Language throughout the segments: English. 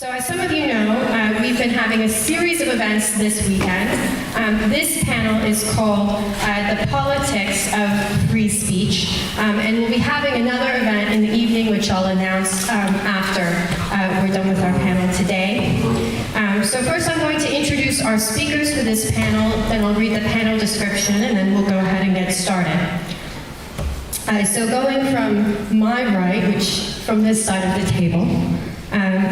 So as some of you know, we've been having a series of events this weekend. This panel is called The Politics of Free Speech, and we'll be having another event in the evening, which I'll announce after we're done with our panel today. So first I'm going to introduce our speakers for this panel, then I'll read the panel description, and then we'll go ahead and get started. So going from my right, which from this side of the table,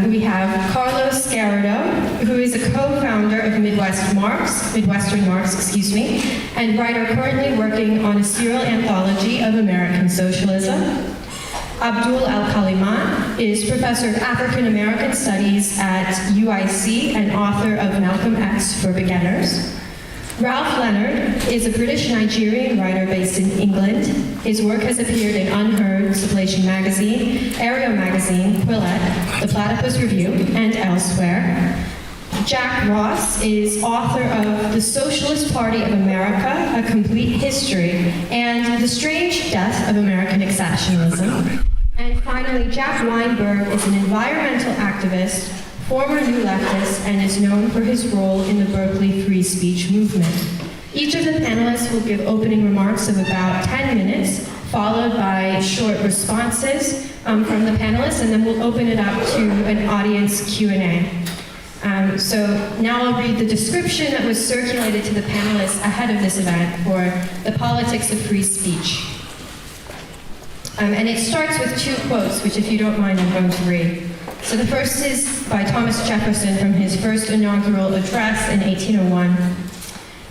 we have Carlos Garrido, who is a co-founder of Midwestern Marx, and writer currently working on a serial anthology of American socialism. Abdul Al-Kaliman is professor of African American Studies at UIC and author of Malcolm X for Beginners. Ralph Leonard is a British-Nigerian writer based in England. His work has appeared in Unheard, Suppletion Magazine, Aereo Magazine, Quillette, The Platypus Review, and elsewhere. Jack Ross is author of The Socialist Party of America, A Complete History, and The Strange Death of American Exceptionalism. And finally, Jack Weinberg is an environmental activist, former New Leftist, and is known for his role in the Berkeley free speech movement. Each of the panelists will give opening remarks of about 10 minutes, followed by short responses from the panelists, and then we'll open it up to an audience Q&A. So now I'll read the description that was circulated to the panelists ahead of this event for The Politics of Free Speech. And it starts with two quotes, which if you don't mind, I'm going to read. So the first is by Thomas Jefferson from his first inaugural address in 1801.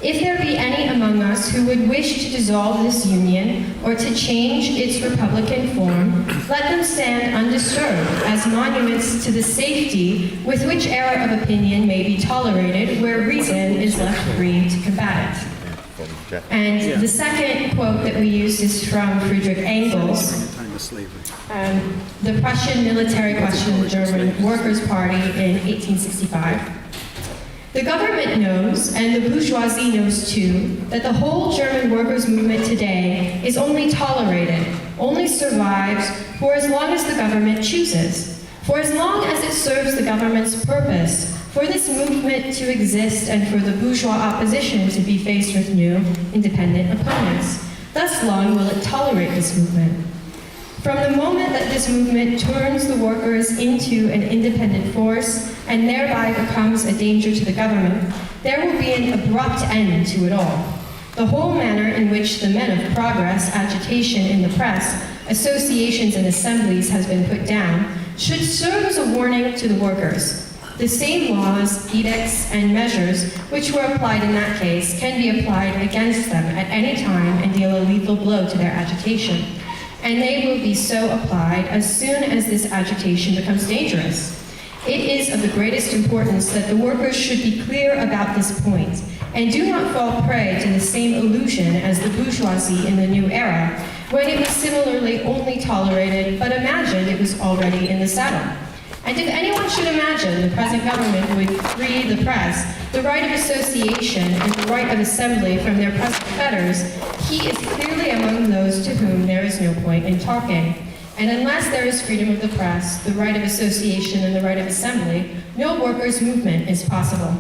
If there be any among us who would wish to dissolve this union or to change its republican form, let them stand undisturbed as monuments to the safety with which error of opinion may be tolerated where reason is left free to combat it. And the second quote that we used is from Friedrich Engels, the Prussian military questioned the German Workers' Party in 1865. The government knows, and the bourgeoisie knows too, that the whole German workers' movement today is only tolerated, only survives for as long as the government chooses, for as long as it serves the government's purpose, for this movement to exist and for the bourgeois opposition to be faced with new, independent opponents. Thus long will it tolerate this movement. From the moment that this movement turns the workers into an independent force and thereby becomes a danger to the government, there will be an abrupt end to it all. The whole manner in which the men of progress, agitation in the press, associations and assemblies has been put down should serve as a warning to the workers. The same laws, edicts, and measures which were applied in that case can be applied against them at any time and deal a lethal blow to their agitation. And they will be so applied as soon as this agitation becomes dangerous. It is of the greatest importance that the workers should be clear about this point, and do not fall prey to the same illusion as the bourgeoisie in the new era, when it was similarly only tolerated, but imagined it was already in the saddle. And if anyone should imagine the present government would free the press, the right of association, and the right of assembly from their present fetters, he is clearly among those to whom there is no point in talking. And unless there is freedom of the press, the right of association, and the right of assembly, no workers' movement is possible.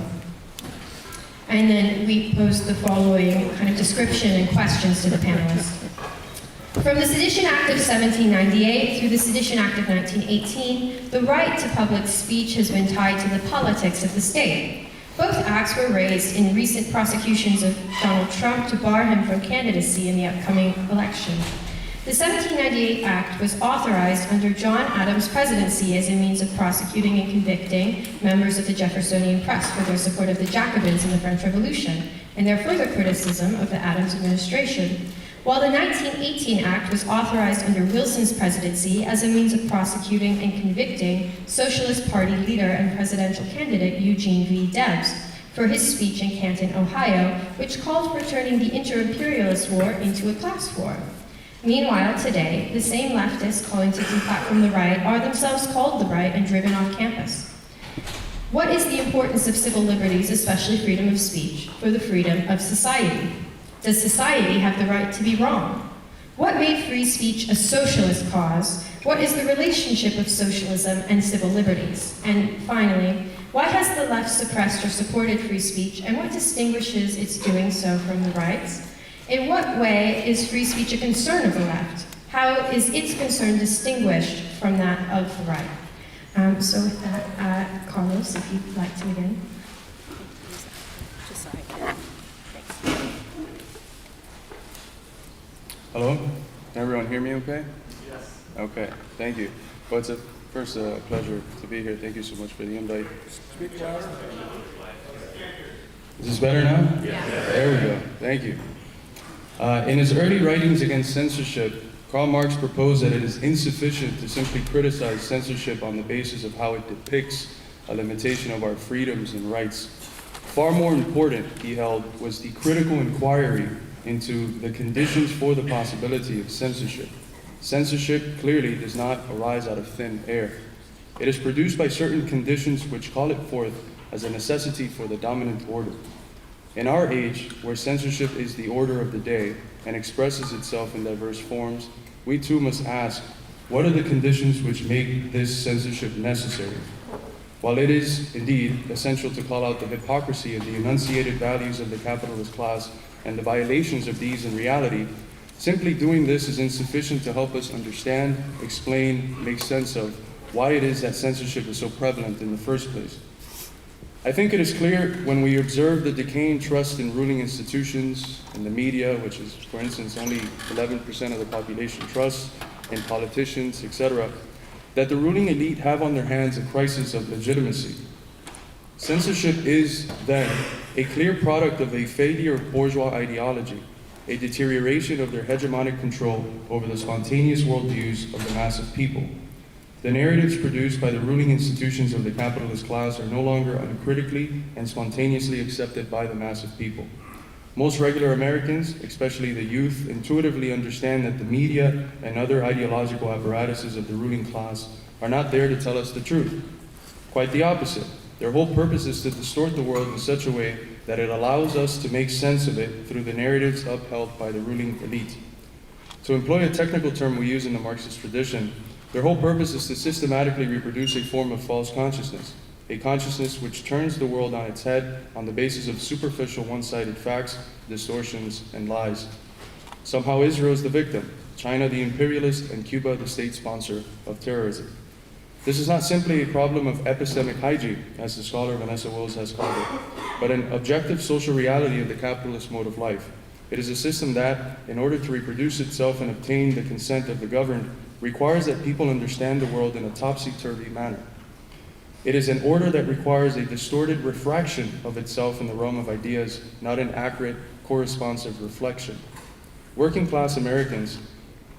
And then we pose the following kind of description and questions to the panelists. From the Sedition Act of 1798 through the Sedition Act of 1918, the right to public speech has been tied to the politics of the state. Both acts were raised in recent prosecutions of Donald Trump to bar him from candidacy in the upcoming election. The 1798 Act was authorized under John Adams' presidency as a means of prosecuting and convicting members of the Jeffersonian press for their support of the Jacobins in the French Revolution and their further criticism of the Adams administration. While the 1918 Act was authorized under Wilson's presidency as a means of prosecuting and convicting Socialist Party leader and presidential candidate Eugene V. Debs for his speech in Canton, Ohio, which called for turning the inter-imperialist war into a class war. Meanwhile, today, the same leftists calling to deplatform the right are themselves called the right and driven off campus. What is the importance of civil liberties, especially freedom of speech, for the freedom of society? Does society have the right to be wrong? What made free speech a socialist cause What is the relationship of socialism and civil liberties? And finally, why has the left suppressed or supported free speech, and what distinguishes its doing so from the right's? In what way is free speech a concern of the left? How is its concern distinguished from that of the right? So with that, Carlos, if you'd like to begin. Hello? Can everyone hear me okay? Yes. Okay, thank you. Well, it's a pleasure to be here. Thank you so much for the invite. Speak louder. Is this better now? Yeah. There we go. Thank you. In his early writings against censorship, Karl Marx proposed that it is insufficient to simply criticize censorship on the basis of how it depicts a limitation of our freedoms and rights. Far more important, he held, was the critical inquiry into the conditions for the possibility of censorship. Censorship clearly does not arise out of thin air. It is produced by certain conditions which call it forth as a necessity for the dominant order. In our age, where censorship is the order of the day and expresses itself in diverse forms, we too must ask, what are the conditions which make this censorship necessary? While it is indeed essential to call out the hypocrisy of the enunciated values of the capitalist class and the violations of these in reality, simply doing this is insufficient to help us understand, explain, make sense of why it is that censorship is so prevalent in the first place. I think it is clear when we observe the decaying trust in ruling institutions, in the media, which is, for instance, only 11% of the population trusts, in politicians, etc., that the ruling elite have on their hands a crisis of legitimacy. Censorship is, then, a clear product of a failure of bourgeois ideology, a deterioration of their hegemonic control over the spontaneous worldviews of the mass of people. The narratives produced by the ruling institutions of the capitalist class are no longer uncritically and spontaneously accepted by the mass of people. Most regular Americans, especially the youth, intuitively understand that the media and other ideological apparatuses of the ruling class are not there to tell us the truth. Quite the opposite. Their whole purpose is to distort the world in such a way that it allows us to make sense of it through the narratives upheld by the ruling elite. To employ a technical term we use in the Marxist tradition, their whole purpose is to systematically reproduce a form of false consciousness, a consciousness which turns the world on its head on the basis of superficial one-sided facts, distortions, and lies. Somehow Israel is the victim, China the imperialist, and Cuba the state sponsor of terrorism. This is not simply a problem of epistemic hygiene, as the scholar Vanessa Wills has called it, but an objective social reality of the capitalist mode of life. It is a system that, in order to reproduce itself and obtain the consent of the governed, requires that people understand the world in a topsy-turvy manner. It is an order that requires a distorted refraction of itself in the realm of ideas, not an accurate, corresponsive reflection. Working class Americans,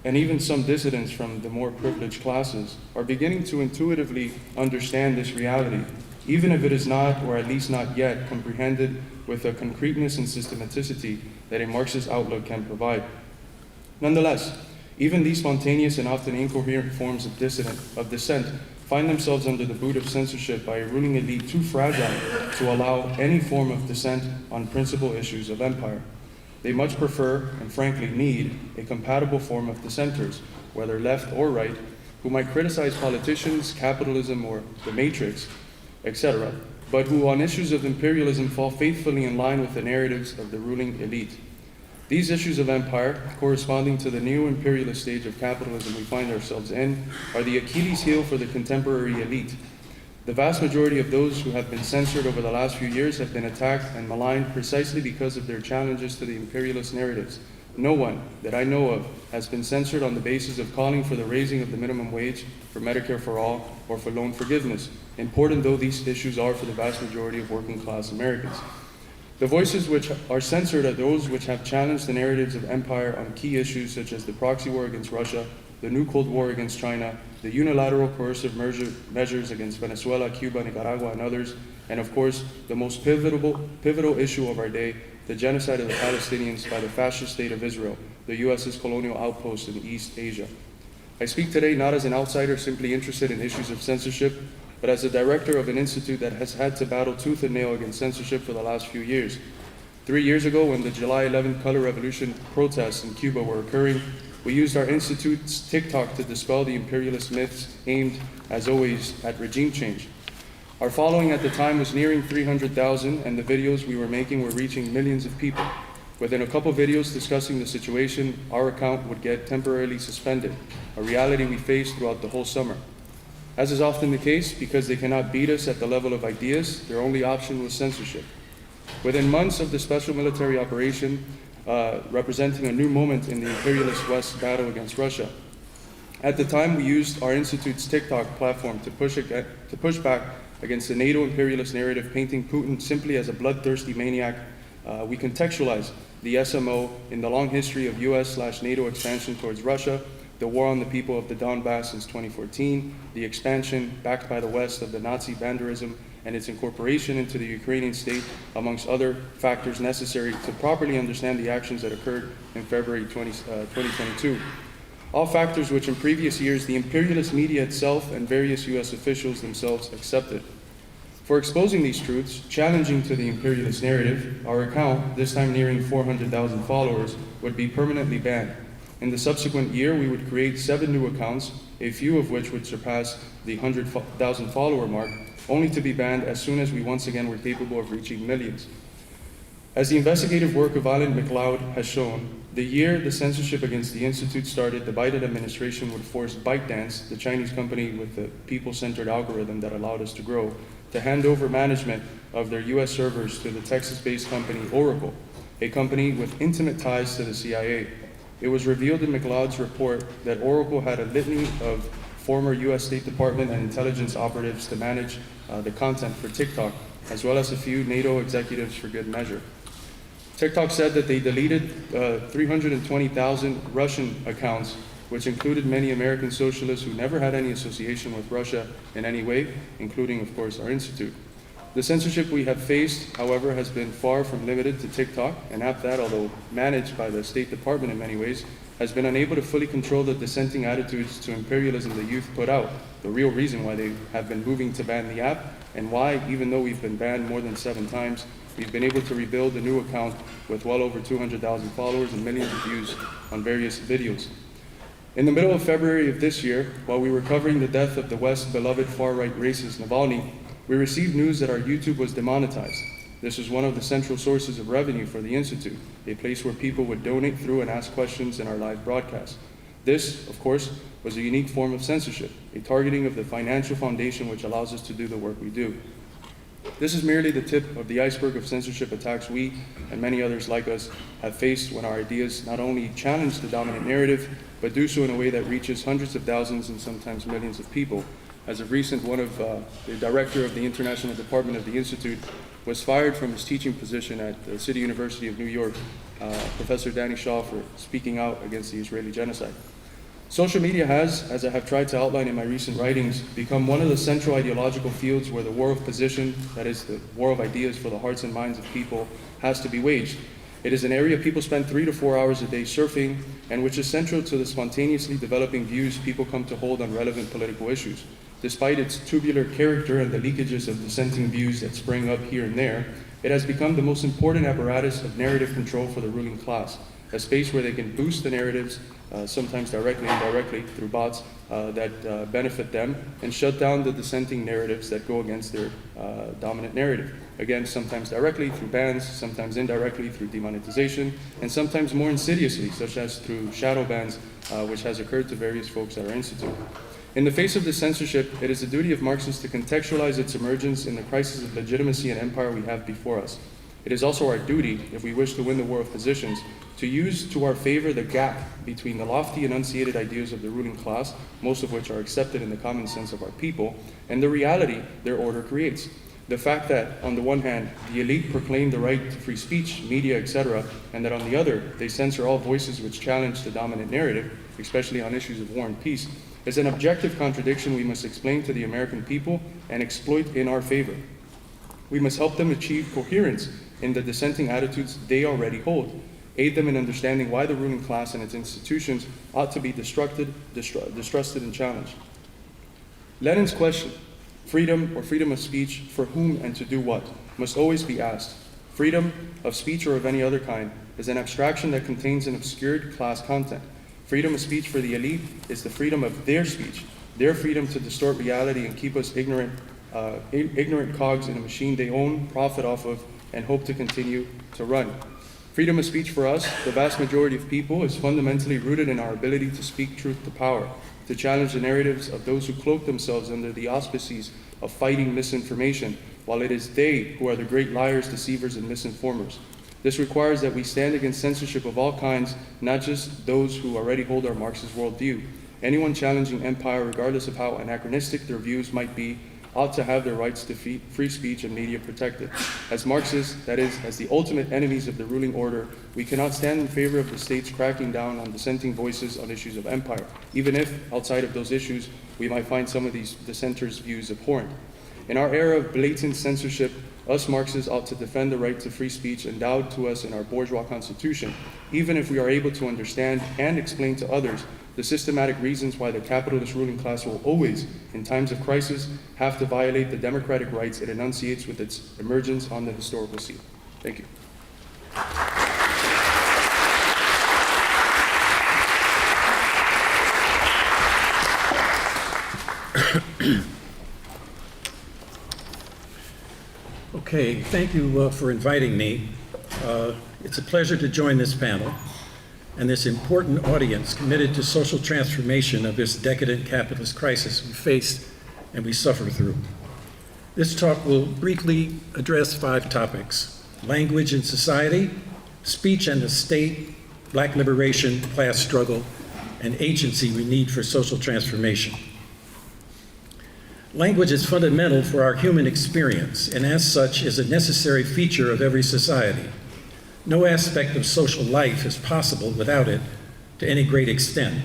and even some dissidents from the more privileged classes, are beginning to intuitively understand this reality, even if it is not, or at least not yet, comprehended with a concreteness and systematicity that a Marxist outlook can provide. Nonetheless, even these spontaneous and often incoherent forms of dissent find themselves under the boot of censorship by a ruling elite too fragile to allow any form of dissent on principal issues of empire. They much prefer, and frankly need, a compatible form of dissenters, whether left or right, who might criticize politicians, capitalism, or the matrix, etc., but who on issues of imperialism fall faithfully in line with the narratives of the ruling elite. These issues of empire, corresponding to the new imperialist stage of capitalism we find ourselves in, are the Achilles heel for the contemporary elite. The vast majority of those who have been censored over the last few years have been attacked and maligned precisely because of their challenges to the imperialist narratives. No one that I know of has been censored on the basis of calling for the raising of the minimum wage, for Medicare for all, or for loan forgiveness, important though these issues are for the vast majority of working class Americans. The voices which are censored are those which have challenged the narratives of empire on key issues such as the proxy war against Russia, the new Cold War against China, the unilateral coercive measures against Venezuela, Cuba, Nicaragua, and others, and of course, the most pivotal issue of our day, the genocide of the Palestinians by the fascist state of Israel, the US's colonial outpost in East Asia. I speak today not as an outsider simply interested in issues of censorship, but as the director of an institute that has had to battle tooth and nail against censorship for the last few years. 3 years ago, when the July 11th Color Revolution protests in Cuba were occurring, we used our institute's TikTok to dispel the imperialist myths aimed, as always, at regime change. Our following at the time was nearing 300,000, and the videos we were making were reaching millions of people. Within a couple videos discussing the situation, our account would get temporarily suspended, a reality we faced throughout the whole summer. As is often the case, because they cannot beat us at the level of ideas, their only option was censorship. Within months of the special military operation, representing a new moment in the imperialist West battle against Russia. At the time, we used our institute's TikTok platform to push back against the NATO imperialist narrative, painting Putin simply as a bloodthirsty maniac. We contextualized the SMO in the long history of US/NATO expansion towards Russia, the war on the people of the Donbass since 2014, the expansion backed by the West of the Nazi banderism, and its incorporation into the Ukrainian state, amongst other factors necessary to properly understand the actions that occurred in February 2022. All factors which in previous years the imperialist media itself and various US officials themselves accepted. For exposing these truths, challenging to the imperialist narrative, our account, this time nearing 400,000 followers, would be permanently banned. In the subsequent year, we would create 7 new accounts, a few of which would surpass the 100,000 follower mark, only to be banned as soon as we once again were capable of reaching millions. As the investigative work of Alan MacLeod has shown, the year the censorship against the Institute started, the Biden administration would force ByteDance, the Chinese company with the people-centered algorithm that allowed us to grow, to hand over management of their US servers to the Texas-based company Oracle, a company with intimate ties to the CIA. It was revealed in MacLeod's report that Oracle had a litany of former US State Department and intelligence operatives to manage the content for TikTok, as well as a few NATO executives for good measure. TikTok said that they deleted 320,000 Russian accounts, which included many American socialists who never had any association with Russia in any way, including, of course, our institute. The censorship we have faced, however, has been far from limited to TikTok, an app that, although managed by the State Department in many ways, has been unable to fully control the dissenting attitudes to imperialism the youth put out, the real reason why they have been moving to ban the app, and why, even though we've been banned more than 7 times, we've been able to rebuild a new account with well over 200,000 followers and millions of views on various videos. In the middle of February of this year, while we were covering the death of the West's beloved far-right racist Navalny, we received news that our YouTube was demonetized. This was one of the central sources of revenue for the Institute, a place where people would donate through and ask questions in our live broadcast. This, of course, was a unique form of censorship, a targeting of the financial foundation which allows us to do the work we do. This is merely the tip of the iceberg of censorship attacks we, and many others like us, have faced when our ideas not only challenge the dominant narrative, but do so in a way that reaches hundreds of thousands and sometimes millions of people. As of recent, one of the director of the International Department of the Institute was fired from his teaching position at the City University of New York, Professor Danny Shaw, for speaking out against the Israeli genocide. Social media has, as I have tried to outline in my recent writings, become one of the central ideological fields where the war of position, that is the war of ideas for the hearts and minds of people, has to be waged. It is an area people spend 3 to 4 hours a day surfing, and which is central to the spontaneously developing views people come to hold on relevant political issues. Despite its tubular character and the leakages of dissenting views that spring up here and there, it has become the most important apparatus of narrative control for the ruling class, a space where they can boost the narratives, sometimes directly and indirectly through bots that benefit them, and shut down the dissenting narratives that go against their dominant narrative. Again, sometimes directly through bans, sometimes indirectly through demonetization, and sometimes more insidiously, such as through shadow bans, which has occurred to various folks at our institute. In the face of this censorship, it is the duty of Marxists to contextualize its emergence in the crisis of legitimacy and empire we have before us. It is also our duty, if we wish to win the war of positions, to use to our favor the gap between the lofty enunciated ideas of the ruling class, most of which are accepted in the common sense of our people, and the reality their order creates. The fact that, on the one hand, the elite proclaim the right to free speech, media, etc., and that on the other, they censor all voices which challenge the dominant narrative, especially on issues of war and peace, is an objective contradiction we must explain to the American people and exploit in our favor. We must help them achieve coherence in the dissenting attitudes they already hold, aid them in understanding why the ruling class and its institutions ought to be distrusted and challenged. Lenin's question, freedom or freedom of speech, for whom and to do what, must always be asked. Freedom of speech or of any other kind is an abstraction that contains an obscured class content. Freedom of speech for the elite is the freedom of their speech, their freedom to distort reality and keep us ignorant cogs in a machine they own, profit off of, and hope to continue to run. Freedom of speech for us, the vast majority of people, is fundamentally rooted in our ability to speak truth to power, to challenge the narratives of those who cloak themselves under the auspices of fighting misinformation, while it is they who are the great liars, deceivers, and misinformers. This requires that we stand against censorship of all kinds, not just those who already hold our Marxist worldview. Anyone challenging empire, regardless of how anachronistic their views might be, ought to have their rights to free speech and media protected. As Marxists, that is, as the ultimate enemies of the ruling order, we cannot stand in favor of the states cracking down on dissenting voices on issues of empire, even if, outside of those issues, we might find some of these dissenters' views abhorrent. In our era of blatant censorship, us Marxists ought to defend the right to free speech endowed to us in our bourgeois constitution, even if we are able to understand and explain to others the systematic reasons why the capitalist ruling class will always, in times of crisis, have to violate the democratic rights it enunciates with its emergence on the historical scene. Thank you. Okay, thank you for inviting me. It's a pleasure to join this panel and this important audience committed to social transformation of this decadent capitalist crisis we face and we suffer through. This talk will briefly address 5 topics: language and society, speech and the state, Black liberation, class struggle, and agency we need for social transformation. Language is fundamental for our human experience, and as such is a necessary feature of every society. No aspect of social life is possible without it to any great extent.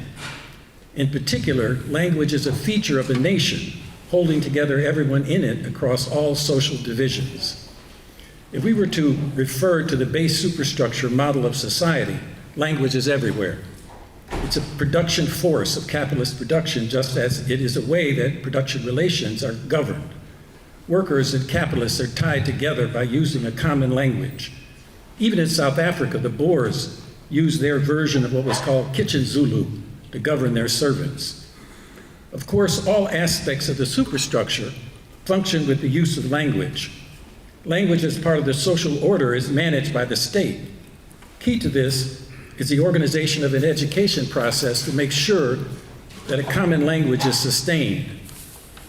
In particular, language is a feature of a nation, holding together everyone in it across all social divisions. If we were to refer to the base superstructure model of society, language is everywhere. It's a production force of capitalist production, just as it is a way that production relations are governed. Workers and capitalists are tied together by using a common language. Even in South Africa, the Boers used their version of what was called Kitchen Zulu to govern their servants. Of course, all aspects of the superstructure function with the use of language. Language as part of the social order is managed by the state. Key to this is the organization of an education process to make sure that a common language is sustained.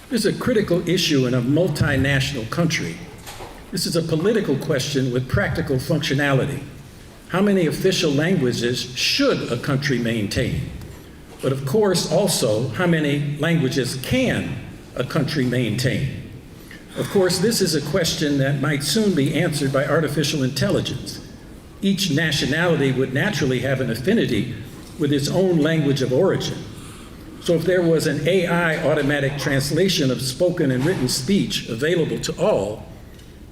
This is a critical issue in a multinational country. This is a political question with practical functionality. How many official languages should a country maintain? But of course, also, how many languages can a country maintain? Of course, this is a question that might soon be answered by artificial intelligence. Each nationality would naturally have an affinity with its own language of origin. So if there was an AI automatic translation of spoken and written speech available to all,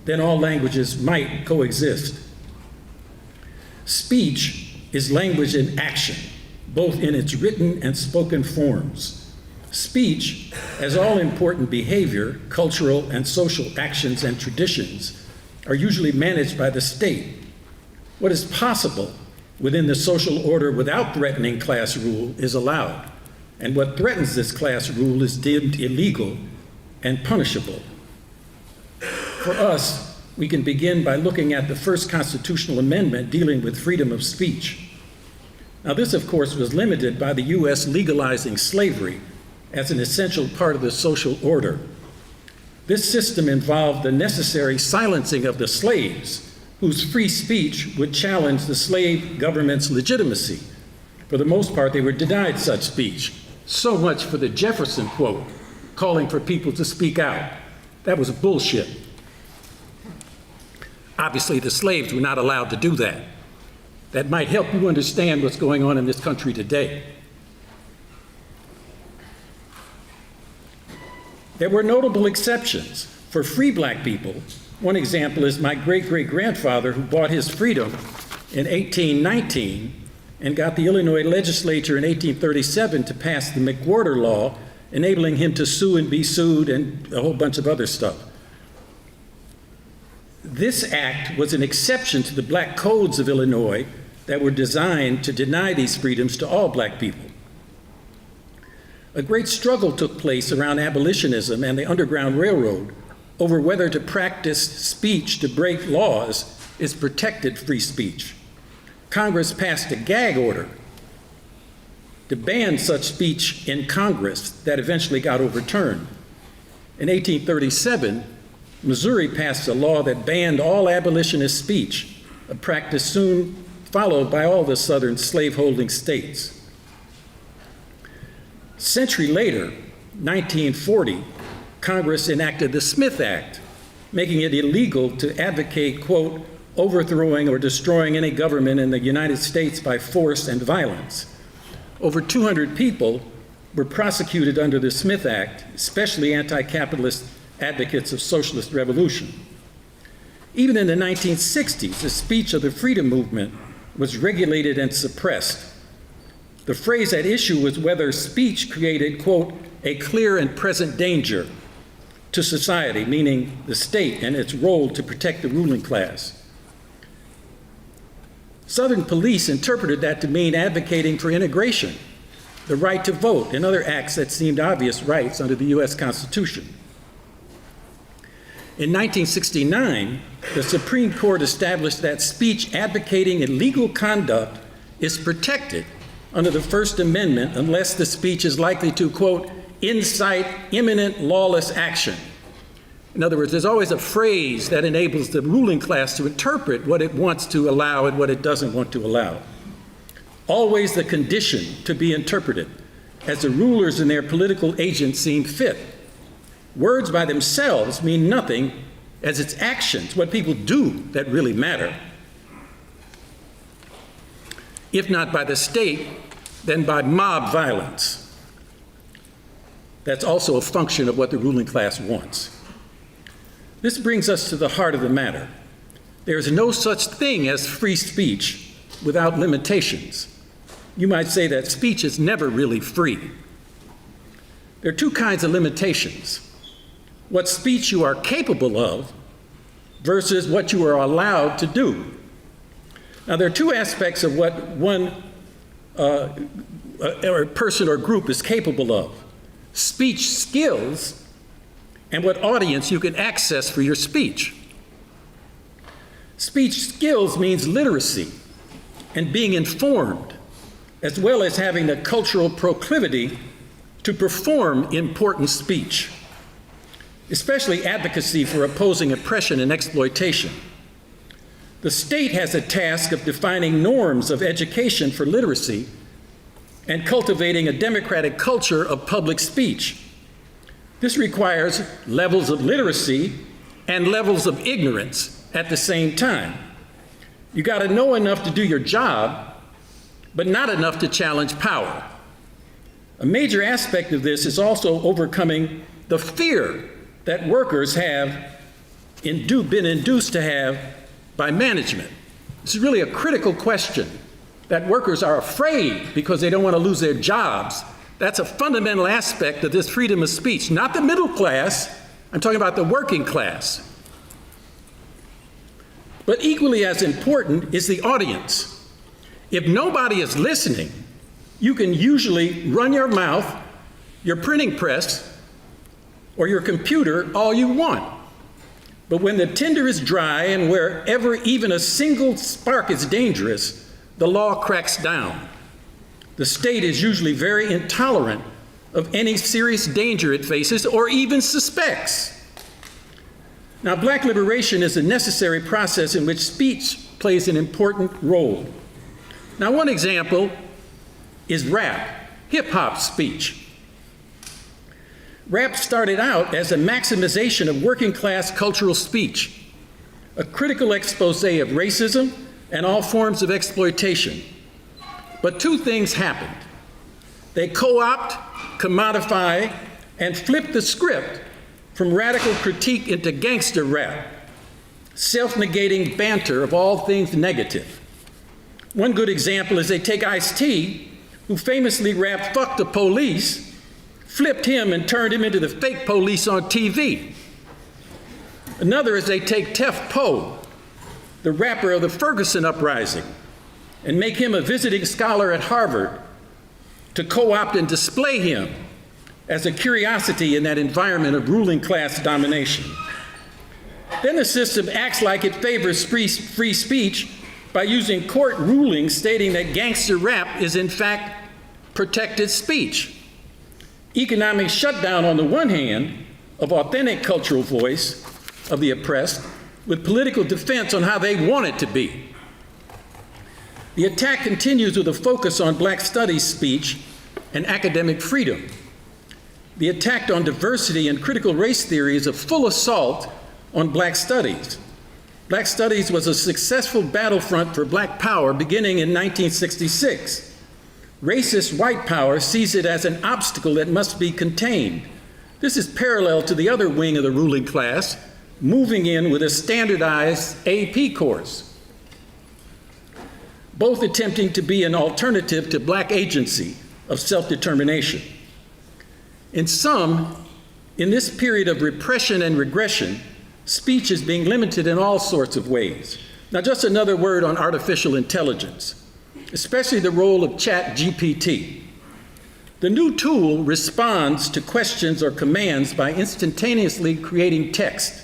then all languages might coexist. Speech is language in action, both in its written and spoken forms. Speech, as all important behavior, cultural and social actions and traditions, are usually managed by the state. What is possible within the social order without threatening class rule is allowed, and what threatens this class rule is deemed illegal and punishable. For us, we can begin by looking at the first constitutional amendment dealing with freedom of speech. Now, this, of course, was limited by the U.S. legalizing slavery as an essential part of the social order. This system involved the necessary silencing of the slaves, whose free speech would challenge the slave government's legitimacy. For the most part, they were denied such speech. So much for the Jefferson quote, calling for people to speak out. That was bullshit. Obviously, the slaves were not allowed to do that. That might help you understand what's going on in this country today. There were notable exceptions. For free black people, one example is my great-great-grandfather who bought his freedom in 1819 and got the Illinois legislature in 1837 to pass the McWhorter Law, enabling him to sue and be sued and a whole bunch of other stuff. This act was an exception to the black codes of Illinois, that were designed to deny these freedoms to all black people. A great struggle took place around abolitionism and the Underground Railroad over whether to practice speech to break laws is protected free speech. Congress passed a gag order to ban such speech in Congress that eventually got overturned. In 1837, Missouri passed a law that banned all abolitionist speech, a practice soon followed by all the southern slaveholding states. A century later, 1940, Congress enacted the Smith Act, making it illegal to advocate, quote, overthrowing or destroying any government in the United States by force and violence. Over 200 people were prosecuted under the Smith Act, especially anti-capitalist advocates of socialist revolution. Even in the 1960s, the speech of the freedom movement was regulated and suppressed. The phrase at issue was whether speech created, quote, a clear and present danger to society, meaning the state and its role to protect the ruling class. Southern police interpreted that to mean advocating for integration, the right to vote, and other acts that seemed obvious rights under the US Constitution. In 1969, the Supreme Court established that speech advocating illegal conduct is protected under the First Amendment unless the speech is likely to, quote, incite imminent lawless action. In other words, there's always a phrase that enables the ruling class to interpret what it wants to allow and what it doesn't want to allow. Always the condition to be interpreted as the rulers and their political agents seem fit. Words by themselves mean nothing, as it's actions, what people do, that really matter. If not by the state, then by mob violence. That's also a function of what the ruling class wants. This brings us to the heart of the matter. There is no such thing as free speech without limitations. You might say that speech is never really free. There are two kinds of limitations: what speech you are capable of versus what you are allowed to do. Now, there are two aspects of what one or person or group is capable of: speech skills and what audience you can access for your speech. Speech skills means literacy and being informed, as well as having the cultural proclivity to perform important speech, especially advocacy for opposing oppression and exploitation. The state has a task of defining norms of education for literacy and cultivating a democratic culture of public speech. This requires levels of literacy and levels of ignorance at the same time. You got to know enough to do your job, but not enough to challenge power. A major aspect of this is also overcoming the fear that workers have been induced to have by management. This is really a critical question, that workers are afraid because they don't want to lose their jobs. That's a fundamental aspect of this freedom of speech. Not the middle class, I'm talking about the working class. But equally as important is the audience. If nobody is listening, you can usually run your mouth, your printing press, or your computer all you want. But when the tinder is dry and wherever even a single spark is dangerous, the law cracks down. The state is usually very intolerant of any serious danger it faces or even suspects. Now, black liberation is a necessary process in which speech plays an important role. Now, one example is rap, hip-hop speech. Rap started out as a maximization of working-class cultural speech, a critical expose of racism and all forms of exploitation. But two things happened. They co-opt, commodify, and flip the script from radical critique into gangster rap, self-negating banter of all things negative. One good example is they take Ice-T, who famously rapped "fuck the police," flipped him and turned him into the fake police on TV. Another is they take Tef Poe, the rapper of the Ferguson uprising, and make him a visiting scholar at Harvard to co-opt and display him as a curiosity in that environment of ruling class domination. Then the system acts like it favors free speech by using court rulings stating that gangster rap is in fact protected speech. Economic shutdown on the one hand of authentic cultural voice of the oppressed with political defense on how they want it to be. The attack continues with a focus on Black studies speech and academic freedom. The attack on diversity and critical race theory is a full assault on Black studies. Black studies was a successful battlefront for Black power beginning in 1966. Racist white power sees it as an obstacle that must be contained. This is parallel to the other wing of the ruling class, moving in with a standardized AP course, both attempting to be an alternative to Black agency of self-determination. In sum, in this period of repression and regression, speech is being limited in all sorts of ways. Now, just another word on artificial intelligence, especially the role of ChatGPT. The new tool responds to questions or commands by instantaneously creating text.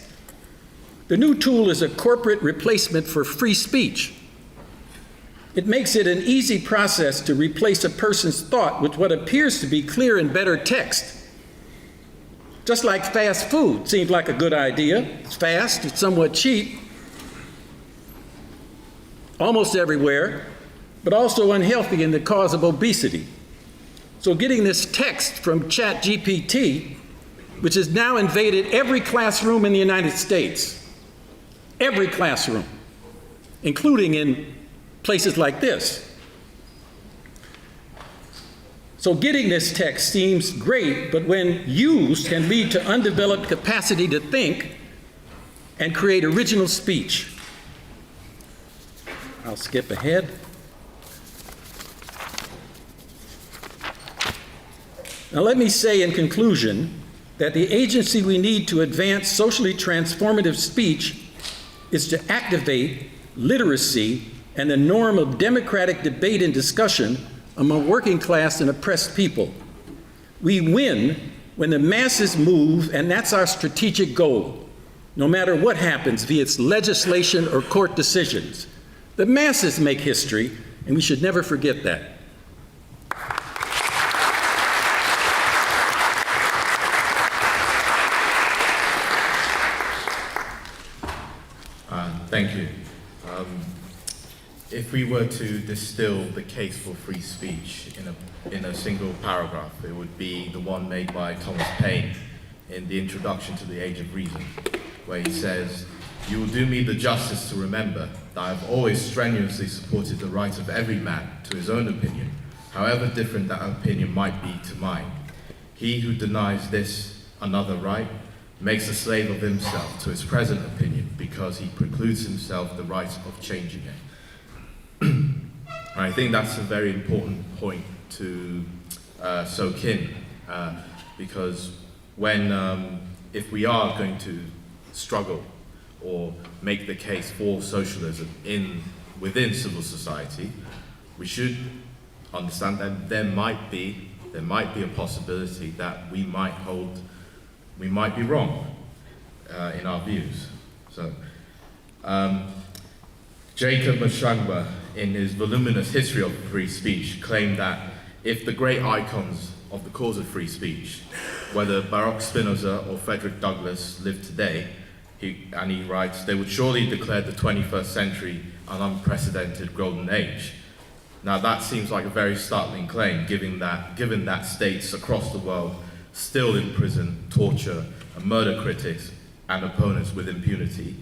The new tool is a corporate replacement for free speech. It makes it an easy process to replace a person's thought with what appears to be clear and better text. Just like fast food seems like a good idea. It's fast, it's somewhat cheap, almost everywhere, but also unhealthy in the cause of obesity. So getting this text from ChatGPT, which has now invaded every classroom in the United States, every classroom, including in places like this. So getting this text seems great, but when used can lead to undeveloped capacity to think and create original speech. I'll skip ahead. Now let me say in conclusion that the agency we need to advance socially transformative speech is to activate literacy and the norm of democratic debate and discussion among working class and oppressed people. We win when the masses move, and that's our strategic goal, no matter what happens via its legislation or court decisions. The masses make history, and we should never forget that. Thank you. If we were to distill the case for free speech in a single paragraph, it would be the one made by Thomas Paine in the introduction to The Age of Reason, where he says, "You will do me the justice to remember that I have always strenuously supported the right of every man to his own opinion, however different that opinion might be to mine. He who denies this another right makes a slave of himself to his present opinion because he precludes himself the right of changing it." I think that's a very important point to soak in, because if we are going to struggle or make the case for socialism within civil society, we should understand that there might be a possibility that we might be wrong in our views. So, Jacob Mashangwa, in his voluminous history of free speech, claimed that if the great icons of the cause of free speech, whether Baruch Spinoza or Frederick Douglass, lived today, he writes, they would surely declare the 21st century an unprecedented golden age. Now that seems like a very startling claim, given that states across the world still imprison, torture, and murder critics and opponents with impunity.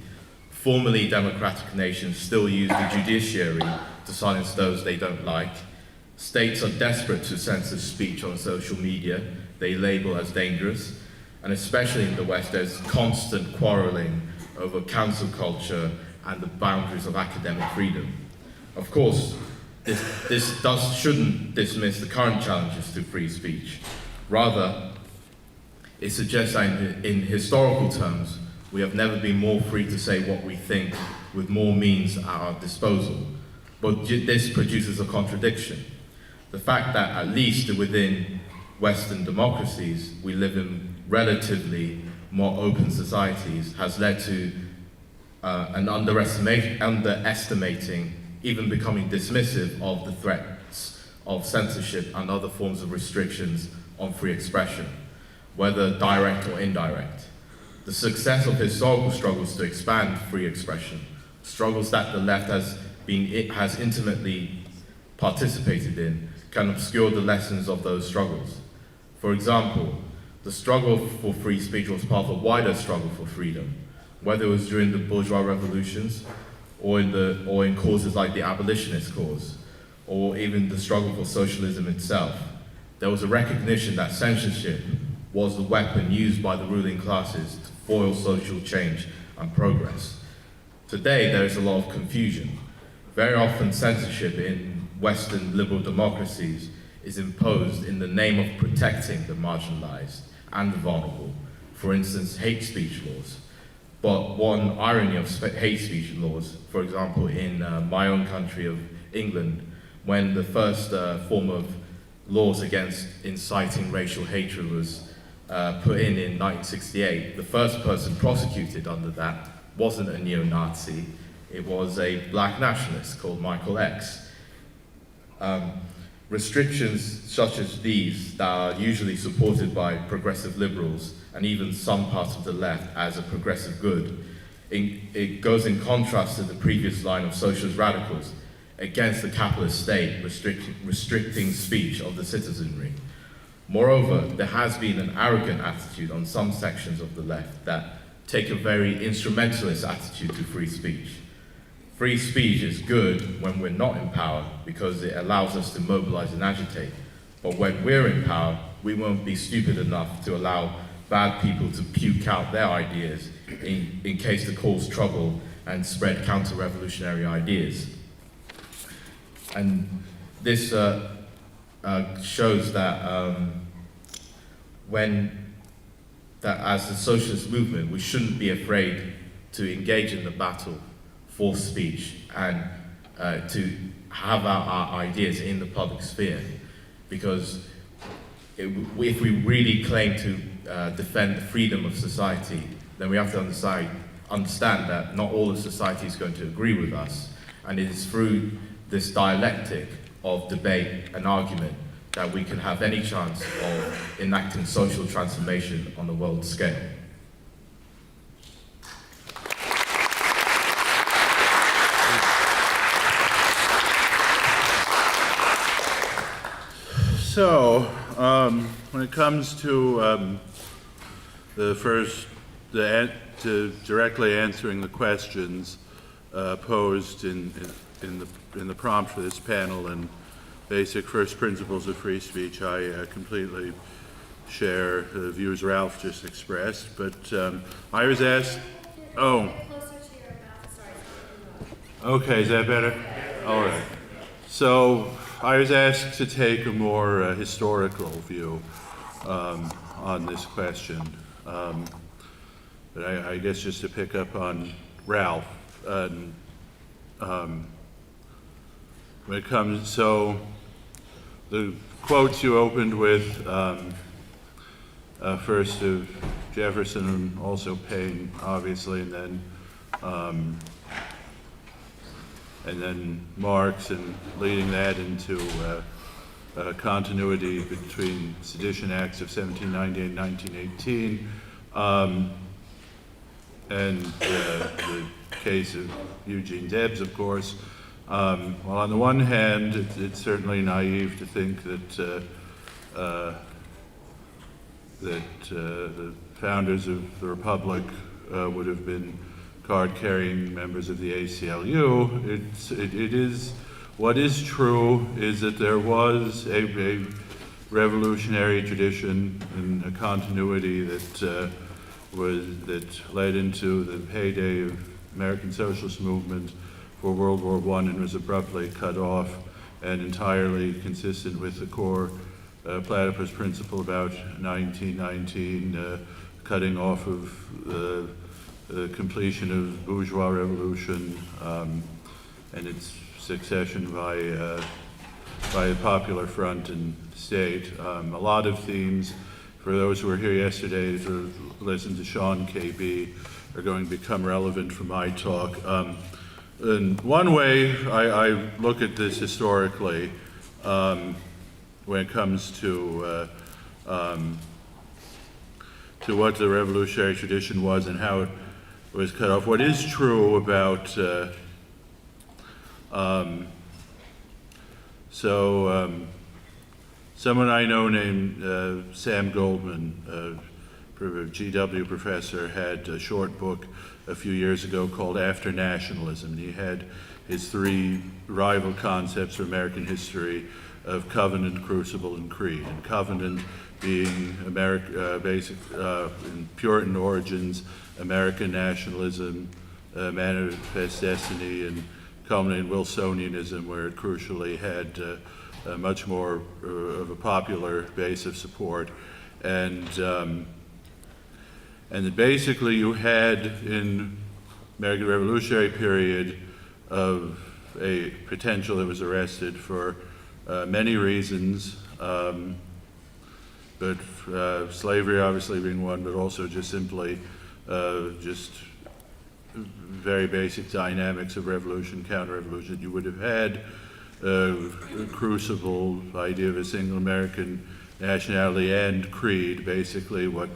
Formerly democratic nations still use the judiciary to silence those they don't like. States are desperate to censor speech on social media they label as dangerous. And especially in the West, there's constant quarreling over cancel culture and the boundaries of academic freedom. Of course, this shouldn't dismiss the current challenges to free speech. Rather, it suggests that in historical terms, we have never been more free to say what we think with more means at our disposal. But this produces a contradiction. The fact that at least within Western democracies, we live in relatively more open societies has led to an underestimating, even becoming dismissive of the threats of censorship and other forms of restrictions on free expression, whether direct or indirect. The success of historical struggles to expand free expression, struggles that the left has intimately participated in, can obscure the lessons of those struggles. For example, the struggle for free speech was part of a wider struggle for freedom, whether it was during the bourgeois revolutions or in causes like the abolitionist cause, or even the struggle for socialism itself. There was a recognition that censorship was the weapon used by the ruling classes to foil social change and progress. Today, there is a lot of confusion. Very often, censorship in Western liberal democracies is imposed in the name of protecting the marginalized and the vulnerable, for instance, hate speech laws. But one irony of hate speech laws, for example, in my own country of England, when the first form of laws against inciting racial hatred was put in 1968, the first person prosecuted under that wasn't a neo-Nazi, it was a black nationalist called Michael X. Restrictions such as these that are usually supported by progressive liberals and even some parts of the left as a progressive good, it goes in contrast to the previous line of socialist radicals against the capitalist state restricting speech of the citizenry. Moreover, there has been an arrogant attitude on some sections of the left that take a very instrumentalist attitude to free speech. Free speech is good when we're not in power because it allows us to mobilize and agitate. But when we're in power, we won't be stupid enough to allow bad people to puke out their ideas in case to cause trouble and spread counter-revolutionary ideas. And this shows that as a socialist movement, we shouldn't be afraid to engage in the battle for speech and to have our ideas in the public sphere. Because if we really claim to defend the freedom of society, then we have to understand that not all of society is going to agree with us. And it is through this dialectic of debate and argument that we can have any chance of enacting social transformation on a world scale. So, when it comes to directly answering the questions posed in the prompt for this panel and basic first principles of free speech, I completely share the views Ralph just expressed. But I was asked. Oh. Okay, is that better? All right. So I was asked to take a more historical view on this question. But I guess just to pick up on Ralph, when it comes, so the quotes you opened with, first of Jefferson and also Paine, obviously, and then Marx, and leading that into continuity between sedition acts of 1790 and 1918, and the case of Eugene Debs, of course. Well, on the one hand, it's certainly naive to think that the founders of the Republic would have been card-carrying members of the ACLU. It is, what is true is that there was a revolutionary tradition and a continuity that led into the heyday of American socialist movement for World War I and was abruptly cut off, and entirely consistent with the core Platypus principle about 1919, cutting off of the completion of bourgeois revolution, and it's succession by the Popular Front and state. A lot of themes, for those who were here yesterday to listen to Sean KB, are going to become relevant for my talk. In one way, I look at this historically when it comes to what the revolutionary tradition was and how it was cut off. What is true about someone I know named Sam Goldman, a GW professor, had a short book a few years ago called After Nationalism. And he had his three rival concepts for American history of covenant, crucible, and creed. And covenant being in Puritan origins, American nationalism, manifest destiny, and culminating in Wilsonianism, where it crucially had much more of a popular base of support. And basically you had in American Revolutionary period of a potential that was arrested for many reasons, but slavery obviously being one, but also just simply just very basic dynamics of revolution, counter-revolution. You would have had a crucible idea of a single American nationality and creed, basically what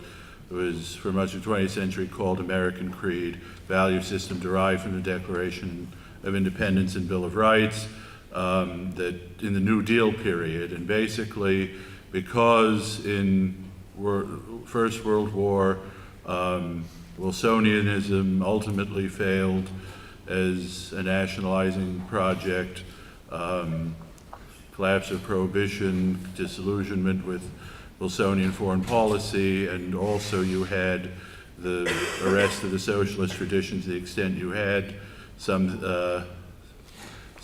was for much of the 20th century called American Creed, value system derived from the Declaration of Independence and Bill of Rights, that in the New Deal period. And basically, because in First World War, Wilsonianism ultimately failed as a nationalizing project, collapse of prohibition, disillusionment with Wilsonian foreign policy, and also you had the arrest of the socialist tradition to the extent you had some,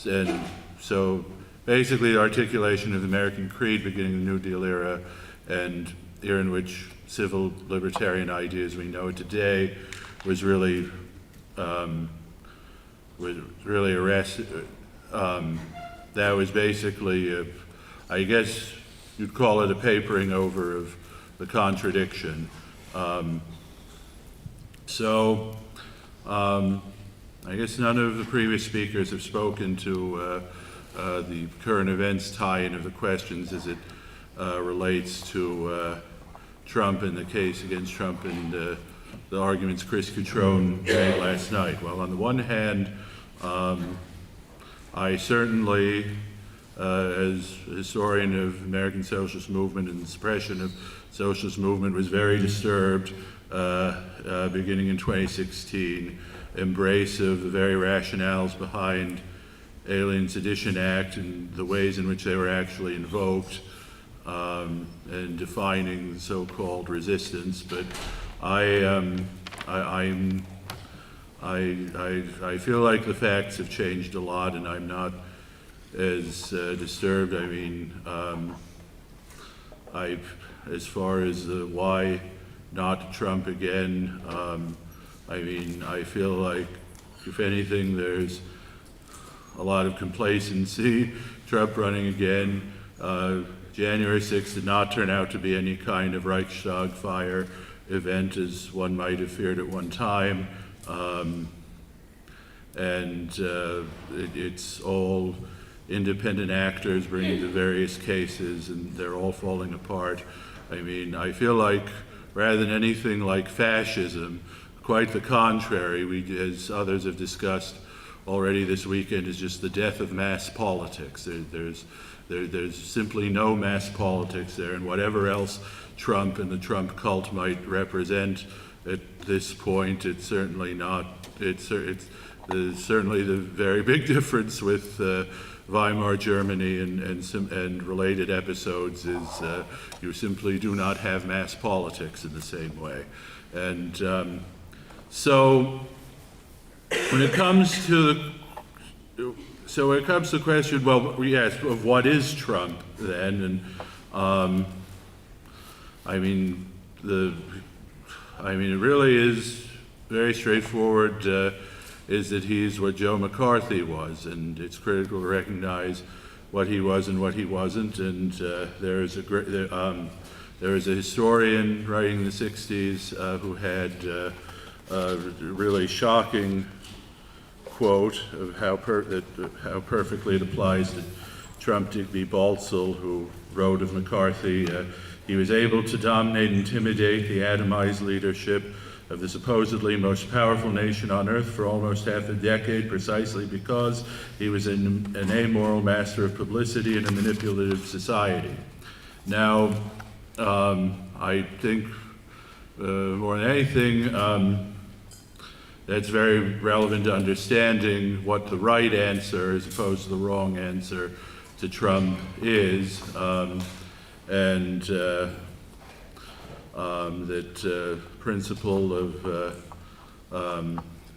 and so basically the articulation of the American Creed beginning the New Deal era, and era in which civil libertarian ideas we know today was really arrested. That was basically, I guess you'd call it a papering over of the contradiction. I guess none of the previous speakers have spoken to the current events tie-in of the questions as it relates to Trump and the case against Trump and the arguments Chris Cutrone made last night. Well, on the one hand, I certainly, as a historian of American socialist movement and the suppression of socialist movement, was very disturbed beginning in 2016, embrace of the very rationales behind Alien Sedition Act and the ways in which they were actually invoked, and defining the so-called resistance. But I feel like the facts have changed a lot, and I'm not as disturbed. I mean, as far as the why not Trump again, I mean, I feel like, if anything, there's a lot of complacency. Trump running again. January 6th did not turn out to be any kind of Reichstag fire event as one might have feared at one time. It's all independent actors bringing the various cases, and they're all falling apart. I mean, I feel like rather than anything like fascism, quite the contrary, as others have discussed already this weekend, is just the death of mass politics. There's simply no mass politics there, and whatever else Trump and the Trump cult might represent at this point, it's certainly not. There's certainly the very big difference with Weimar Germany and related episodes is you simply do not have mass politics in the same way. And so when it comes to the question, well, yes, of what is Trump then, and I mean, it really is very straightforward. is that he's what Joe McCarthy was, and it's critical to recognize what he was and what he wasn't. And there is a historian writing in the 60s who had a really shocking quote of how perfectly it applies to Trump Digby Baltzell, who wrote of McCarthy, he was able to dominate and intimidate the atomized leadership of the supposedly most powerful nation on earth for almost half a decade, precisely because he was an amoral master of publicity in a manipulative society. Now, I think more than anything, that's very relevant to understanding what the right answer as opposed to the wrong answer to Trump is, and that principle of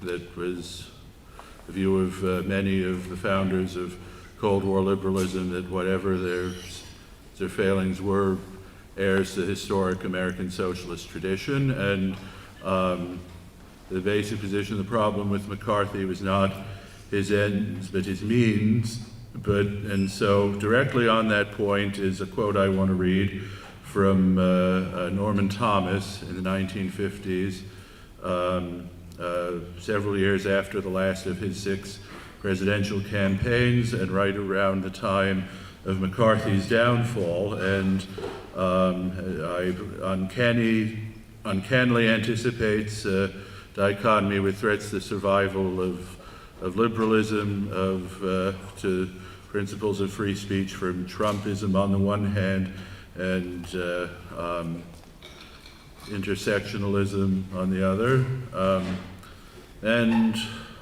that was the view of many of the founders of Cold War liberalism, that whatever their failings were, heirs to historic American socialist tradition. And the basic position, the problem with McCarthy was not his ends but his means. And so directly on that point is a quote I want to read from Norman Thomas in the 1950s, several years after the last of his 6 presidential campaigns and right around the time of McCarthy's downfall. And uncannily anticipates dichotomy with threats to the survival of liberalism, to principles of free speech from Trumpism on the one hand, and intersectionalism on the other. And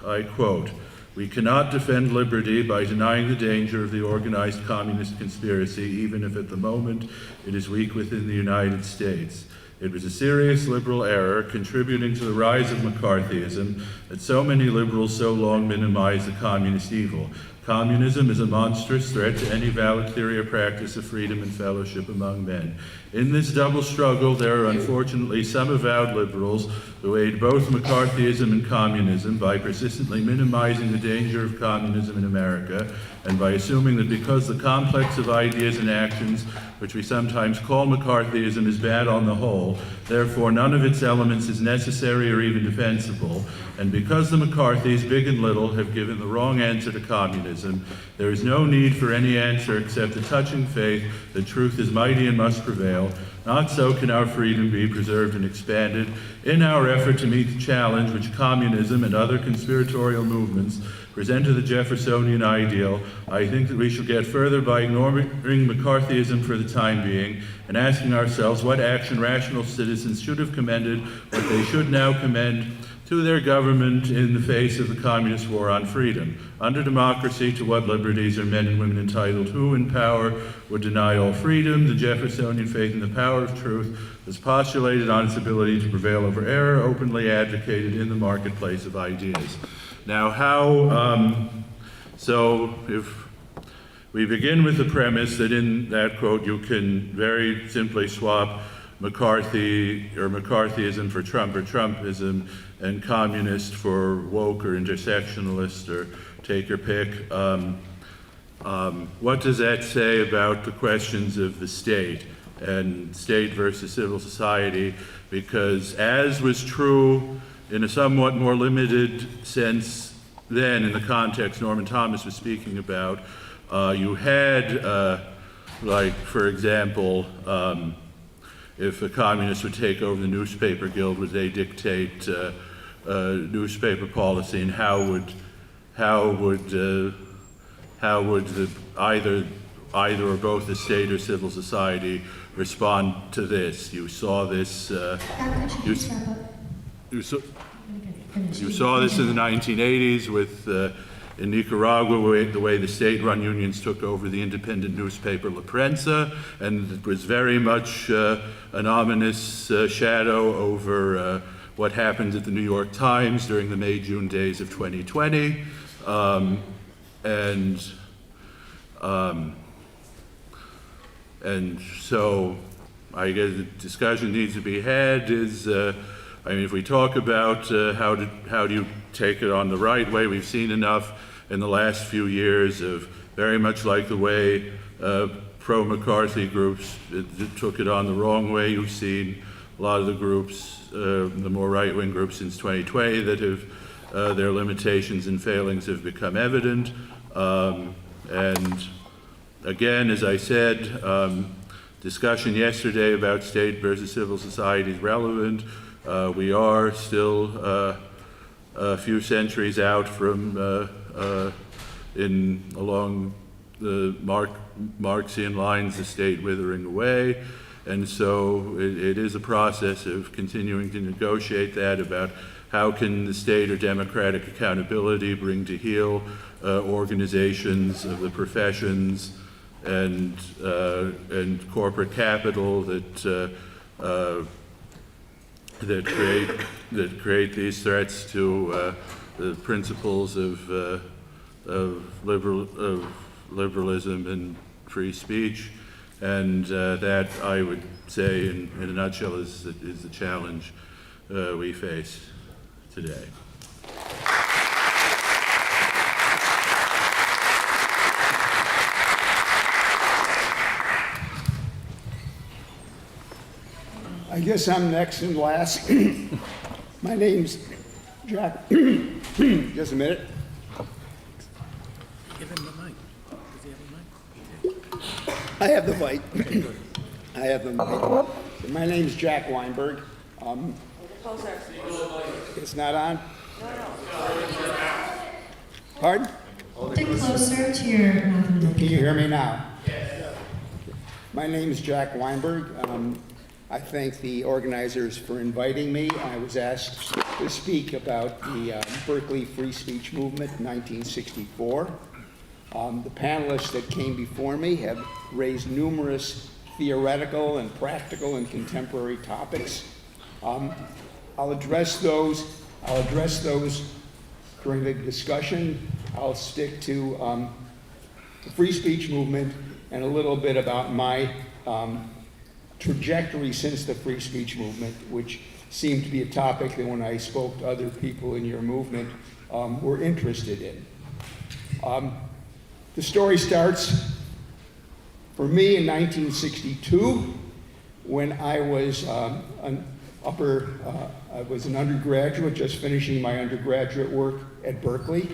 I quote, "We cannot defend liberty by denying the danger of the organized communist conspiracy, even if at the moment it is weak within the United States. It was a serious liberal error contributing to the rise of McCarthyism that so many liberals so long minimized the communist evil. Communism is a monstrous threat to any valid theory or practice of freedom and fellowship among men. In this double struggle, there are unfortunately some avowed liberals who aid both McCarthyism and communism by persistently minimizing the danger of communism in America, and by assuming that because the complex of ideas and actions which we sometimes call McCarthyism is bad on the whole, therefore none of its elements is necessary or even defensible, and because the McCarthys, big and little, have given the wrong answer to communism, there is no need for any answer except a touching faith that truth is mighty and must prevail. Not so can our freedom be preserved and expanded. In our effort to meet the challenge which communism and other conspiratorial movements present to the Jeffersonian ideal, I think that we shall get further by ignoring McCarthyism for the time being and asking ourselves what action rational citizens should have commended, what they should now commend to their government in the face of the communist war on freedom. Under democracy, to what liberties are men and women entitled who, in power, would deny all freedom? The Jeffersonian faith in the power of truth was postulated on its ability to prevail over error, openly advocated in the marketplace of ideas." Now, so if we begin with the premise that in that quote you can very simply swap McCarthy or McCarthyism for Trump or Trumpism, and communist for woke or intersectionalist, or take your pick. What does that say about the questions of the state and state versus civil society? Because as was true in a somewhat more limited sense then in the context Norman Thomas was speaking about, you had, like, for example, if a communist would take over the newspaper guild, would they dictate newspaper policy, and how would either or both the state or civil society respond to this? You saw this. You saw this in the 1980s with in Nicaragua, the way the state-run unions took over the independent newspaper La Prensa, and it was very much an ominous shadow over what happened at the New York Times during the May-June days of 2020. And so I guess the discussion needs to be had is, I mean, if we talk about how do you take it on the right way. We've seen enough in the last few years of very much like the way pro-McCarthy groups took it on the wrong way. You've seen a lot of the groups, the more right-wing groups since 2020 that have, their limitations and failings have become evident. And again, as I said, discussion yesterday about state versus civil society is relevant. We are still a few centuries out from along the Marxian lines, the state withering away, and so it is a process of continuing to negotiate that about how can the state or democratic accountability bring to heel organizations of the professions and corporate capital that create these threats to the principles of liberalism and free speech, and that I would say, in a nutshell, is the challenge we face today. I guess I'm next and last. My name's Jack. Just a minute. Give him the mic. Does he have a mic? I have the mic. I have the mic. My name's Jack Weinberg. It's not on? Pardon? Stick closer to your mouth and Can you hear me now? My name's Jack Weinberg. I thank the organizers for inviting me. I was asked to speak about the Berkeley free speech movement in 1964. The panelists that came before me have raised numerous theoretical and practical and contemporary topics. I'll address those during the discussion. I'll stick to the free speech movement and a little bit about my trajectory since the free speech movement, which seemed to be a topic that when I spoke to other people in your movement were interested in. The story starts for me in 1962 when I was an undergraduate, just finishing my undergraduate work at Berkeley.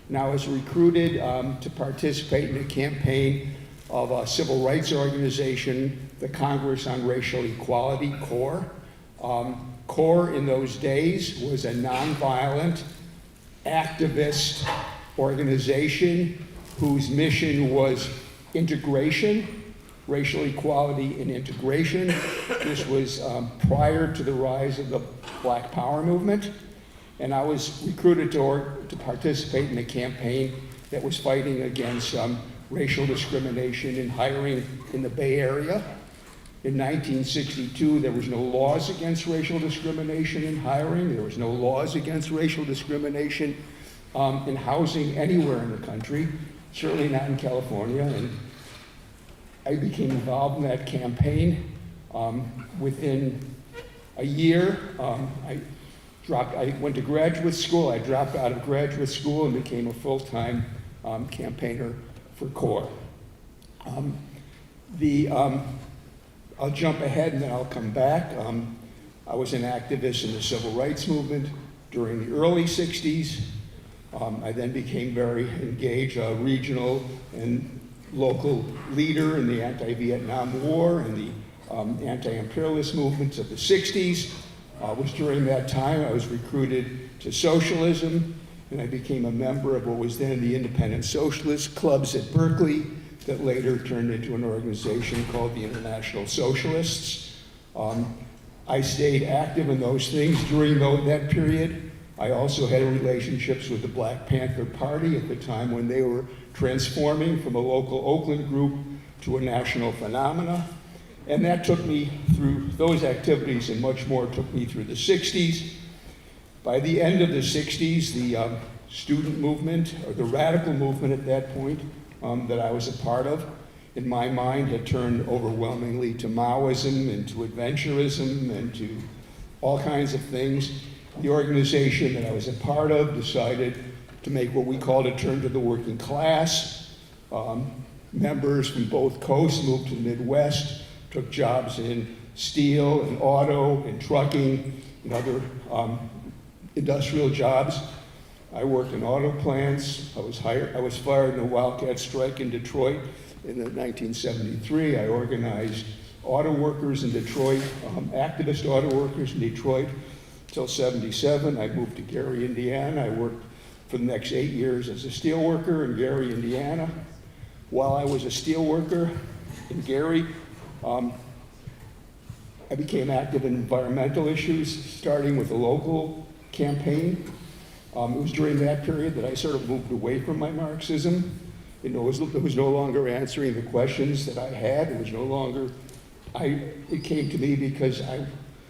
And I was recruited to participate in a campaign of a civil rights organization, the Congress on Racial Equality, CORE. CORE in those days was a nonviolent activist organization whose mission was integration, racial equality and integration. This was prior to the rise of the Black Power movement. And I was recruited to participate in a campaign that was fighting against racial discrimination in hiring in the Bay Area. In 1962, there was no laws against racial discrimination in hiring. There was no laws against racial discrimination in housing anywhere in the country, certainly not in California. And I became involved in that campaign. Within a year, I went to graduate school. I dropped out of graduate school and became a full-time campaigner for CORE. I'll jump ahead and then I'll come back. I was an activist in the civil rights movement during the early 60s. I then became very engaged, a regional and local leader in the anti-Vietnam War and the anti-imperialist movements of the 60s. It was during that time I was recruited to socialism, and I became a member of what was then the Independent Socialist Clubs at Berkeley that later turned into an organization called the International Socialists. I stayed active in those things during that period. I also had relationships with the Black Panther Party at the time when they were transforming from a local Oakland group to a national phenomena. And that took me through those activities, and much more took me through the 60s. By the end of the 60s, the student movement, or the radical movement at that point, that I was a part of, in my mind had turned overwhelmingly to Maoism and to adventurism and to all kinds of things. The organization that I was a part of decided to make what we called a turn to the working class. Members from both coasts moved to the Midwest, took jobs in steel and auto and trucking and other industrial jobs. I worked in auto plants. I was fired in the Wildcat strike in Detroit in 1973. I organized auto workers in Detroit, activist auto workers in Detroit till '77. I moved to Gary, Indiana. I worked for the next 8 years as a steel worker in Gary, Indiana. While I was a steel worker in Gary, I became active in environmental issues, starting with a local campaign. It was during that period that I sort of moved away from my Marxism. It was no longer answering the questions that I had. It was no longer, it came to me because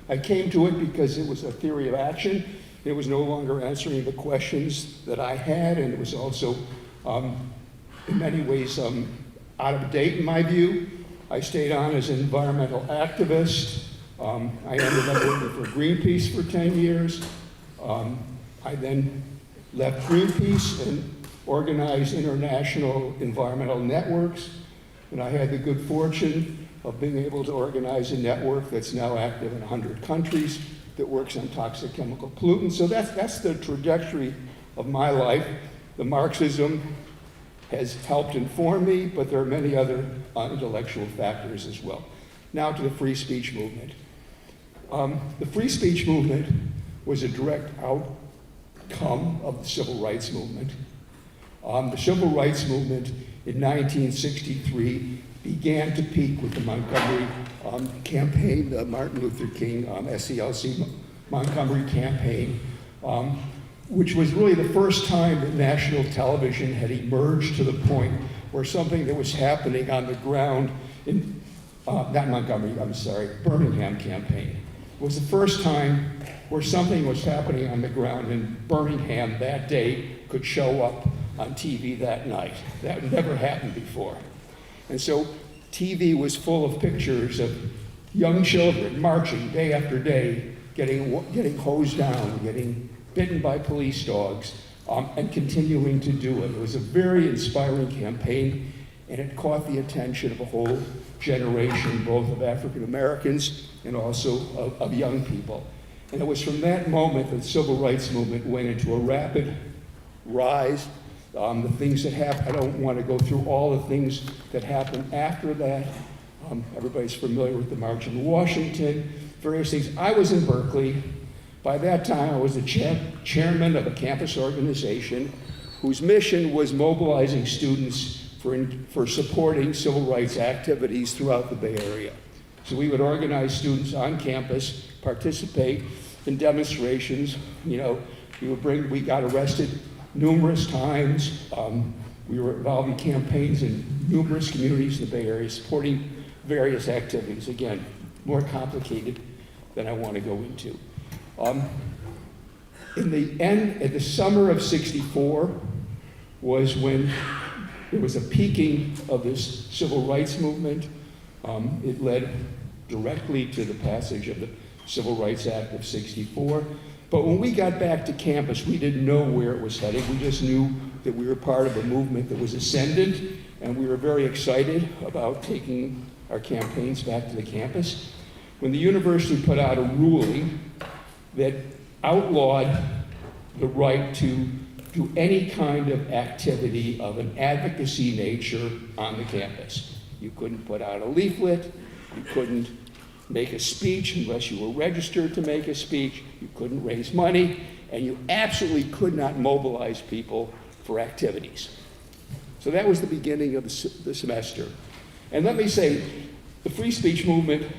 I came to it because it was a theory of action. It was no longer answering the questions that I had, and it was also, in many ways, out of date in my view. I stayed on as an environmental activist. I ended up working for Greenpeace for 10 years. I then left Greenpeace and organized international environmental networks. And I had the good fortune of being able to organize a network that's now active in 100 countries that works on toxic chemical pollutants. So that's the trajectory of my life. The Marxism has helped inform me, but there are many other intellectual factors as well. Now to the free speech movement. The free speech movement was a direct outcome of the civil rights movement. The civil rights movement in 1963 began to peak with the Montgomery campaign, the Martin Luther King SCLC Montgomery campaign, which was really the first time that national television had emerged to the point where something that was happening on the ground in, Birmingham campaign. It was the first time where something was happening on the ground in Birmingham that day could show up on TV that night. That never happened before. And so TV was full of pictures of young children marching day after day, getting hosed down, getting bitten by police dogs, and continuing to do it. It was a very inspiring campaign, and it caught the attention of a whole generation, both of African Americans and also of young people. And it was from that moment that the civil rights movement went into a rapid rise. The things that happened, I don't want to go through all the things that happened after that. Everybody's familiar with the March on Washington, various things. I was in Berkeley. By that time, I was the chairman of a campus organization whose mission was mobilizing students for supporting civil rights activities throughout the Bay Area. So we would organize students on campus, participate in demonstrations. You know, we got arrested numerous times. We were involved in campaigns in numerous communities in the Bay Area, supporting various activities. Again, more complicated than I want to go into. At the summer of '64 was when there was a peaking of this civil rights movement. It led directly to the passage of the Civil Rights Act of '64. But when we got back to campus, we didn't know where it was heading. We just knew that we were part of a movement that was ascendant, and we were very excited about taking our campaigns back to the campus. When the university put out a ruling that outlawed the right to do any kind of activity of an advocacy nature on the campus. You couldn't put out a leaflet, you couldn't make a speech unless you were registered to make a speech, you couldn't raise money, and you absolutely could not mobilize people for activities. So that was the beginning of the semester. And let me say, the free speech movement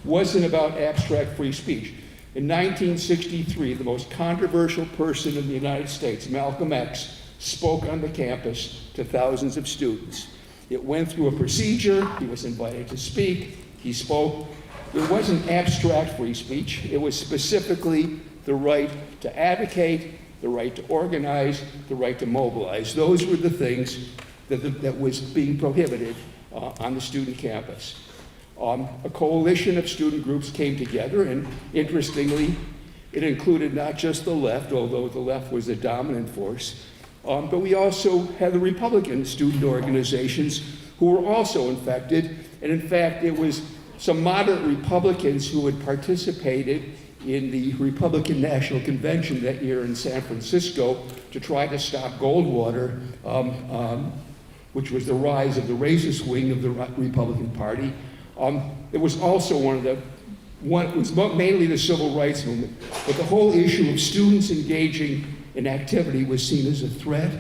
wasn't about abstract free speech. In 1963, the most controversial person in the United States, Malcolm X, spoke on the campus to thousands of students. It went through a procedure. He was invited to speak. He spoke. It wasn't abstract free speech. It was specifically the right to advocate, the right to organize, the right to mobilize. Those were the things that was being prohibited on the student campus. A coalition of student groups came together, and interestingly, It included not just the left, although the left was the dominant force, but we also had the Republican student organizations who were also infected. And in fact, it was some moderate Republicans who had participated in the Republican National Convention that year in San Francisco to try to stop Goldwater, which was the rise of the racist wing of the Republican Party. It was also it was mainly the civil rights movement, but the whole issue of students engaging in activity was seen as a threat.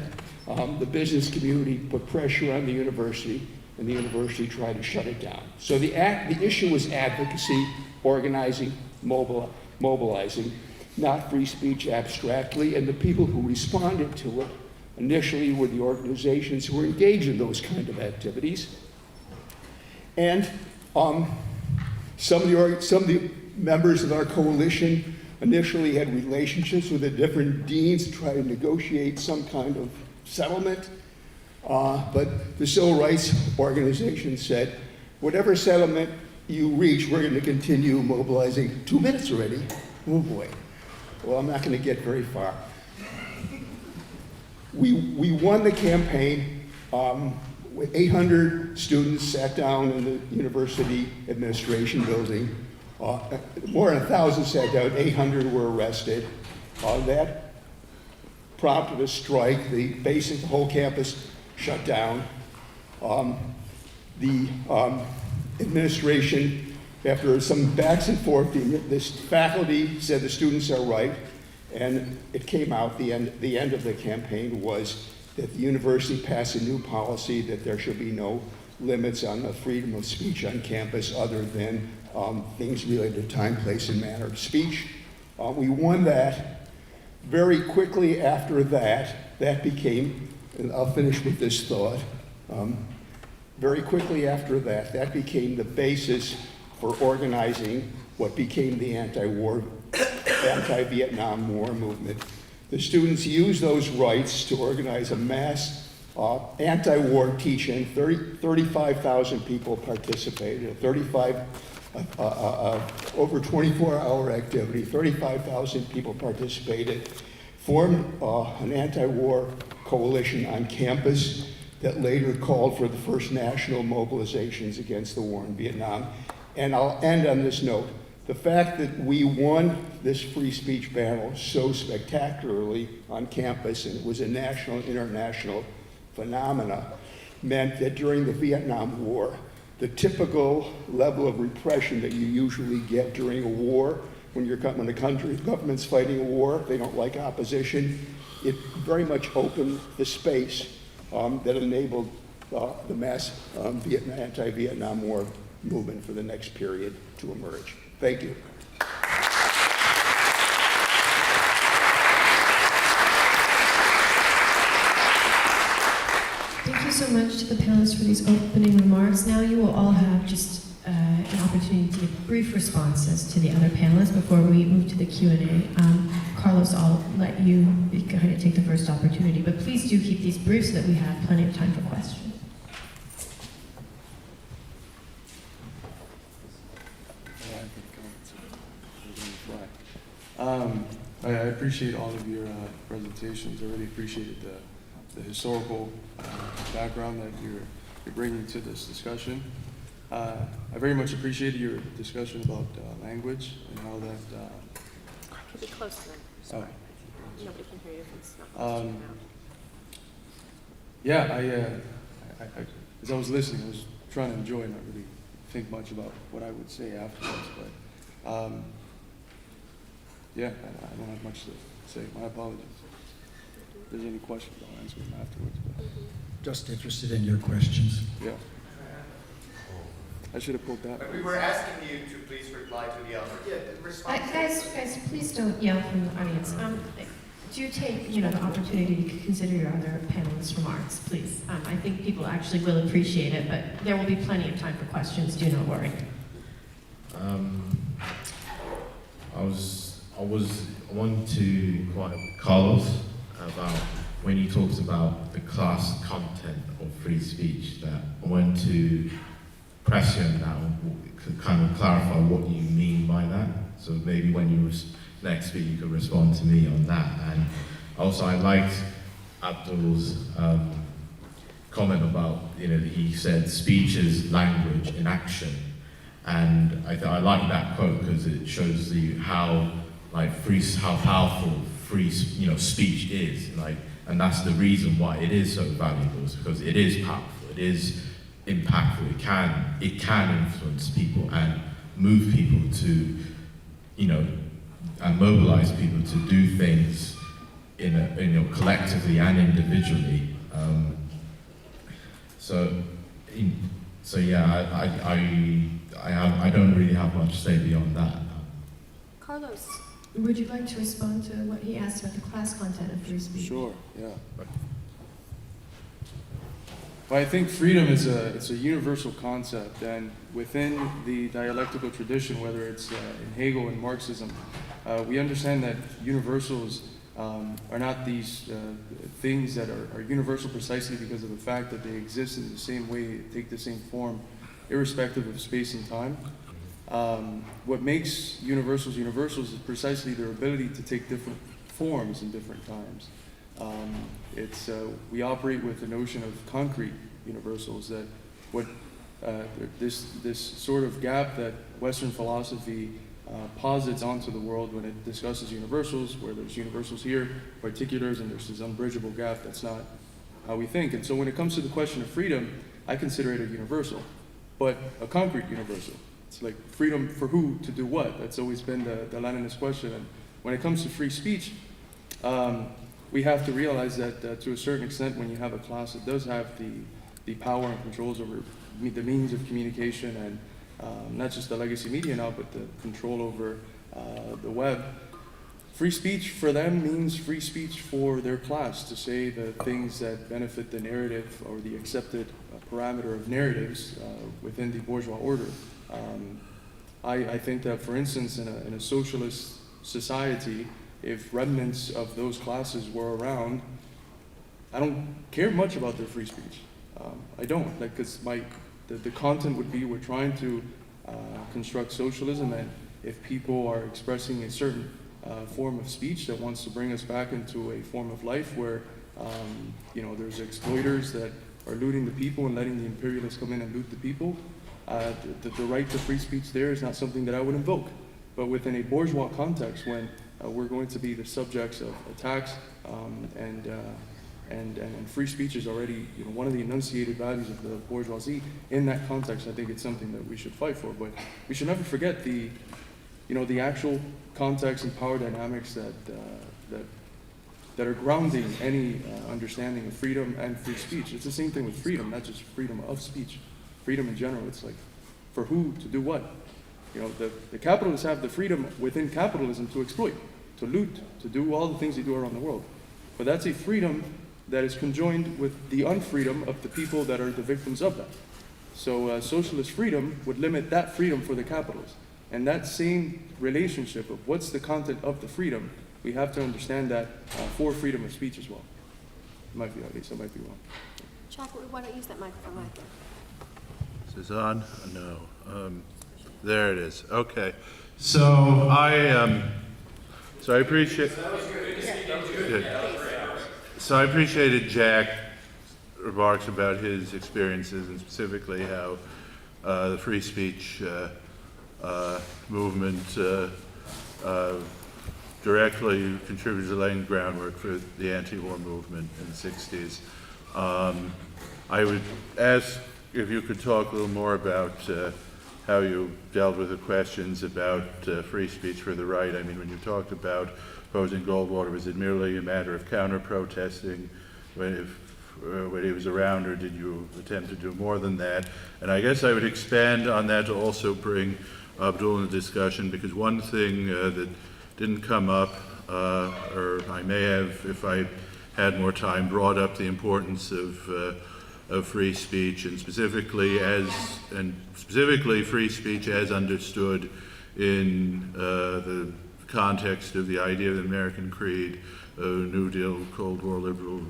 The business community put pressure on the university, and the university tried to shut it down. So the issue was advocacy, organizing, mobilizing, not free speech abstractly, and the people who responded to it initially were the organizations who were engaged in those kind of activities. And some of the members of our coalition initially had relationships with the different deans to try to negotiate some kind of settlement. But the civil rights organization said, whatever settlement you reach, we're going to continue mobilizing. 2 minutes already? Oh boy. Well, I'm not going to get very far. We won the campaign. 800 students sat down in the university administration building. More than 1,000 sat down, 800 were arrested. That prompted a strike. The whole campus shut down. The administration, after some backs and forth, this faculty said the students are right, and it came out, the end of the campaign was that the university passed a new policy that there should be no limits on the freedom of speech on campus other than things related to time, place, and manner of speech. We won that. Very quickly after that became, and I'll finish with this thought, very quickly after that became the basis for organizing what became the anti-Vietnam War movement. The students used those rights to organize a mass anti-war teach-in. 35,000 people participated, over 24-hour activity, 35,000 people participated, formed an anti-war coalition on campus that later called for the first national mobilizations against the war in Vietnam. And I'll end on this note. The fact that we won this free speech battle so spectacularly on campus, and it was a national, international phenomena, meant that during the Vietnam War, the typical level of repression that you usually get during a war, when the government's fighting a war, they don't like opposition, it very much opened the space that enabled the mass anti-Vietnam War movement for the next period to emerge. Thank you. Thank you so much to the panelists for these opening remarks. Now you will all have just an opportunity to give brief responses to the other panelists before we move to the Q&A. Carlos, I'll let you go ahead and take the first opportunity, but please do keep these brief so that we have plenty of time for questions. I appreciate all of your presentations. I really appreciated the historical background that you're bringing to this discussion. I very much appreciated your discussion about language and how that... Could be close to them. Sorry. Nobody can hear you if it's not as I was listening, I was trying to enjoy and not really think much about what I would say afterwards, but I don't have much to say. My apologies. If there's any questions, I'll answer them afterwards. But. Just interested in your questions. Yeah. I should have pulled that. But we were asking you to please reply to the other. Yeah, response. Guys, please don't yell from the audience. Do take, the opportunity to consider your other panelists' remarks, please. I think people actually will appreciate it, but there will be plenty of time for questions. Do not worry. I wanted to quote Carlos about when he talks about the class content of free speech. That I wanted to press you on that, to kind of clarify what you mean by that. So maybe when next speaker could respond to me on that. And also, I liked Abdul's comment about, he said speech is language in action. And I like that quote because it shows you how powerful free speech is. And that's the reason why it is so valuable, is because it is powerful, it is impactful, it can influence people and move people to, and mobilize people to do things collectively and individually. So yeah, I don't really have much to say beyond that. Carlos. Would you like to respond to what he asked about the class content of free speech? Sure, yeah. Well, I think freedom is it's a universal concept, and within the dialectical tradition, whether it's in Hegel and Marxism, we understand that universals are not these things that are universal precisely because of the fact that they exist in the same way, take the same form, irrespective of space and time. What makes universals universals is precisely their ability to take different forms in different times. We operate with the notion of concrete universals, that this sort of gap that Western philosophy posits onto the world when it discusses universals, where there's universals here, particulars, and there's this unbridgeable gap. That's not how we think. And so when it comes to the question of freedom, I consider it a universal, but a concrete universal. It's like freedom for who to do what? That's always been the Leninist question. And when it comes to free speech, we have to realize that to a certain extent, when you have a class that does have the power and controls over the means of communication and not just the legacy media now, but the control over the web, free speech for them means free speech for their class to say the things that benefit the narrative or the accepted parameter of narratives within the bourgeois order. I think that, for instance, in a socialist society, if remnants of those classes were around, I don't care much about their free speech. I don't, because the content would be, we're trying to construct socialism, and if people are expressing a certain form of speech that wants to bring us back into a form of life where there's exploiters that are looting the people and letting the imperialists come in and loot the people, the right to free speech there is not something that I would invoke. But within a bourgeois context, when we're going to be the subjects of attacks, and free speech is already one of the enunciated values of the bourgeoisie, in that context, I think it's something that we should fight for. But we should never forget the actual context and power dynamics that are grounding any understanding of freedom and free speech. It's the same thing with freedom, not just freedom of speech. Freedom in general, it's like, for who to do what? The capitalists have the freedom within capitalism to exploit, to loot, to do all the things they do around the world. But that's a freedom that is conjoined with the unfreedom of the people that are the victims of that. So socialist freedom would limit that freedom for the capitalists. And that same relationship of what's the content of the freedom, we have to understand that for freedom of speech as well. It might be obvious, I might be wrong. Chuck, why don't you use that microphone right there? Is this on? No. There it is. Okay. So I appreciate. Good. So I appreciated Jack's remarks about his experiences and specifically how the free speech movement directly contributed to laying groundwork for the anti-war movement in the 60s. I would ask if you could talk a little more about how you dealt with the questions about free speech for the right. I mean, when you talked about opposing Goldwater, was it merely a matter of counter-protesting when he was around, or did you attempt to do more than that? And I guess I would expand on that to also bring Abdul in the discussion, because one thing that didn't come up, or I may have, if I had more time, brought up the importance of free speech, and specifically free speech as understood in the context of the idea of the American Creed, New Deal, Cold War liberal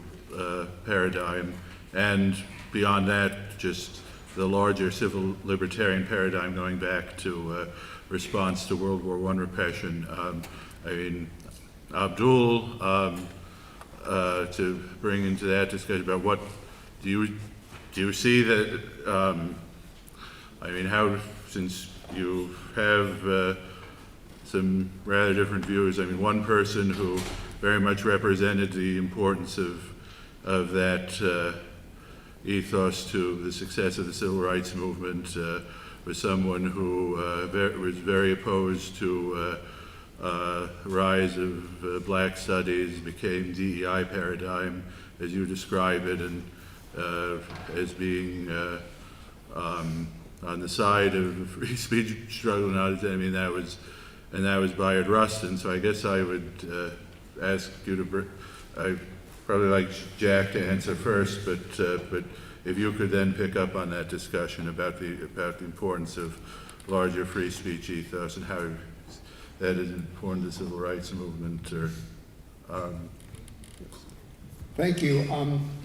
paradigm, and beyond that, just the larger civil libertarian paradigm going back to response to World War I repression. I mean, Abdul, to bring into that discussion about what do you see that, I mean, how, since you have some rather different views, I mean, one person who very much represented the importance of that ethos to the success of the civil rights movement was someone who was very opposed to rise of black studies, became DEI paradigm, as you describe it, and as being on the side of the free speech struggle. I mean, that was Bayard Rustin. So I guess I would ask you to. I probably like Jack to answer first, but if you could then pick up on that discussion about the importance of larger free speech ethos and how that is important to the civil rights movement. Thank you.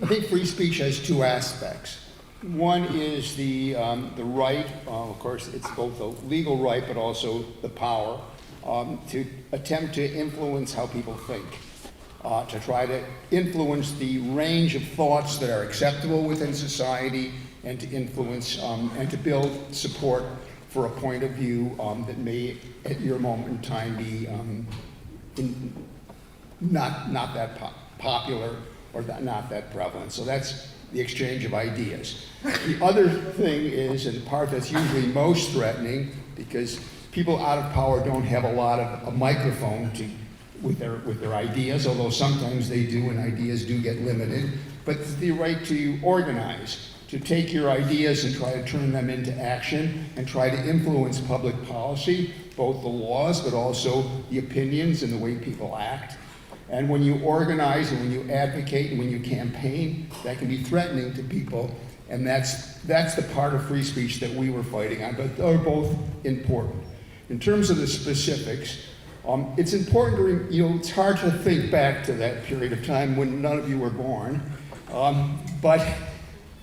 I think free speech has two aspects. One is the right, of course, it's both the legal right, but also the power to attempt to influence how people think, to try to influence the range of thoughts that are acceptable within society, and to influence and to build support for a point of view that may, at your moment in time, be not that popular or not that prevalent. So that's the exchange of ideas. The other thing is, and the part that's usually most threatening, because people out of power don't have a lot of a microphone with their ideas, although sometimes they do, and ideas do get limited, but the right to organize, to take your ideas and try to turn them into action and try to influence public policy, both the laws, but also the opinions and the way people act. And when you organize and when you advocate and when you campaign, that can be threatening to people. And that's the part of free speech that we were fighting on, but they're both important. In terms of the specifics, it's important to, it's hard to think back to that period of time when none of you were born. But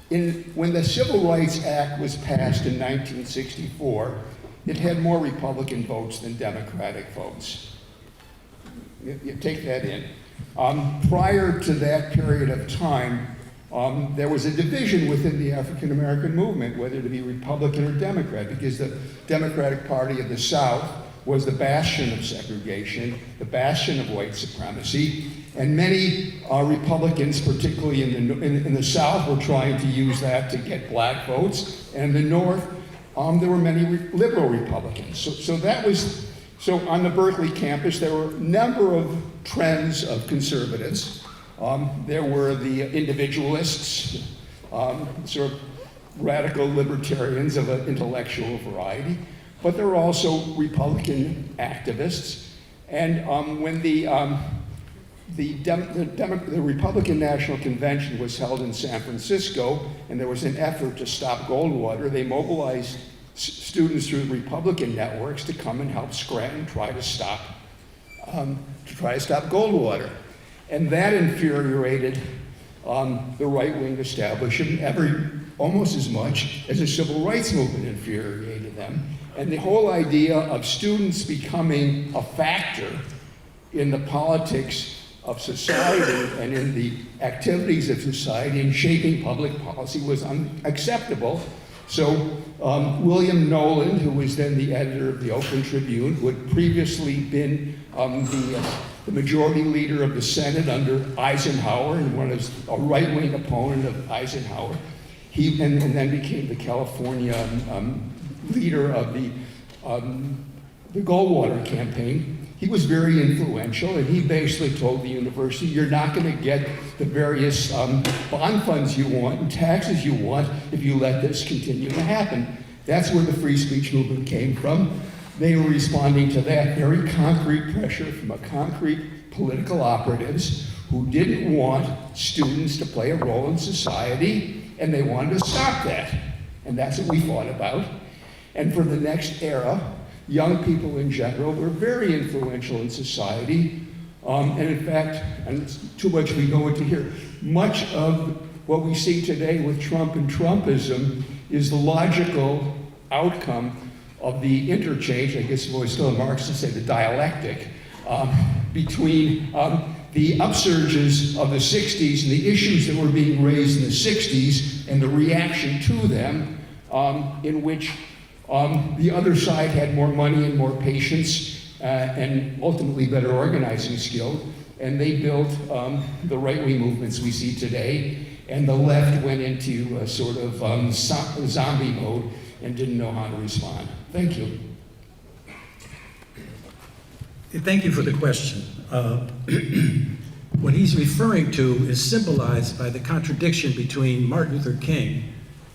when the Civil Rights Act was passed in 1964, it had more Republican votes than Democratic votes. You take that in. Prior to that period of time, there was a division within the African American movement, whether to be Republican or Democrat, because the Democratic Party of the South was the bastion of segregation, the bastion of white supremacy, and many Republicans, particularly in the South, were trying to use that to get black votes, and in the North, there were many liberal Republicans. So on the Berkeley campus, there were a number of trends of conservatives. There were the individualists, sort of radical libertarians of an intellectual variety, but there were also Republican activists. And when the Republican National Convention was held in San Francisco, and there was an effort to stop Goldwater, they mobilized students through Republican networks to come and help scram and try to stop Goldwater. And that infuriated the right-wing establishment almost as much as the civil rights movement infuriated them. And the whole idea of students becoming a factor in the politics of society and in the activities of society and shaping public policy was unacceptable. So William Nolan, who was then the editor of the Oakland Tribune, who had previously been the majority leader of the Senate under Eisenhower and was a right-wing opponent of Eisenhower, and then became the California leader of the Goldwater campaign. He was very influential, and he basically told the university, you're not going to get the various bond funds you want and taxes you want if you let this continue to happen. That's where the free speech movement came from. They were responding to that very concrete pressure from a concrete political operatives who didn't want students to play a role in society, and they wanted to stop that. And that's what we fought about. And for the next era, young people in general were very influential in society. And in fact, and it's too much we go into here, much of what we see today with Trump and Trumpism is the logical outcome of the interchange, I guess it was still Marx to say the dialectic, between the upsurges of the 60s and the issues that were being raised in the 60s and the reaction to them, in which the other side had more money and more patience and ultimately better organizing skill, and they built the right-wing movements we see today, and the left went into a sort of zombie mode and didn't know how to respond. Thank you. Thank you for the question. What he's referring to is symbolized by the contradiction between Martin Luther King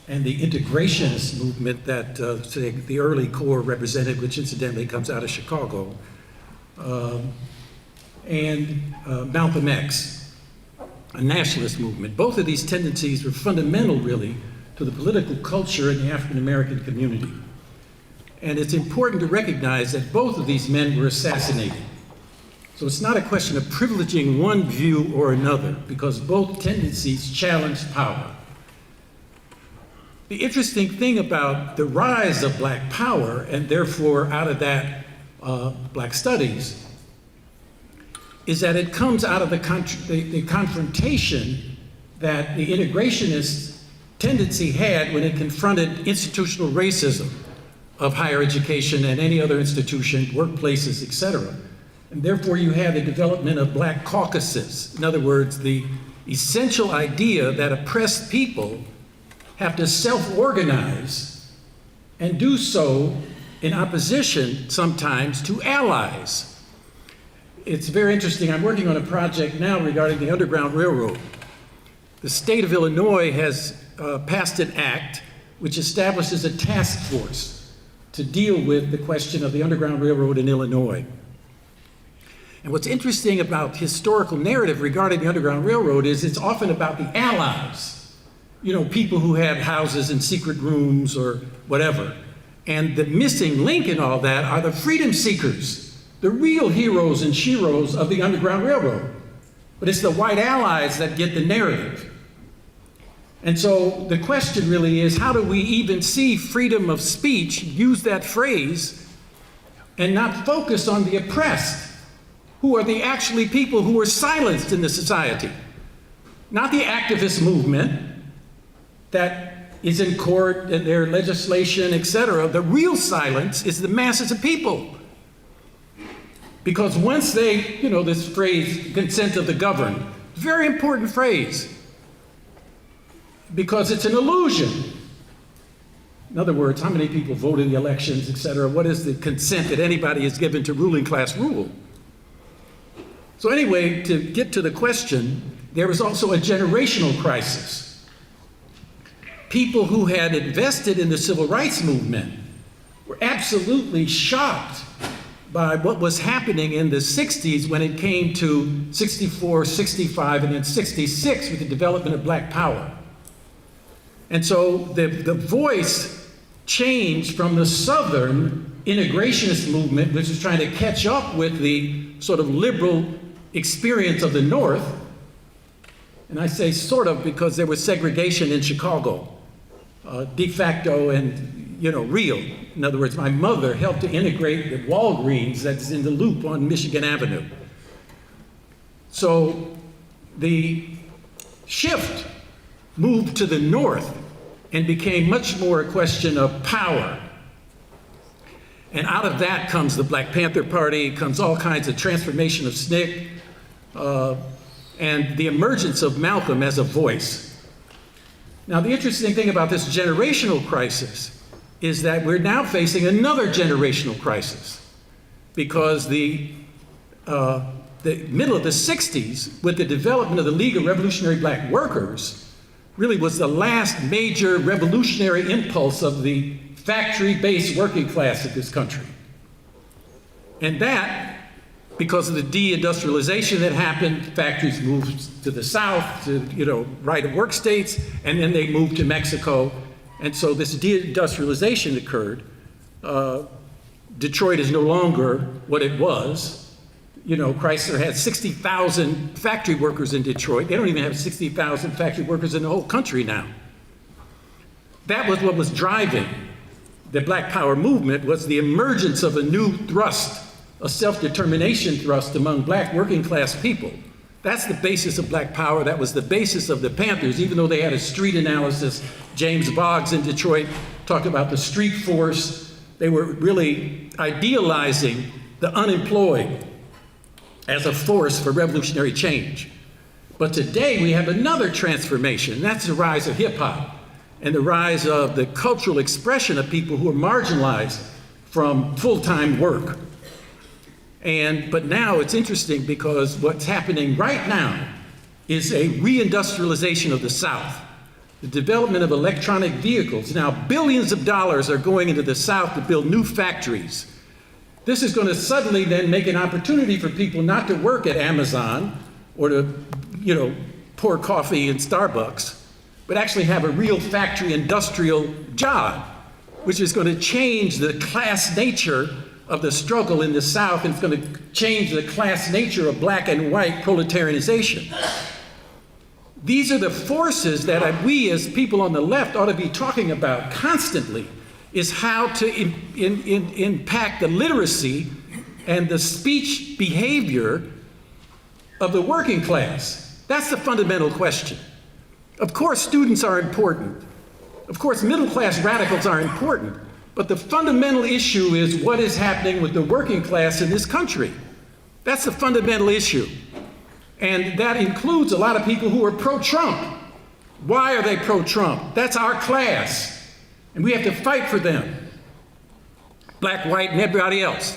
and the integrationist movement that say, the early core represented, which incidentally comes out of Chicago, and Malcolm X, a nationalist movement. Both of these tendencies were fundamental, really, to the political culture in the African American community. And it's important to recognize that both of these men were assassinated. So it's not a question of privileging one view or another, because both tendencies challenged power. The interesting thing about the rise of Black power, and therefore out of that Black studies, is that it comes out of the confrontation that the integrationist tendency had when it confronted institutional racism of higher education and any other institution, workplaces, etc. And therefore you have the development of Black caucuses. In other words, the essential idea that oppressed people have to self-organize and do so in opposition sometimes to allies. It's very interesting. I'm working on a project now regarding the Underground Railroad. The state of Illinois has passed an act which establishes a task force to deal with the question of the Underground Railroad in Illinois. And what's interesting about historical narrative regarding the Underground Railroad is it's often about the allies, you know, people who had houses in secret rooms or whatever. And the missing link in all that are the freedom seekers, the real heroes and sheroes of the Underground Railroad. But it's the white allies that get the narrative. And so the question really is, how do we even see freedom of speech, use that phrase, and not focus on the oppressed, who are the actually people who were silenced in the society? Not the activist movement that is in court and their legislation, etc. The real silence is the masses of people. Because once they, you know, this phrase, consent of the governed, very important phrase, because it's an illusion. In other words, how many people vote in the elections, etc.? What is the consent that anybody is given to ruling class rule? So anyway, to get to the question, there was also a generational crisis. People who had invested in the civil rights movement were absolutely shocked by what was happening in the 60s when it came to 64, 65, and then 66 with the development of Black power. And so the voice changed from the Southern integrationist movement, which was trying to catch up with the sort of liberal experience of the North. And I say sort of because there was segregation in Chicago, de facto and, you know, real. In other words, my mother helped to integrate the Walgreens that's in the Loop on Michigan Avenue. So the shift moved to the North and became much more a question of power. And out of that comes the Black Panther Party, comes all kinds of transformation of SNCC, and the emergence of Malcolm as a voice. Now, the interesting thing about this generational crisis is that we're now facing another generational crisis, because the middle of the 60s, with the development of the League of Revolutionary Black Workers, really was the last major revolutionary impulse of the factory-based working class of this country. And that, because of the deindustrialization that happened, factories moved to the South, to, you know, right-of-work states, and then they moved to Mexico. And so this deindustrialization occurred. Detroit is no longer what it was. You know, Chrysler had 60,000 factory workers in Detroit. They don't even have 60,000 factory workers in the whole country now. That was what was driving the Black Power movement, was the emergence of a new thrust a self-determination thrust among black working class people. That's the basis of black power. That was the basis of the Panthers, even though they had a street analysis. James Boggs in Detroit talked about the street force. They were really idealizing the unemployed as a force for revolutionary change. But today we have another transformation, and that's the rise of hip hop and the rise of the cultural expression of people who are marginalized from full-time work. But now it's interesting because what's happening right now is a reindustrialization of the South. The development of electronic vehicles. Now billions of dollars are going into the South to build new factories. This is going to suddenly then make an opportunity for people not to work at Amazon or to, pour coffee in Starbucks, but actually have a real factory industrial job, which is going to change the class nature of the struggle in the South, and it's going to change the class nature of black and white proletarianization. These are the forces that we as people on the left ought to be talking about constantly, is how to impact the literacy and the speech behavior of the working class. That's the fundamental question. Of course, students are important. Of course, middle-class radicals are important. But the fundamental issue is what is happening with the working class in this country. That's the fundamental issue. And that includes a lot of people who are pro-Trump. Why are they pro-Trump? That's our class. And we have to fight for them. Black, white, and everybody else.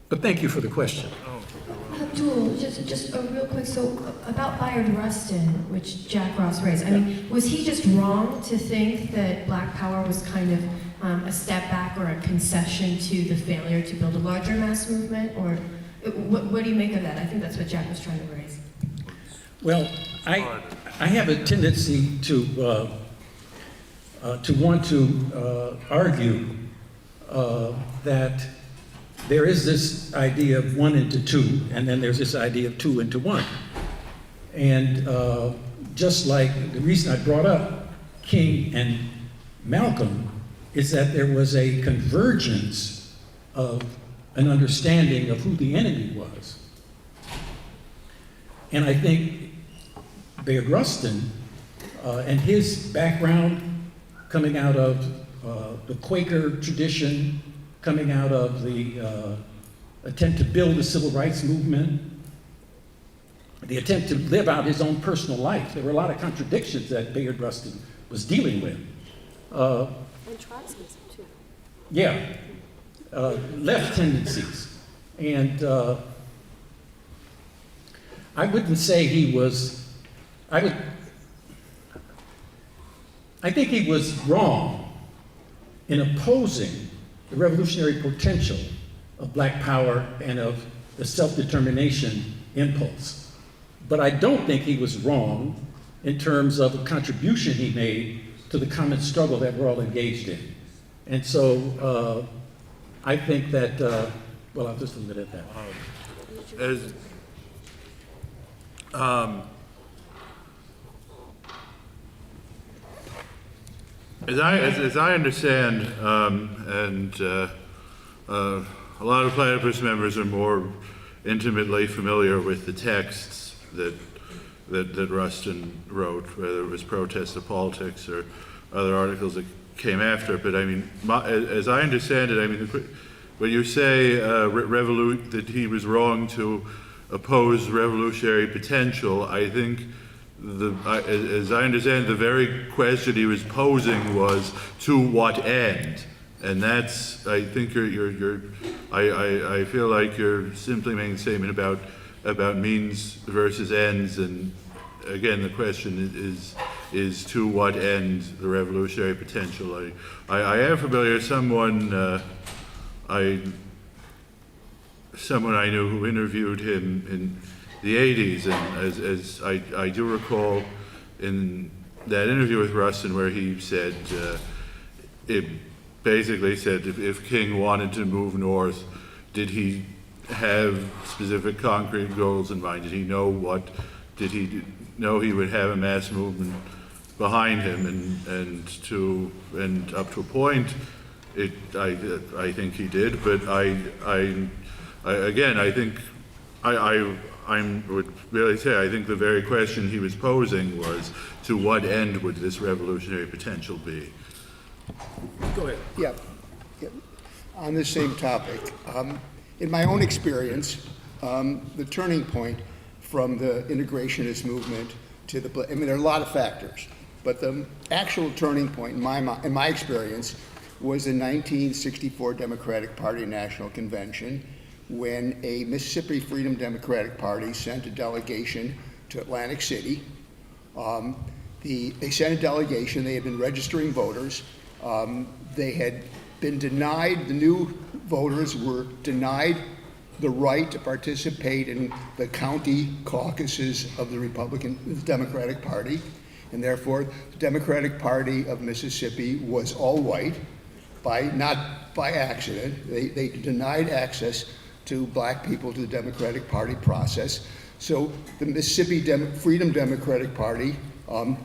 But thank you for the question. Abdul, just a real quick, so about Bayard Rustin, which Jack Ross raised, I mean, was he just wrong to think that black power was kind of a step back or a concession to the failure to build a larger mass movement? Or what do you make of that? I think that's what Jack was trying to raise. Well, I have a tendency to want to argue that there is this idea of 1 into 2, and then there's this idea of 2 into 1. And just like the reason I brought up King and Malcolm is that there was a convergence of an understanding of who the enemy was. And I think Bayard Rustin and his background coming out of the Quaker tradition, coming out of the attempt to build the civil rights movement, the attempt to live out his own personal life. There were a lot of contradictions that Bayard Rustin was dealing with. And Trotskyism, too. Yeah, left tendencies. And I wouldn't say he was, I think he was wrong in opposing the revolutionary potential of black power and of the self-determination impulse. But I don't think he was wrong in terms of the contribution he made to the common struggle that we're all engaged in. And so I think that, well, I'll just leave it at that. As I understand, and a lot of Platypus members are more intimately familiar with the texts that Rustin wrote, whether it was Protest of Politics or other articles that came after it. But I mean, as I understand it, I mean, when you say that he was wrong to oppose revolutionary potential, I think as I understand, the very question he was posing was, to what end? And that's, I think I feel like you're simply making a statement about means versus ends, and again, the question is to what end the revolutionary potential. I am familiar with someone I knew who interviewed him in the 80s, and as I do recall in that interview with Rustin where he said, it basically said if King wanted to move north, did he have specific concrete goals in mind? Did he know he would have a mass movement behind him, and up to a point, I think he did, but I would really say, I think the very question he was posing was, to what end would this revolutionary potential be? Go ahead. Yeah. On this same topic, in my own experience, the turning point from the integrationist movement to the, I mean, there are a lot of factors, but the actual turning point in my experience was the 1964 Democratic Party National Convention, when a Mississippi Freedom Democratic Party sent a delegation to Atlantic City. They sent a delegation, they had been registering voters. They had been denied, the new voters were denied the right to participate in the county caucuses of the Democratic Party, and therefore the Democratic Party of Mississippi was all white, not by accident. They denied access to black people to the Democratic Party process. So the Mississippi Freedom Democratic Party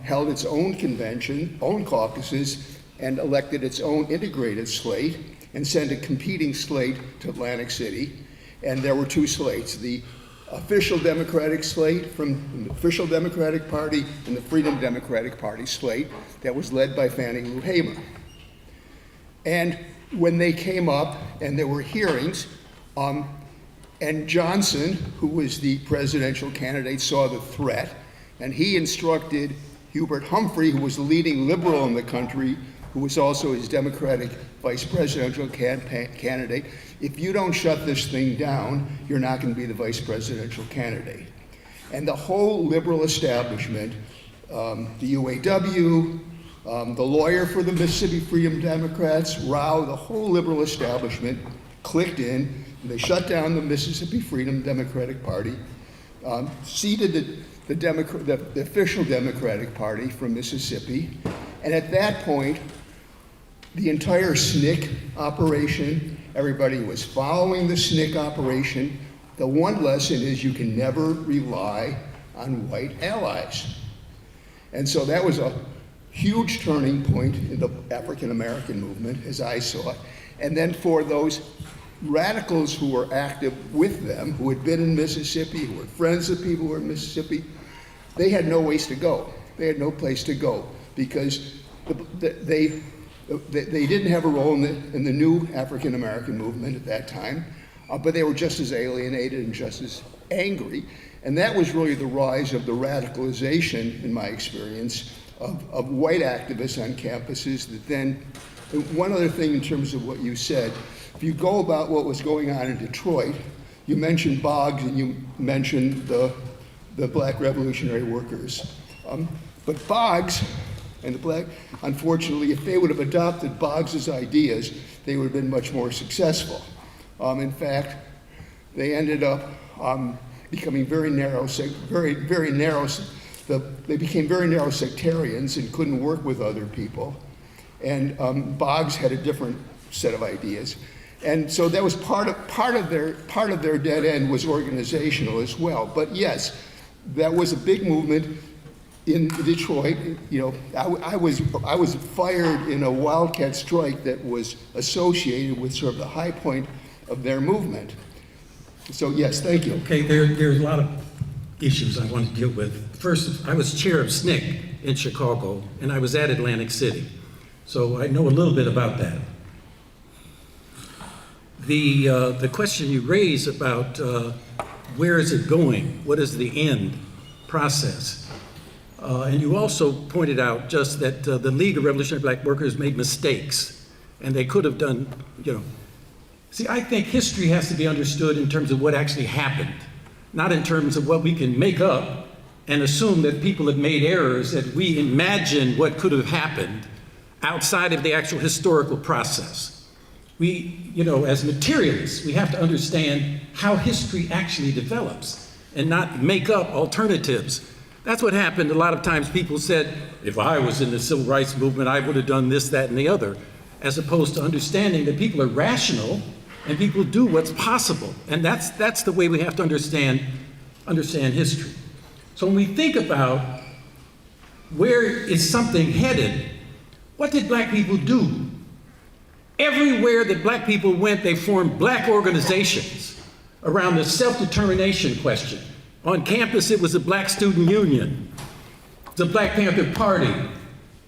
held its own convention, own caucuses, and elected its own integrated slate and sent a competing slate to Atlantic City. And there were two slates, the official Democratic slate from the official Democratic Party and the Freedom Democratic Party slate that was led by Fannie Lou Hamer. And when they came up and there were hearings, and Johnson, who was the presidential candidate, saw the threat, and he instructed Hubert Humphrey, who was the leading liberal in the country, who was also his Democratic vice presidential candidate, if you don't shut this thing down, you're not going to be the vice presidential candidate. And the whole liberal establishment, the UAW, the lawyer for the Mississippi Freedom Democrats, Rao, the whole liberal establishment clicked in. They shut down the Mississippi Freedom Democratic Party, seated the official Democratic Party from Mississippi, and at that point, the entire SNCC operation, everybody was following the SNCC operation. The one lesson is you can never rely on white allies. And so that was a huge turning point in the African American movement, as I saw it. And then for those radicals who were active with them, who had been in Mississippi, who were friends of people who were in Mississippi, they had no ways to go. They had no place to go because they didn't have a role in the new African American movement at that time, but they were just as alienated and just as angry. And that was really the rise of the radicalization, in my experience, of white activists on campuses that then, one other thing in terms of what you said, if you go about what was going on in Detroit, you mentioned Boggs and you mentioned the black revolutionary workers. But Boggs and the black, unfortunately, if they would have adopted Boggs's ideas, they would have been much more successful. In fact, they ended up becoming very narrow sectarians and couldn't work with other people. And Boggs had a different set of ideas. And so that was part of their dead end was organizational as well. But yes, that was a big movement in Detroit. You know, I was fired in a wildcat strike that was associated with sort of the high point of their movement. So yes, thank you. Okay, there's a lot of issues I want to deal with. First, I was chair of SNCC in Chicago, and I was at Atlantic City. So I know a little bit about that. The question you raise about where is it going? What is the end process? And you also pointed out just that the League of Revolutionary Black Workers made mistakes, and they could have done, you know. See, I think history has to be understood in terms of what actually happened, not in terms of what we can make up and assume that people have made errors, that we imagine what could have happened outside of the actual historical process. We, you know, as materialists, we have to understand how history actually develops and not make up alternatives. That's what happened. A lot of times people said, if I was in the civil rights movement, I would have done this, that, and the other, as opposed to understanding that people are rational and people do what's possible. And that's the way we have to understand history. So when we think about where is something headed, what did black people do? Everywhere that black people went, they formed black organizations around the self-determination question. On campus, it was the Black Student Union, the Black Panther Party.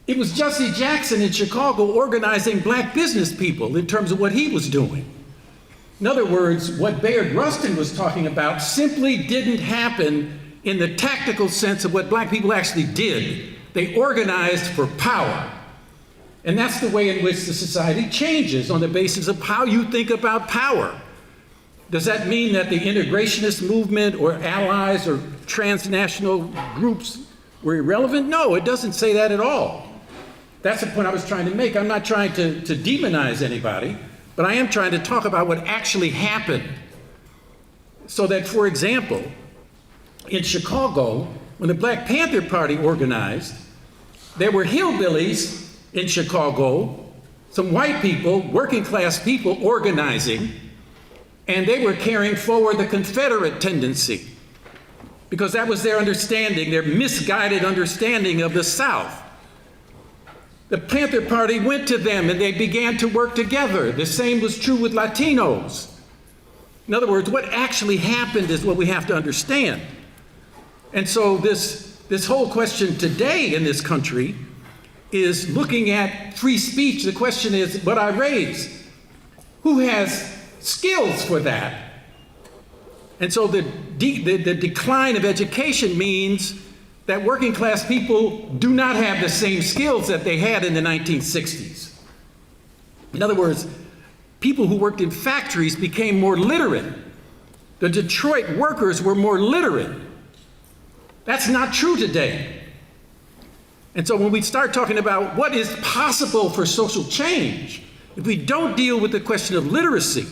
It was Jesse Jackson in Chicago organizing black business people in terms of what he was doing. In other words, what Bayard Rustin was talking about simply didn't happen in the tactical sense of what black people actually did. They organized for power. And that's the way in which the society changes, on the basis of how you think about power. Does that mean that the integrationist movement or allies or transnational groups were irrelevant? No, it doesn't say that at all. That's the point I was trying to make. I'm not trying to demonize anybody, but I am trying to talk about what actually happened. So that, for example, in Chicago, when the Black Panther Party organized, there were hillbillies in Chicago, some white people, working class people organizing, and they were carrying forward the Confederate tendency, because that was their understanding, their misguided understanding of the South. The Panther Party went to them and they began to work together. The same was true with Latinos. In other words, what actually happened is what we have to understand. And so this whole question today in this country is looking at free speech. The question is what I raise. Who has skills for that? And so the decline of education means that working class people do not have the same skills that they had in the 1960s. In other words, people who worked in factories became more literate. The Detroit workers were more literate. That's not true today. And so when we start talking about what is possible for social change, if we don't deal with the question of literacy,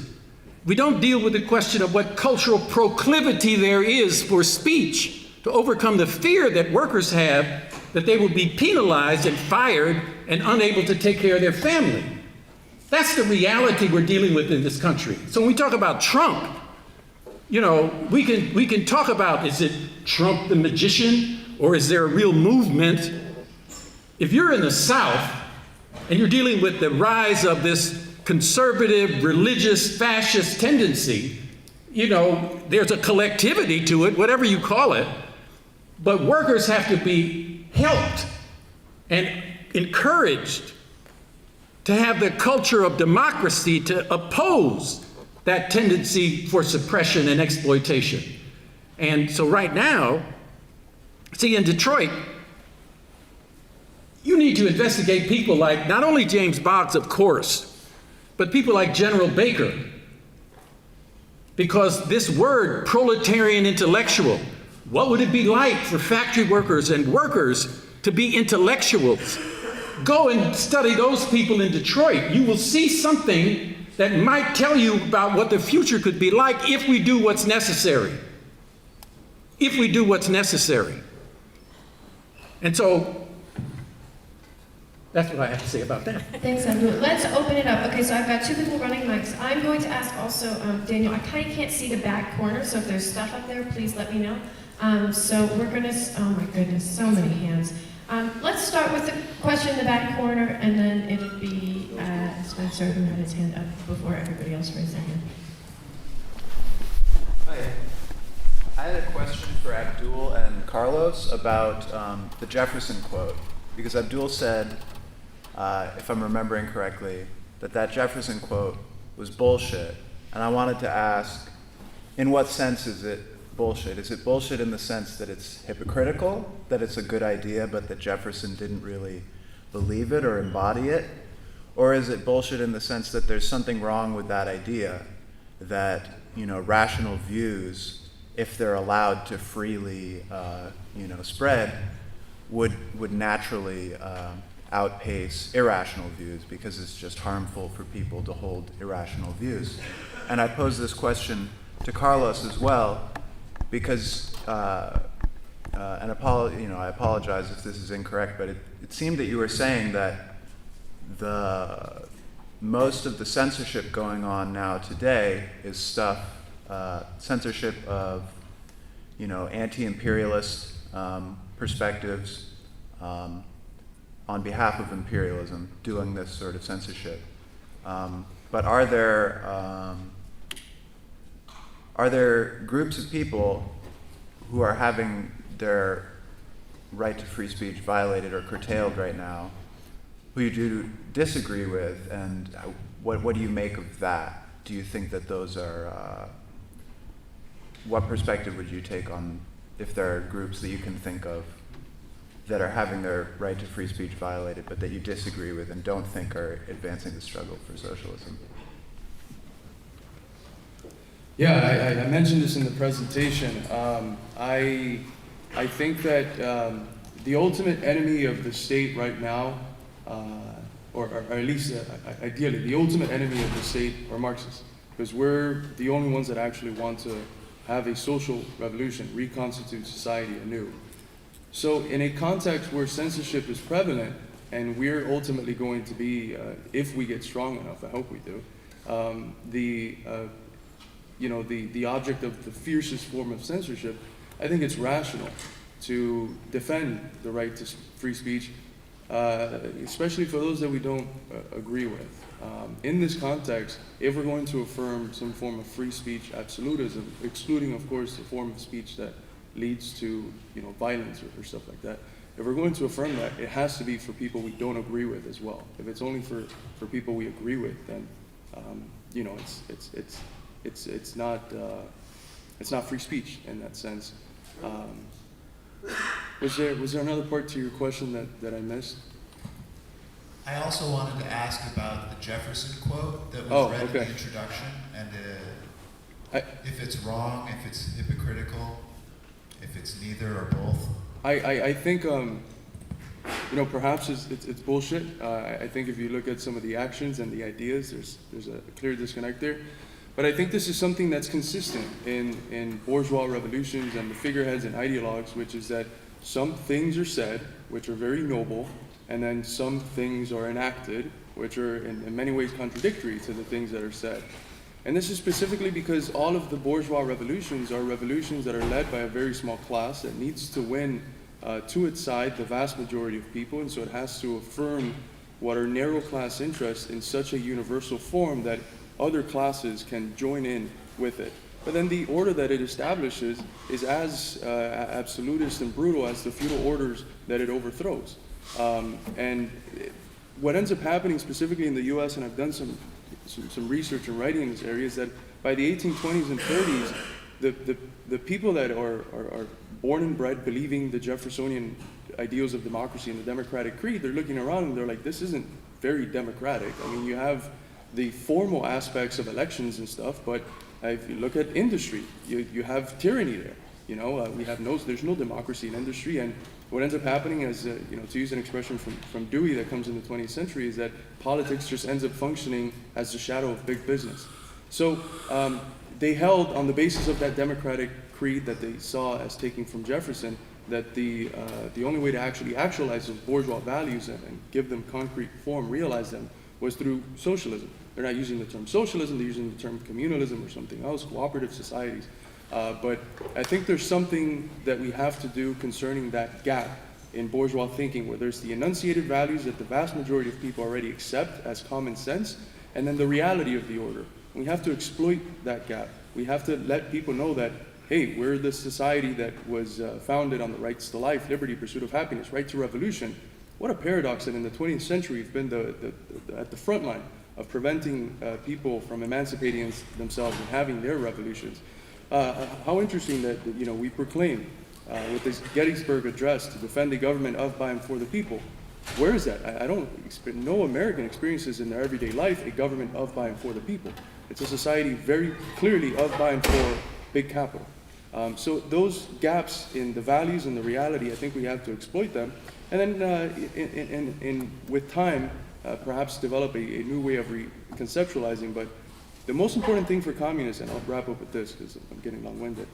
we don't deal with the question of what cultural proclivity there is for speech to overcome the fear that workers have that they will be penalized and fired and unable to take care of their family. That's the reality we're dealing with in this country. So when we talk about Trump, you know, we can talk about, is it Trump the magician, or is there a real movement? If you're in the South and you're dealing with the rise of this conservative, religious, fascist tendency, you know, there's a collectivity to it, whatever you call it, but workers have to be helped and encouraged to have the culture of democracy to oppose that tendency for suppression and exploitation. And so right now, see, in Detroit, you need to investigate people like not only James Boggs, of course, but people like General Baker. Because this word, proletarian intellectual, what would it be like for factory workers and workers to be intellectuals? Go and study those people in Detroit. You will see something that might tell you about what the future could be like if we do what's necessary. If we do what's necessary. And so, that's what I have to say about that. Thanks, Andrew. Let's open it up. Okay, so I've got two people running mics. I'm going to ask also, Daniel, I kind of can't see the back corner, so if there's stuff up there, please let me know. So we're gonna, oh my goodness, so many hands. Let's start with the question in the back corner, and then it'll be Spencer who had his hand up before everybody else raised their hand. Hi. I had a question for Abdul and Carlos about the Jefferson quote, because Abdul said, if I'm remembering correctly, that Jefferson quote was bullshit. And I wanted to ask, in what sense is it bullshit? Is it bullshit in the sense that it's hypocritical, that it's a good idea, but that Jefferson didn't really believe it or embody it? Or is it bullshit in the sense that there's something wrong with that idea, that, you know, rational views, if they're allowed to freely, spread, would naturally outpace irrational views, because it's just harmful for people to hold irrational views? And I pose this question to Carlos as well, because, I apologize if this is incorrect, but it seemed that you were saying that most of the censorship going on now today is stuff, censorship of, anti-imperialist perspectives on behalf of imperialism, doing this sort of censorship. But are there groups of people who are having their right to free speech violated or curtailed right now, who you do disagree with, and what do you make of that? Do you think that those are, what perspective would you take on if there are groups that you can think of that are having their right to free speech violated, but that you disagree with and don't think are advancing the struggle for socialism? Yeah, I mentioned this in the presentation. I think that the ultimate enemy of the state right now, or at least ideally, the ultimate enemy of the state are Marxists, because we're the only ones that actually want to have a social revolution, reconstitute society anew. So in a context where censorship is prevalent, and we're ultimately going to be, if we get strong enough, I hope we do, the object of the fiercest form of censorship, I think it's rational to defend the right to free speech, especially for those that we don't agree with. In this context, if we're going to affirm some form of free speech absolutism, excluding, of course, the form of speech that leads to, violence or stuff like that, if we're going to affirm that, it has to be for people we don't agree with as well. If it's only for people we agree with, then, it's not free speech in that sense. Was there another part to your question that I missed? I also wanted to ask about the Jefferson quote that was read in the introduction, and if it's wrong, if it's hypocritical, if it's neither or both. I think perhaps it's bullshit. I think if you look at some of the actions and the ideas, there's a clear disconnect there. But I think this is something that's consistent in bourgeois revolutions and the figureheads and ideologues, which is that some things are said, which are very noble, and then some things are enacted, which are in many ways contradictory to the things that are said. And this is specifically because all of the bourgeois revolutions are revolutions that are led by a very small class that needs to win to its side the vast majority of people, and so it has to affirm what are narrow class interests in such a universal form that other classes can join in with it. But then the order that it establishes is as absolutist and brutal as the feudal orders that it overthrows. And what ends up happening specifically in the US, and I've done some research and writing in this area, is that by the 1820s and 30s, the people that are born and bred believing the Jeffersonian ideals of democracy and the democratic creed, they're looking around and they're like, this isn't very democratic. I mean, you have the formal aspects of elections and stuff, but if you look at industry, you have tyranny there. There's no democracy in industry, and what ends up happening is, to use an expression from Dewey that comes in the 20th century, is that politics just ends up functioning as the shadow of big business. So they held, on the basis of that democratic creed that they saw as taking from Jefferson, that the only way to actually actualize those bourgeois values and give them concrete form, realize them, was through socialism. They're not using the term socialism, they're using the term communalism or something else, cooperative societies. But I think there's something that we have to do concerning that gap in bourgeois thinking, where there's the enunciated values that the vast majority of people already accept as common sense, and then the reality of the order. We have to exploit that gap. We have to let people know that, hey, we're the society that was founded on the rights to life, liberty, pursuit of happiness, right to revolution. What a paradox that in the 20th century we've been at the front line of preventing people from emancipating themselves and having their revolutions. How interesting that we proclaim with this Gettysburg Address to defend the government of, by, and for the people. Where is that? No American experiences in their everyday life a government of, by, and for the people. It's a society very clearly of, by, and for big capital. So those gaps in the values and the reality, I think we have to exploit them. And then with time, perhaps develop a new way of conceptualizing. But the most important thing for communists, and I'll wrap up with this because I'm getting long-winded,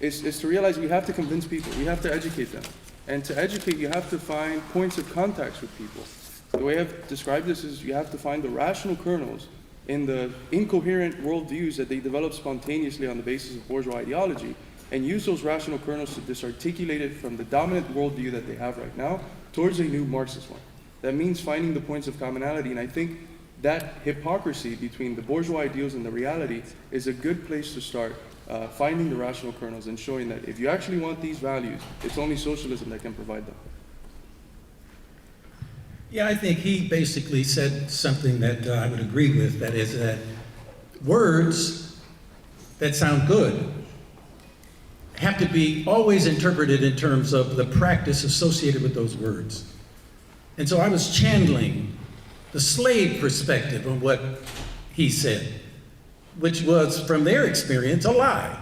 is to realize we have to convince people, we have to educate them. And to educate, you have to find points of contact with people. The way I've described this is you have to find the rational kernels in the incoherent worldviews that they develop spontaneously on the basis of bourgeois ideology, and use those rational kernels to disarticulate it from the dominant worldview that they have right now towards a new Marxist one. That means finding the points of commonality, and I think that hypocrisy between the bourgeois ideals and the reality is a good place to start finding the rational kernels and showing that if you actually want these values, it's only socialism that can provide them. Yeah, I think he basically said something that I would agree with, that is that words that sound good have to be always interpreted in terms of the practice associated with those words. And so I was channeling the slave perspective on what he said, which was, from their experience, a lie.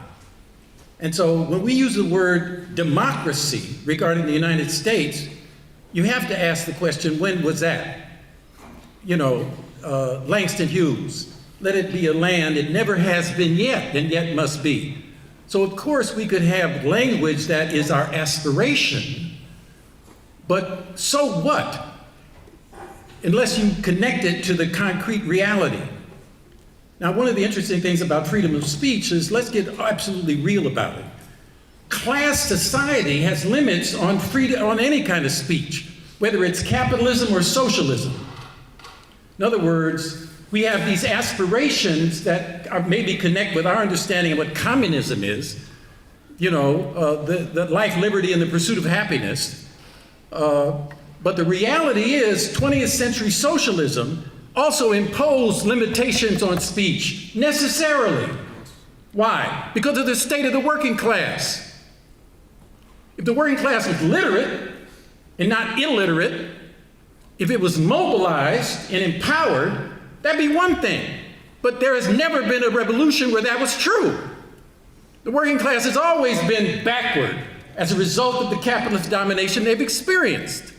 And so when we use the word democracy regarding the United States, you have to ask the question, when was that? Langston Hughes, let it be a land it never has been yet, and yet must be. So of course we could have language that is our aspiration, but so what? Unless you connect it to the concrete reality. Now, one of the interesting things about freedom of speech is, let's get absolutely real about it. Class society has limits on freedom, on any kind of speech, whether it's capitalism or socialism. In other words, we have these aspirations that maybe connect with our understanding of what communism is, the life, liberty, and the pursuit of happiness. But the reality is 20th century socialism also imposed limitations on speech, necessarily. Why? Because of the state of the working class. If the working class was literate and not illiterate, if it was mobilized and empowered, that'd be one thing. But there has never been a revolution where that was true. The working class has always been backward as a result of the capitalist domination they've experienced.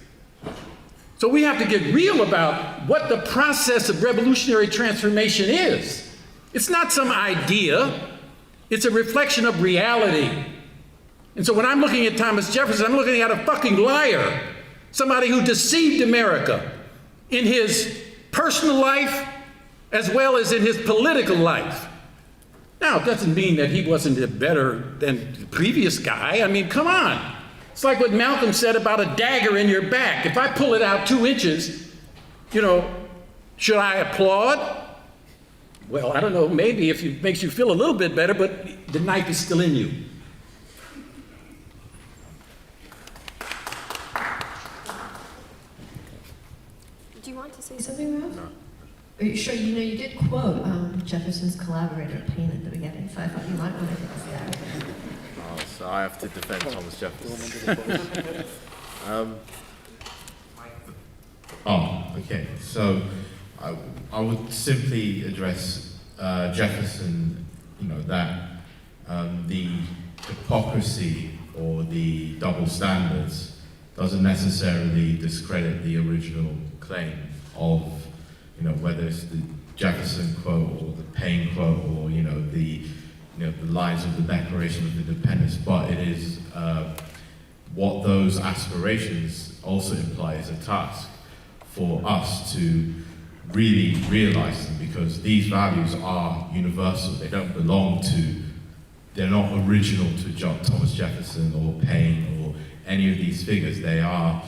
So we have to get real about what the process of revolutionary transformation is. It's not some idea, it's a reflection of reality. And so when I'm looking at Thomas Jefferson, I'm looking at a fucking liar, somebody who deceived America in his personal life as well as in his political life. Now, it doesn't mean that he wasn't better than the previous guy. I mean, come on. It's like what Malcolm said about a dagger in your back. If I pull it out 2 inches, should I applaud? Well, I don't know, maybe if it makes you feel a little bit better, but the knife is still in you. Do you want to say Something, Ralph? No. Are you sure? You did quote Jefferson's collaborator, Paine, at the beginning, so I thought you might want to say that. Oh, so I have to defend Thomas Jefferson. Okay. So I would simply address Jefferson, that the hypocrisy or the double standards doesn't necessarily discredit the original claim of, whether it's the Jefferson quote or the Paine quote or, the lines of the Declaration of Independence, but it is what those aspirations also imply is a task for us to really realize them, because these values are universal. They don't belong to, they're not original to Thomas Jefferson or Paine or any of these figures. They are,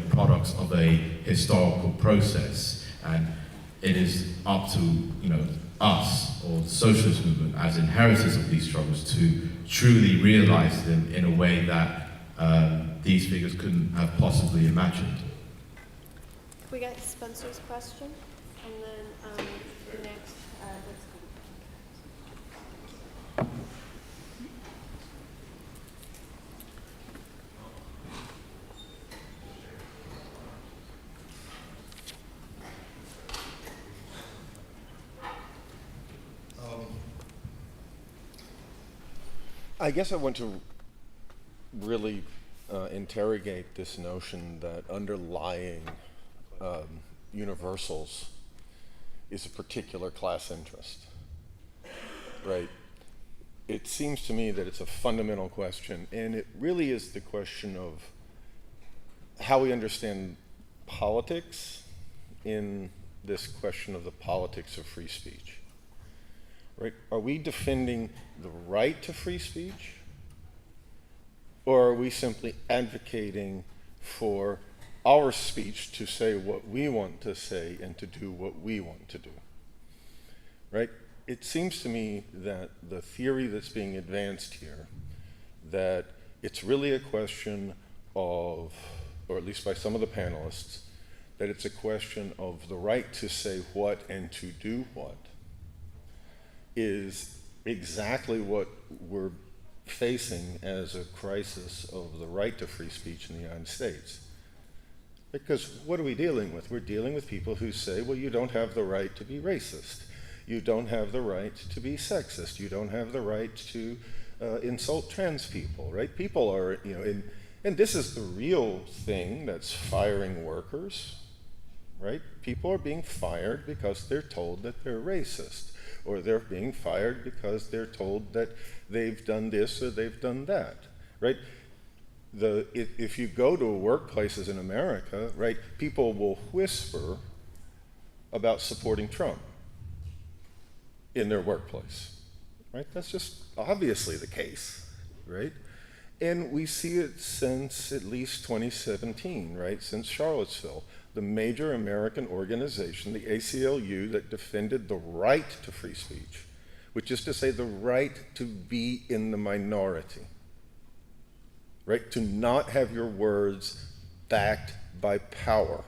products of a historical process, and it is up to, us or the socialist movement as inheritors of these struggles to truly realize them in a way that these figures couldn't have possibly imagined. We got Spencer's question, and then next, let's go. I guess I want to really interrogate this notion that underlying universals is a particular class interest, right? It seems to me that it's a fundamental question, and it really is the question of how we understand politics in this question of the politics of free speech. Right? Are we defending the right to free speech, or are we simply advocating for our speech to say what we want to say and to do what we want to do, right? It seems to me that the theory that's being advanced here, that it's really a question of, or at least by some of the panelists, that it's a question of the right to say what and to do what, is exactly what we're facing as a crisis of the right to free speech in the United States. Because what are we dealing with? We're dealing with people who say, well, you don't have the right to be racist. You don't have the right to be sexist. You don't have the right to insult trans people, right? People are, and this is the real thing that's firing workers, right? People are being fired because they're told that they're racist, or they're being fired because they're told that they've done this or they've done that, right? If you go to workplaces in America, right, people will whisper about supporting Trump in their workplace, right? That's just obviously the case, right? And we see it since at least 2017, right? Since Charlottesville, the major American organization, the ACLU, that defended the right to free speech, which is to say the right to be in the minority, right? To not have your words backed by power,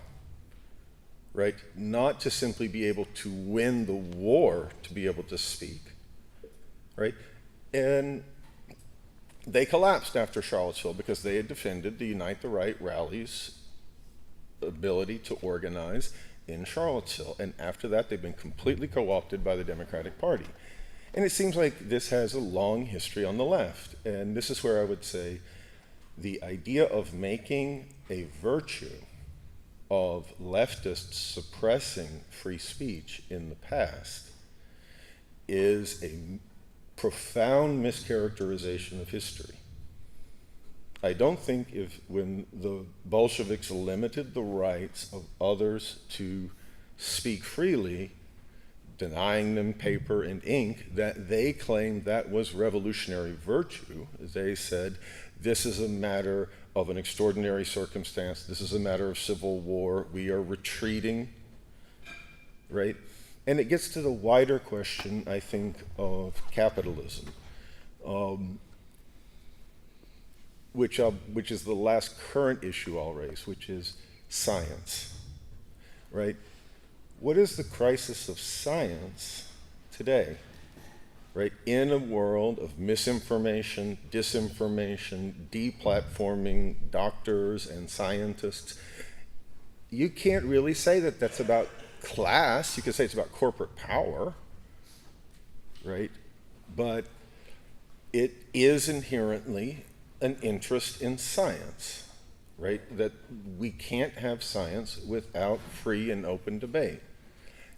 right? Not to simply be able to win the war to be able to speak, right? And they collapsed after Charlottesville because they had defended the Unite the Right rallies' ability to organize in Charlottesville. And after that, they've been completely co-opted by the Democratic Party. And it seems like this has a long history on the left. And this is where I would say the idea of making a virtue of leftists suppressing free speech in the past is a profound mischaracterization of history. I don't think when the Bolsheviks limited the rights of others to speak freely, denying them paper and ink, that they claimed that was revolutionary virtue. They said, this is a matter of an extraordinary circumstance. This is a matter of civil war. We are retreating, right? And it gets to the wider question, I think, of capitalism, which is the last current issue I'll raise, which is science, right? What is the crisis of science today, right? In a world of misinformation, disinformation, deplatforming doctors and scientists, you can't really say that that's about class. You could say it's about corporate power, right? But it is inherently an interest in science, right? That we can't have science without free and open debate.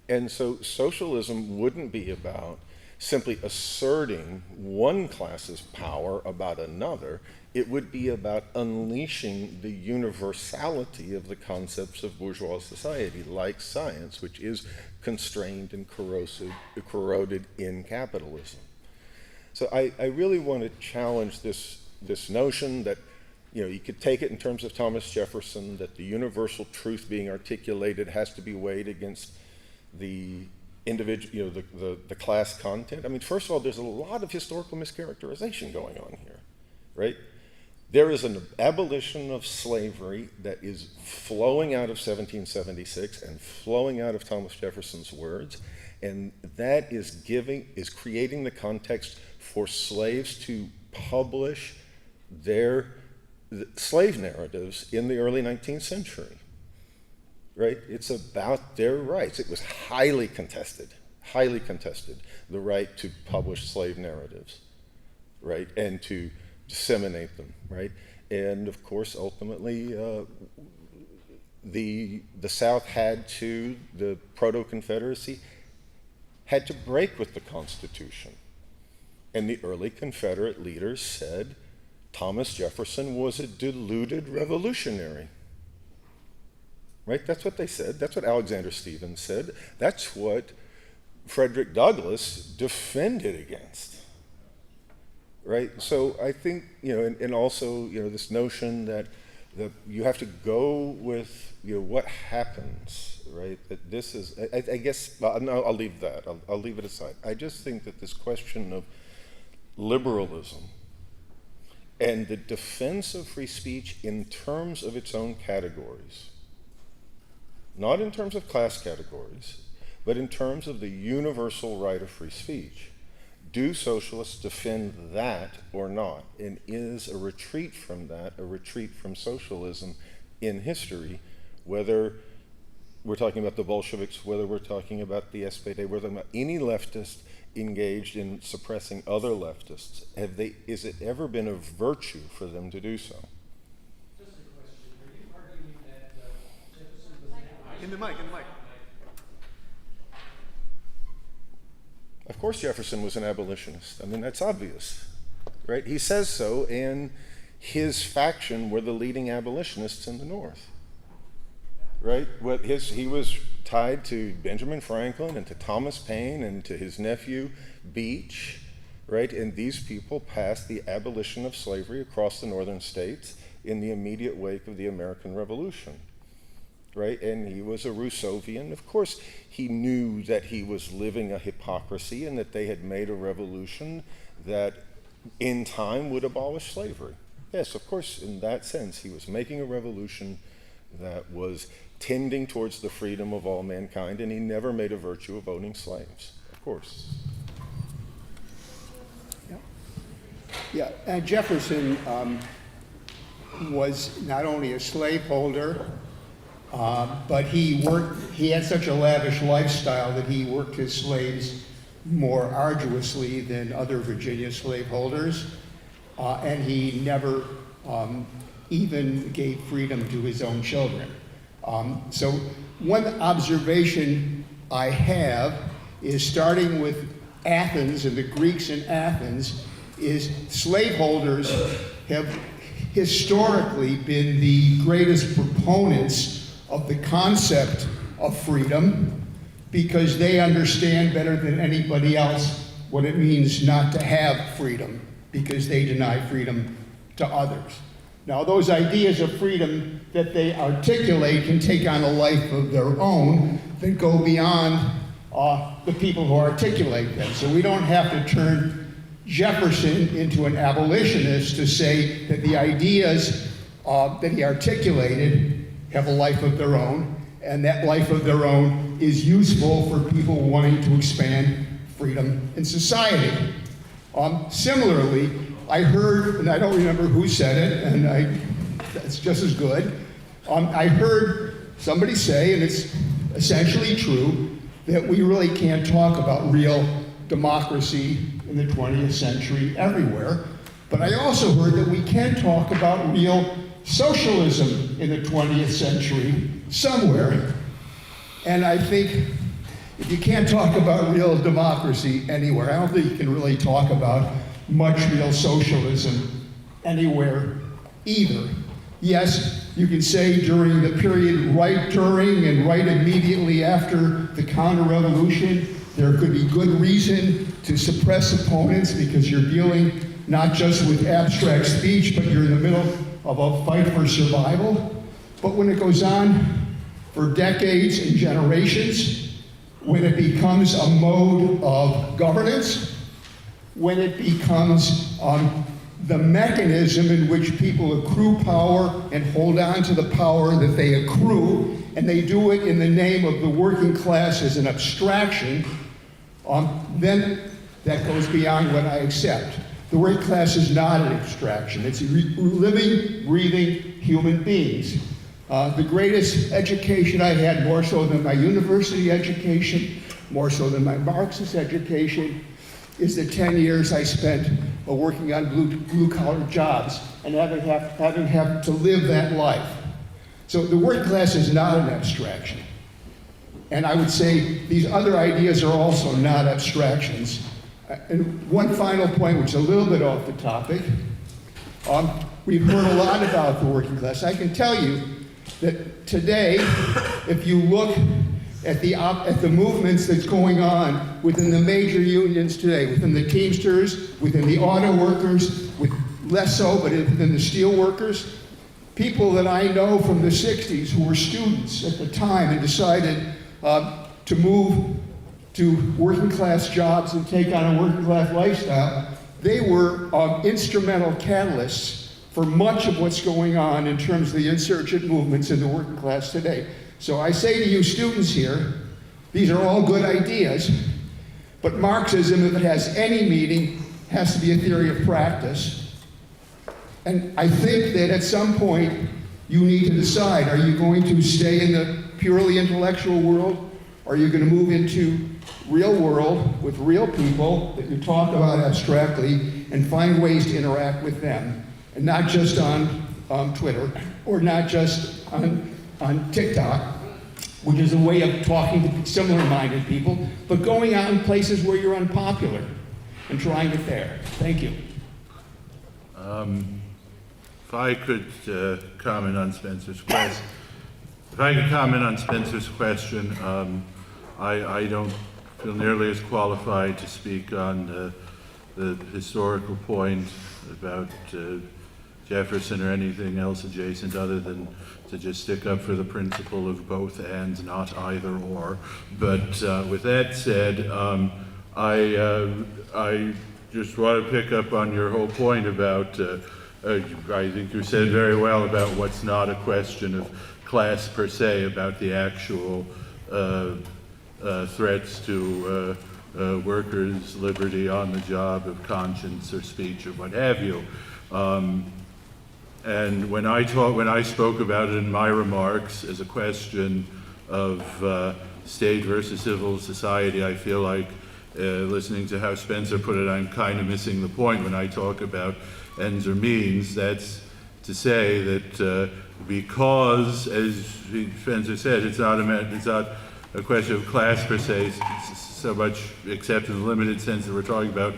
And so socialism wouldn't be about simply asserting one class's power about another. It would be about unleashing the universality of the concepts of bourgeois society, like science, which is constrained and corroded in capitalism. So I really want to challenge this notion that, you could take it in terms of Thomas Jefferson, that the universal truth being articulated has to be weighed against the individual, the class content. I mean, first of all, there's a lot of historical mischaracterization going on here, right? There is an abolition of slavery that is flowing out of 1776 and flowing out of Thomas Jefferson's words, and that is creating the context for slaves to publish their slave narratives in the early 19th century, right? It's about their rights. It was highly contested, the right to publish slave narratives, right? And to disseminate them, right? And of course, ultimately, the South the Proto-Confederacy had to break with the Constitution. And the early Confederate leaders said Thomas Jefferson was a deluded revolutionary. Right? That's what they said. That's what Alexander Stephens said. That's what Frederick Douglass defended against. Right? So I think, and also, this notion that You have to go with what happens, right? That this is, I guess, no, I'll leave that. I'll leave it aside. I just think that this question of liberalism and the defense of free speech in terms of its own categories, not in terms of class categories, but in terms of the universal right of free speech. Do socialists defend that or not? And is a retreat from that a retreat from socialism in history, whether we're talking about the Bolsheviks, whether we're talking about the SPD, whether we're talking about any leftist engaged in suppressing other leftists? Is it ever been a virtue for them to do so? Just a question. Are you arguing that Jefferson was an abolitionist? In the mic. Of course Jefferson was an abolitionist. I mean, that's obvious, right? He says so, and his faction were the leading abolitionists in the North, right? He was tied to Benjamin Franklin and to Thomas Paine and to his nephew Beach, right? And these people passed the abolition of slavery across the northern states in the immediate wake of the American Revolution, right? And he was a Rousseauvian. Of course, he knew that he was living a hypocrisy and that they had made a revolution that in time would abolish slavery. Yes, of course, in that sense, he was making a revolution that was tending towards the freedom of all mankind, and he never made a virtue of owning slaves, of course. Yeah, and Jefferson was not only a slaveholder, but he had such a lavish lifestyle that he worked his slaves more arduously than other Virginia slaveholders, and he never even gave freedom to his own children. So one observation I have is, starting with Athens and the Greeks in Athens, is slaveholders have historically been the greatest proponents of the concept of freedom, because they understand better than anybody else what it means not to have freedom, because they deny freedom to others. Now, those ideas of freedom that they articulate can take on a life of their own that go beyond the people who articulate them. So we don't have to turn Jefferson into an abolitionist to say that the ideas that he articulated have a life of their own, and that life of their own is useful for people wanting to expand freedom in society. Similarly, I heard, and I don't remember who said it, and that's just as good, I heard somebody say, and it's essentially true, that we really can't talk about real democracy in the 20th century everywhere. But I also heard that we can talk about real socialism in the 20th century somewhere. And I think if you can't talk about real democracy anywhere, I don't think you can really talk about much real socialism anywhere either. Yes, you can say during the period right during and right immediately after the counter-revolution, there could be good reason to suppress opponents because you're dealing not just with abstract speech, but you're in the middle of a fight for survival. But when it goes on for decades and generations, when it becomes a mode of governance, when it becomes the mechanism in which people accrue power and hold on to the power that they accrue, and they do it in the name of the working class as an abstraction, then that goes beyond what I accept. The working class is not an abstraction. It's living, breathing human beings. The greatest education I had, more so than my university education, more so than my Marxist education, is the 10 years I spent working on blue-collar jobs and having to live that life. So the working class is not an abstraction. And I would say these other ideas are also not abstractions. And one final point, which is a little bit off the topic. We've heard a lot about the working class. I can tell you that today, if you look at the movements that's going on within the major unions today, within the Teamsters, within the auto workers, with less so, but within the steel workers, people that I know from the 60s who were students at the time and decided to move to working class jobs and take on a working class lifestyle, they were instrumental catalysts for much of what's going on in terms of the insurgent movements in the working class today. So I say to you students here, these are all good ideas, but Marxism, if it has any meaning, has to be a theory of practice. And I think that at some point, you need to decide, are you going to stay in the purely intellectual world? Are you going to move into real world with real people that you talk about abstractly and find ways to interact with them? And not just on Twitter, or not just on TikTok, which is a way of talking to similar-minded people, but going out in places where you're unpopular and trying it there. Thank you. If I could comment on Spencer's question. I don't feel nearly as qualified to speak on the historical point about Jefferson or anything else adjacent other than to just stick up for the principle of both and, not either or. But with that said, I just want to pick up on your whole point about, I think you said very well about what's not a question of class per se, about the actual threats to workers' liberty on the job, of conscience or speech or what have you. And when I spoke about it in my remarks as a question of state versus civil society, I feel like listening to how Spencer put it, I'm kind of missing the point when I talk about ends or means. That's to say that because, as Spencer said, it's not a question of class per se so much, except in the limited sense that we're talking about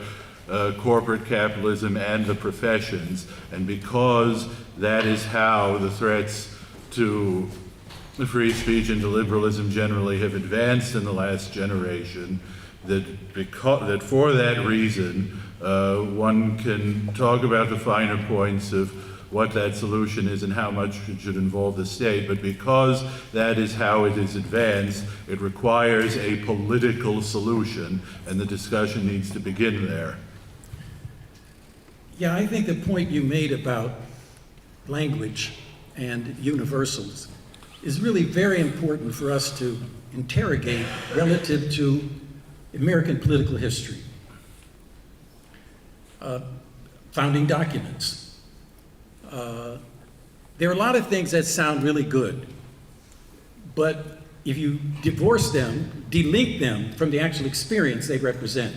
corporate capitalism and the professions, and because that is how the threats to free speech and to liberalism generally have advanced in the last generation, that for that reason one can talk about the finer points of what that solution is and how much it should involve the state, but because that is how it is advanced, it requires a political solution, and the discussion needs to begin there. Yeah, I think the point you made about language and universals is really very important for us to interrogate relative to American political history. Founding documents. There are a lot of things that sound really good, but if you divorce them, delink them from the actual experience they represent,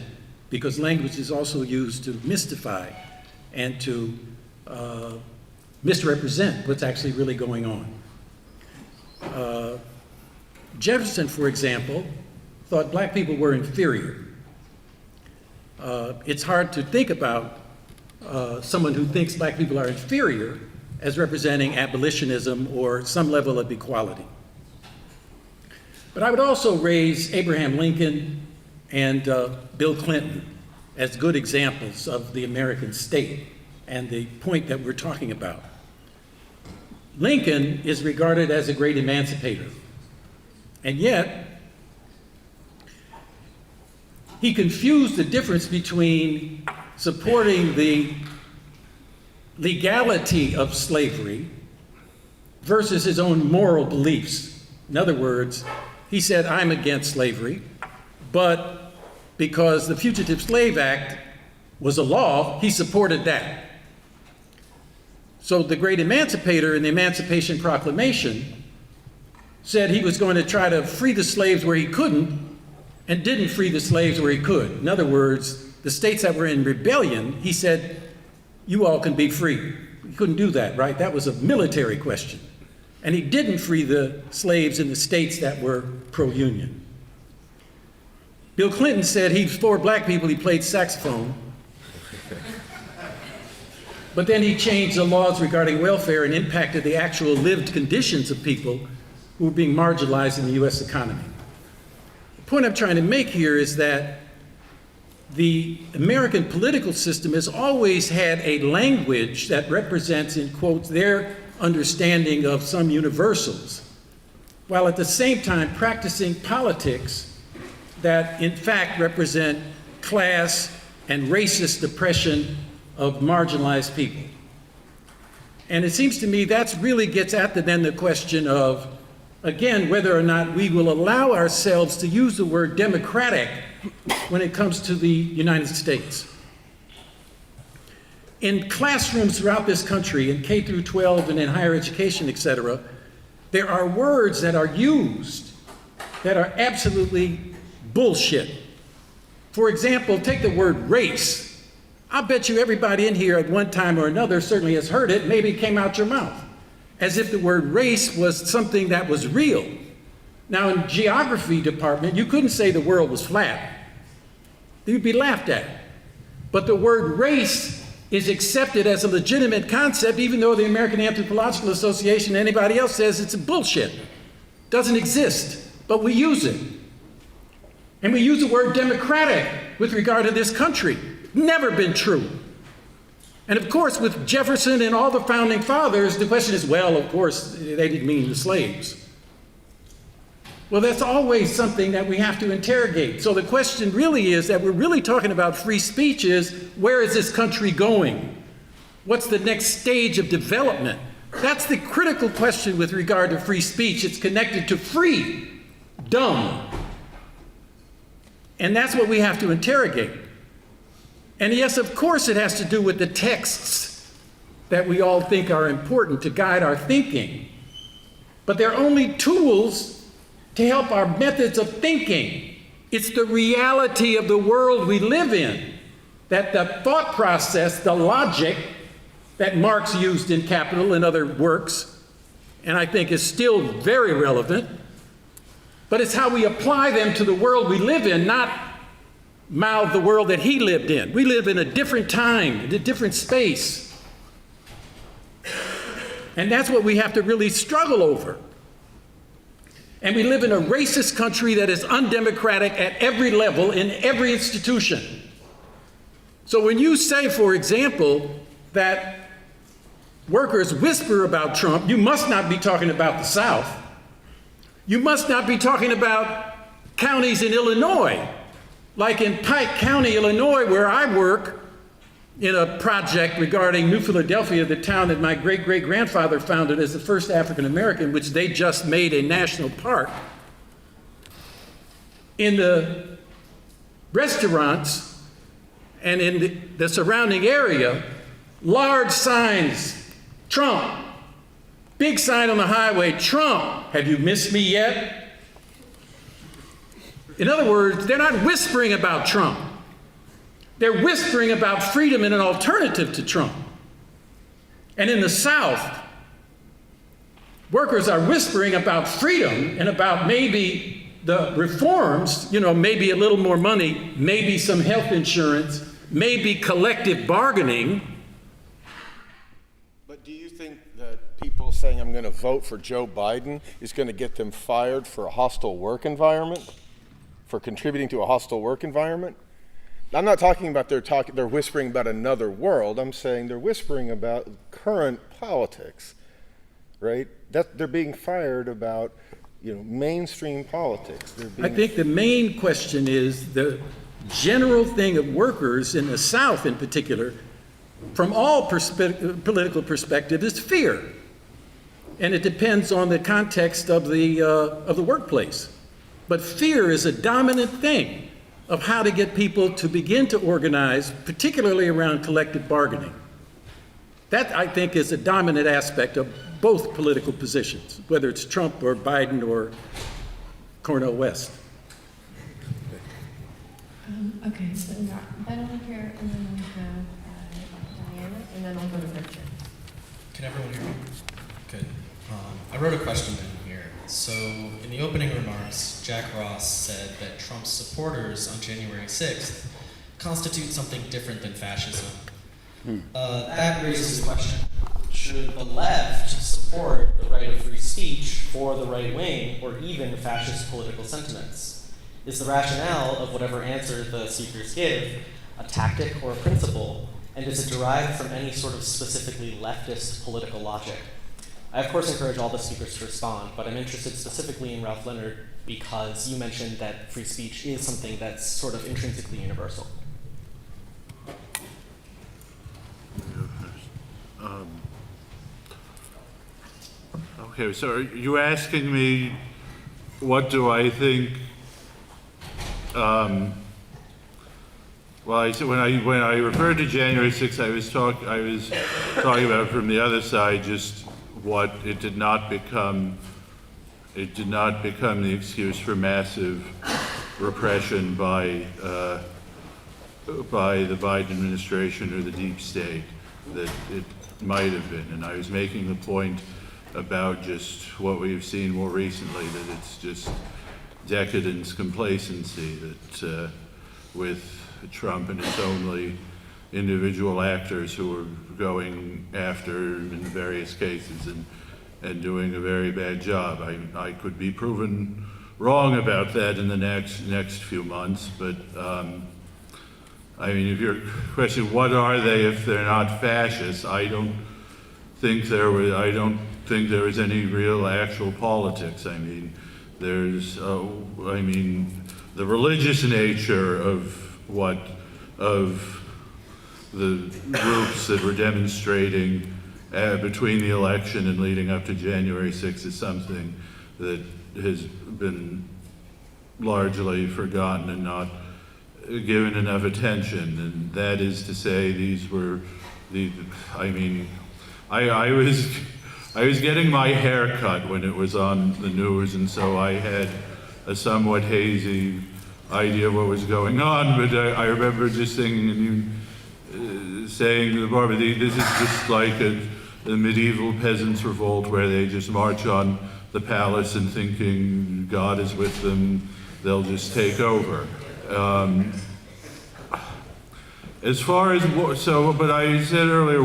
because language is also used to mystify and to misrepresent what's actually really going on. Jefferson, for example, thought black people were inferior. It's hard to think about someone who thinks black people are inferior as representing abolitionism or some level of equality. But I would also raise Abraham Lincoln and Bill Clinton as good examples of the American state and the point that we're talking about. Lincoln is regarded as a great emancipator, and yet he confused the difference between supporting the legality of slavery versus his own moral beliefs. In other words, he said, I'm against slavery, but because the Fugitive Slave Act was a law, he supported that. So the great emancipator in the Emancipation Proclamation said he was going to try to free the slaves where he couldn't and didn't free the slaves where he could. In other words, the states that were in rebellion, he said, you all can be free. He couldn't do that, right? That was a military question. And he didn't free the slaves in the states that were pro-union. Bill Clinton said he's for black people, he played saxophone. But then he changed the laws regarding welfare and impacted the actual lived conditions of people who were being marginalized in the US economy. The point I'm trying to make here is that the American political system has always had a language that represents, in quotes, their understanding of some universals, while at the same time practicing politics that in fact represent class and racist oppression of marginalized people. And it seems to me that really gets at then the question of, again, whether or not we will allow ourselves to use the word democratic when it comes to the United States. In classrooms throughout this country, in K through 12 and in higher education, et cetera, there are words that are used that are absolutely bullshit. For example, take the word race. I bet you everybody in here at one time or another certainly has heard it, maybe it came out your mouth, as if the word race was something that was real. Now in geography department, you couldn't say the world was flat. You'd be laughed at. But the word race is accepted as a legitimate concept, even though the American Anthropological Association and anybody else says it's a bullshit. Doesn't exist, but we use it. And we use the word democratic with regard to this country. Never been true. And of course, with Jefferson and all the founding fathers, the question is, well, of course, they didn't mean the slaves. Well, that's always something that we have to interrogate. So the question really is that we're really talking about free speech is, where is this country going? What's the next stage of development? That's the critical question with regard to free speech. It's connected to free, dumb. And that's what we have to interrogate. And yes, of course, it has to do with the texts that we all think are important to guide our thinking. But they're only tools to help our methods of thinking. It's the reality of the world we live in, that the thought process, the logic that Marx used in Capital and other works, and I think is still very relevant, but it's how we apply them to the world we live in, not mouth the world that he lived in. We live in a different time, in a different space. And that's what we have to really struggle over. And we live in a racist country that is undemocratic at every level, in every institution. So when you say, for example, that workers whisper about Trump, you must not be talking about the South. You must not be talking about counties in Illinois, like in Pike County, Illinois, where I work in a project regarding New Philadelphia, the town that my great-great-grandfather founded as the first African-American, which they just made a national park. In the restaurants and in the surrounding area, large signs, Trump. Big sign on the highway, Trump, have you missed me yet? In other words, they're not whispering about Trump. They're whispering about freedom and an alternative to Trump. And in the South, workers are whispering about freedom and about maybe the reforms, maybe a little more money, maybe some health insurance, maybe collective bargaining. But do you think that people saying I'm going to vote for Joe Biden is going to get them fired for a hostile work environment, for contributing to a hostile work environment? I'm not talking about they're whispering about another world. I'm saying they're whispering about current politics, right? That they're being fired about, mainstream politics. I think the main question is the general thing of workers in the South in particular, from all political perspective, is fear. And it depends on the context of the workplace. But fear is a dominant thing of how to get people to begin to organize, particularly around collective bargaining. That, I think, is a dominant aspect of both political positions, whether it's Trump or Biden or Cornel West. Okay, so we got Ben over here, and then we have Diana, and then I'll go to Richard. Can everyone hear me? Good. I wrote a question down here. So, in the opening remarks, Jack Ross said that Trump's supporters on January 6th constitute something different than fascism. That raises the question, should the left support the right of free speech for the right wing, or even fascist political sentiments? Is the rationale of whatever answer the speakers give a tactic or a principle, and is it derived from any sort of specifically leftist political logic? I of course encourage all the speakers to respond, but I'm interested specifically in Ralph Leonard because you mentioned that free speech is something that's sort of intrinsically universal. Okay, so are you asking me what do I think? Well, I said when I referred to January 6th, I was talking about from the other side just what it did not become. It did not become the excuse for massive repression by the Biden administration or the deep state that it might have been. And I was making the point about just what we've seen more recently, that it's just decadence, complacency, that with Trump and it's only individual actors who are going after in various cases and doing a very bad job. I could be proven wrong about that in the next few months, but I mean, if your question, what are they if they're not fascists? I don't think there was any real actual politics. I mean, there's the religious nature of the groups that were demonstrating between the election and leading up to January 6th is something that has been largely forgotten and not given enough attention. And that is to say, these were I was getting my hair cut when it was on the news, and so I had a somewhat hazy idea of what was going on, but I remember just thinking, and you saying to Barbara, this is just like a medieval peasants' revolt where they just march on the palace and thinking God is with them, they'll just take over. As far as but I said earlier,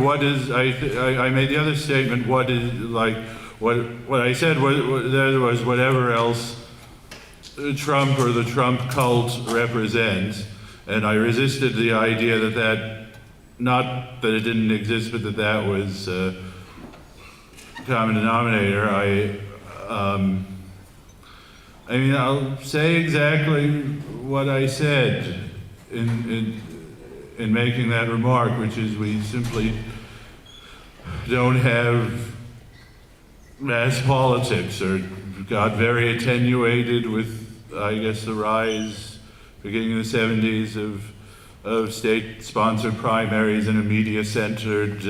I made the other statement. What is like what I said was whatever else Trump or the Trump cult represents, and I resisted the idea that not that it didn't exist, but that was a common denominator. I mean, I'll say exactly what I said in making that remark, which is we simply don't have mass politics, or got very attenuated with, I guess, the rise, beginning in the 70s, of state-sponsored primaries and a media-centered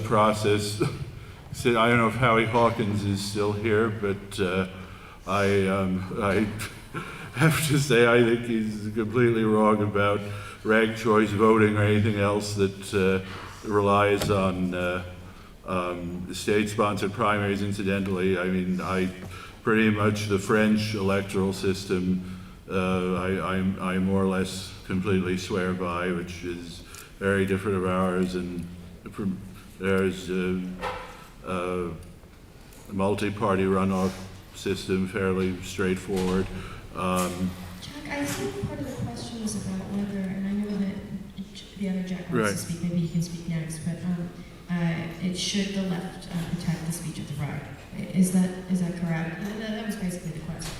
process. So I don't know if Howie Hawkins is still here, but I have to say I think he's completely wrong about ranked choice voting or anything else that relies on state-sponsored primaries. Incidentally, I mean, pretty much the French electoral system I more or less completely swear by, which is very different of ours, and there's a multi-party runoff system, fairly straightforward. Jack, I think part of the question was about whether, and I know that the other Jack wants to speak, maybe he can speak next, but should the left protect the speech of the right? Is that correct? That was basically the question.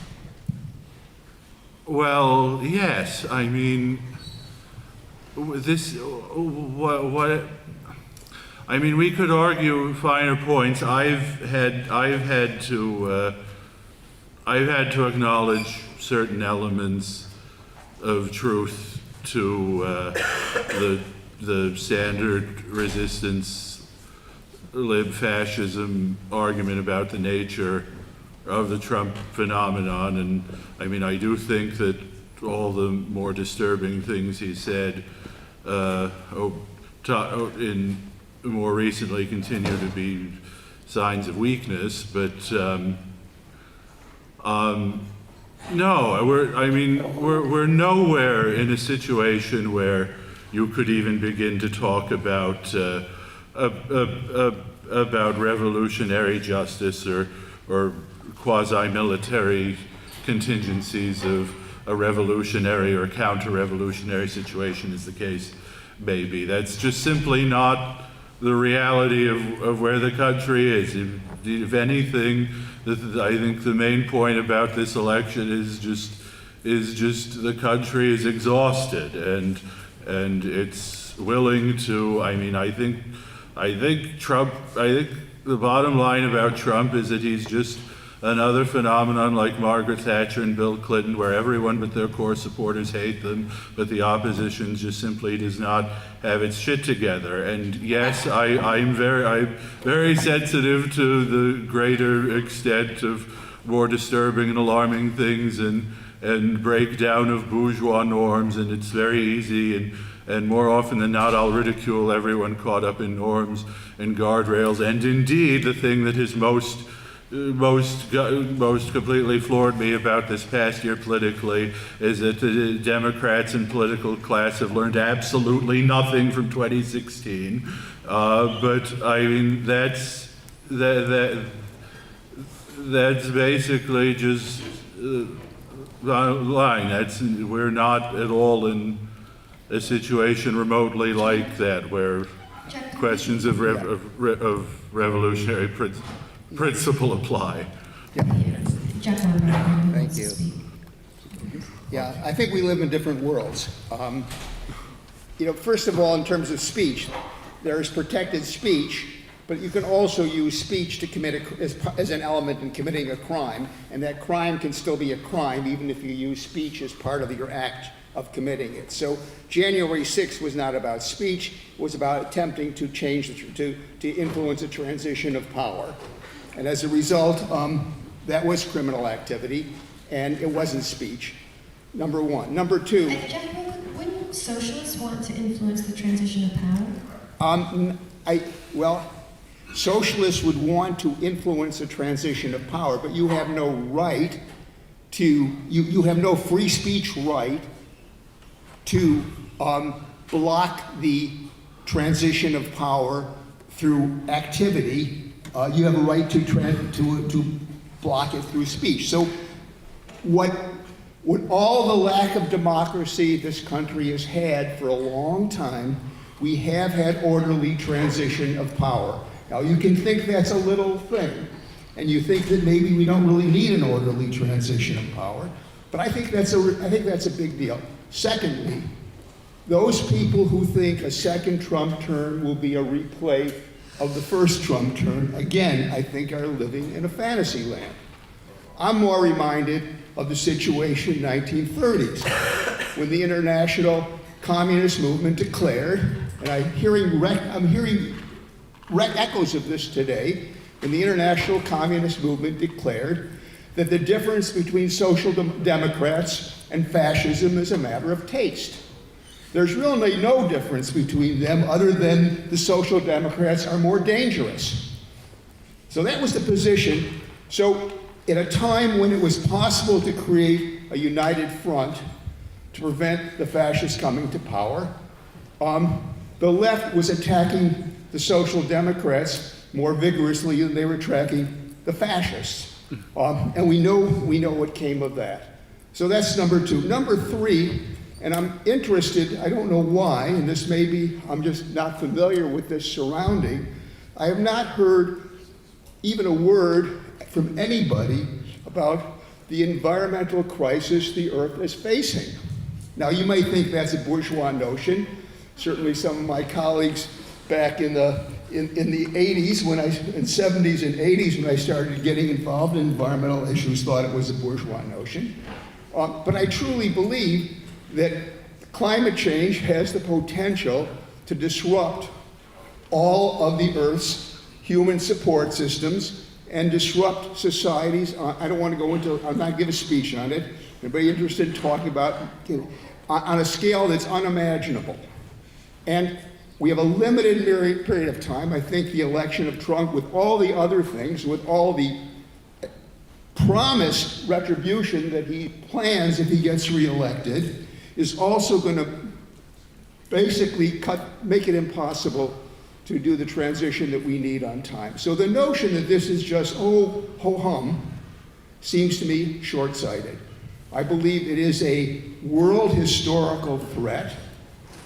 Well, yes. I mean, I mean, we could argue finer points. I've had to acknowledge certain elements of truth to the standard resistance lib fascism argument about the nature of the Trump phenomenon. And I mean, I do think that all the more disturbing things he said in more recently continue to be signs of weakness, but no, we're nowhere in a situation where you could even begin to talk about revolutionary justice or quasi-military contingencies of a revolutionary or counter-revolutionary situation, as the case may be. That's just simply not the reality of where the country is. If anything, I think the main point about this election is just the country is exhausted and it's willing to. I mean, I think the bottom line about Trump is that he's just another phenomenon like Margaret Thatcher and Bill Clinton, where everyone but their core supporters hate them, but the opposition just simply does not have its shit together. And yes, I'm very sensitive to the greater extent of more disturbing and alarming things and breakdown of bourgeois norms, and it's very easy and more often than not, I'll ridicule everyone caught up in norms and guardrails. And indeed, the thing that has most completely floored me about this past year politically is that the Democrats and political class have learned absolutely nothing from 2016. But I mean, that's basically just lying. We're not at all in a situation remotely like that where questions of revolutionary principle apply. Thank you. Yeah, I think we live in different worlds. First of all, in terms of speech, there is protected speech, but you can also use speech to commit as an element in committing a crime, and that crime can still be a crime even if you use speech as part of your act of committing it. So January 6th was not about speech, it was about attempting to change, to influence a transition of power. And as a result, that was criminal activity, and it wasn't speech, number one. Number two... Wouldn't socialists want to influence the transition of power? Well, socialists would want to influence a transition of power, but you have no right to, you have no free speech right to block the transition of power through activity. You have a right to block it through speech. So what all the lack of democracy this country has had for a long time, we have had orderly transition of power. Now you can think that's a little thing, and you think that maybe we don't really need an orderly transition of power, but I think that's a big deal. Secondly, those people who think a second Trump term will be a replay of the first Trump term, again, I think are living in a fantasy land. I'm more reminded of the situation in the 1930s, when the international communist movement declared, and I'm hearing echoes of this today, when the international communist movement declared that the difference between social democrats and fascism is a matter of taste. There's really no difference between them other than the social democrats are more dangerous. So that was the position. So at a time when it was possible to create a united front to prevent the fascists coming to power, the left was attacking the social democrats more vigorously than they were attacking the fascists. And we know what came of that. So that's number two. Number three, and I'm interested, I don't know why, and this may be, I'm just not familiar with this surrounding, I have not heard even a word from anybody about the environmental crisis the earth is facing. Now you may think that's a bourgeois notion. Certainly some of my colleagues back in the 80s, in 70s and 80s when I started getting involved in environmental issues, thought it was a bourgeois notion. But I truly believe that climate change has the potential to disrupt all of the Earth's human support systems and disrupt societies. I don't want to go into, I'm not give a speech on it. Anybody interested in talking about, on a scale that's unimaginable. And we have a limited period of time. I think the election of Trump, with all the other things, with all the promised retribution that he plans if he gets reelected, is also going to basically make it impossible to do the transition that we need on time. So the notion that this is just, oh, ho-hum, seems to me short-sighted. I believe it is a world historical threat,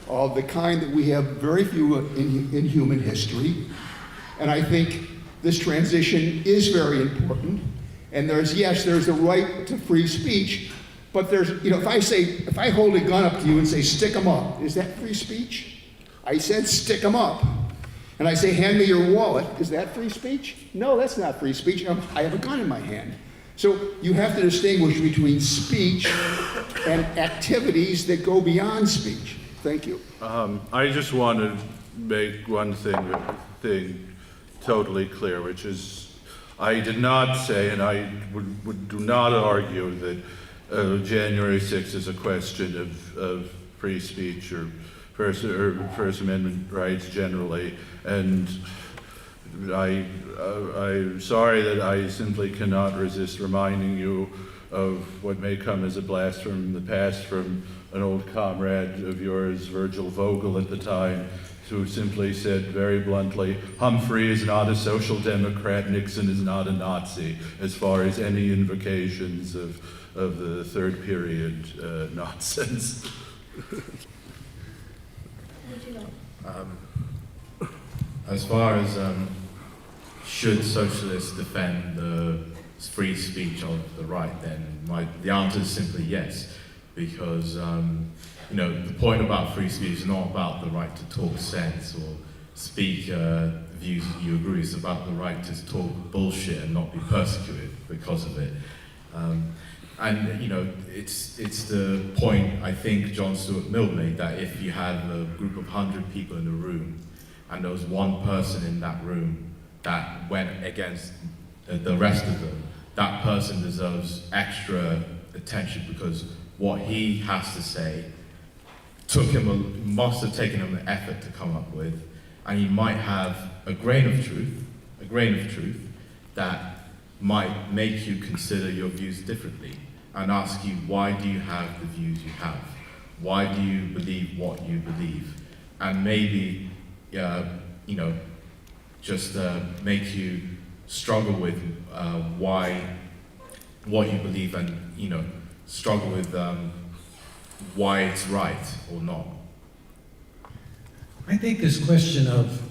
of the kind that we have very few in human history. And I think this transition is very important. And there's the right to free speech, but there's, if I hold a gun up to you and say, stick 'em up, is that free speech? I said, stick 'em up. And I say, hand me your wallet, is that free speech? No, that's not free speech. I have a gun in my hand. So you have to distinguish between speech and activities that go beyond speech. Thank you. I just want to make one thing totally clear, which is I did not say, and I do not argue that January 6th is a question of free speech or First Amendment rights generally, and I'm sorry that I simply cannot resist reminding you of what may come as a blast from the past from an old comrade of yours, Virgil Vogel at the time, who simply said very bluntly, Humphrey is not a social democrat, Nixon is not a Nazi, as far as any invocations of the third period nonsense. As far as should socialists defend the free speech of the right, then the answer is simply yes, because the point about free speech is not about the right to talk sense or speak views that you agree. It's about the right to talk bullshit and not be persecuted because of it. It's the point I think John Stuart Mill made, that if you had a group of 100 people in a room and there was one person in that room that went against the rest of them, that person deserves extra attention because what he has to say must have taken him an effort to come up with, and he might have a grain of truth that might make you consider your views differently and ask you, why do you have the views you have? Why do you believe what you believe? And maybe, just make you struggle with what you believe and, struggle with why it's right or not. I think this question of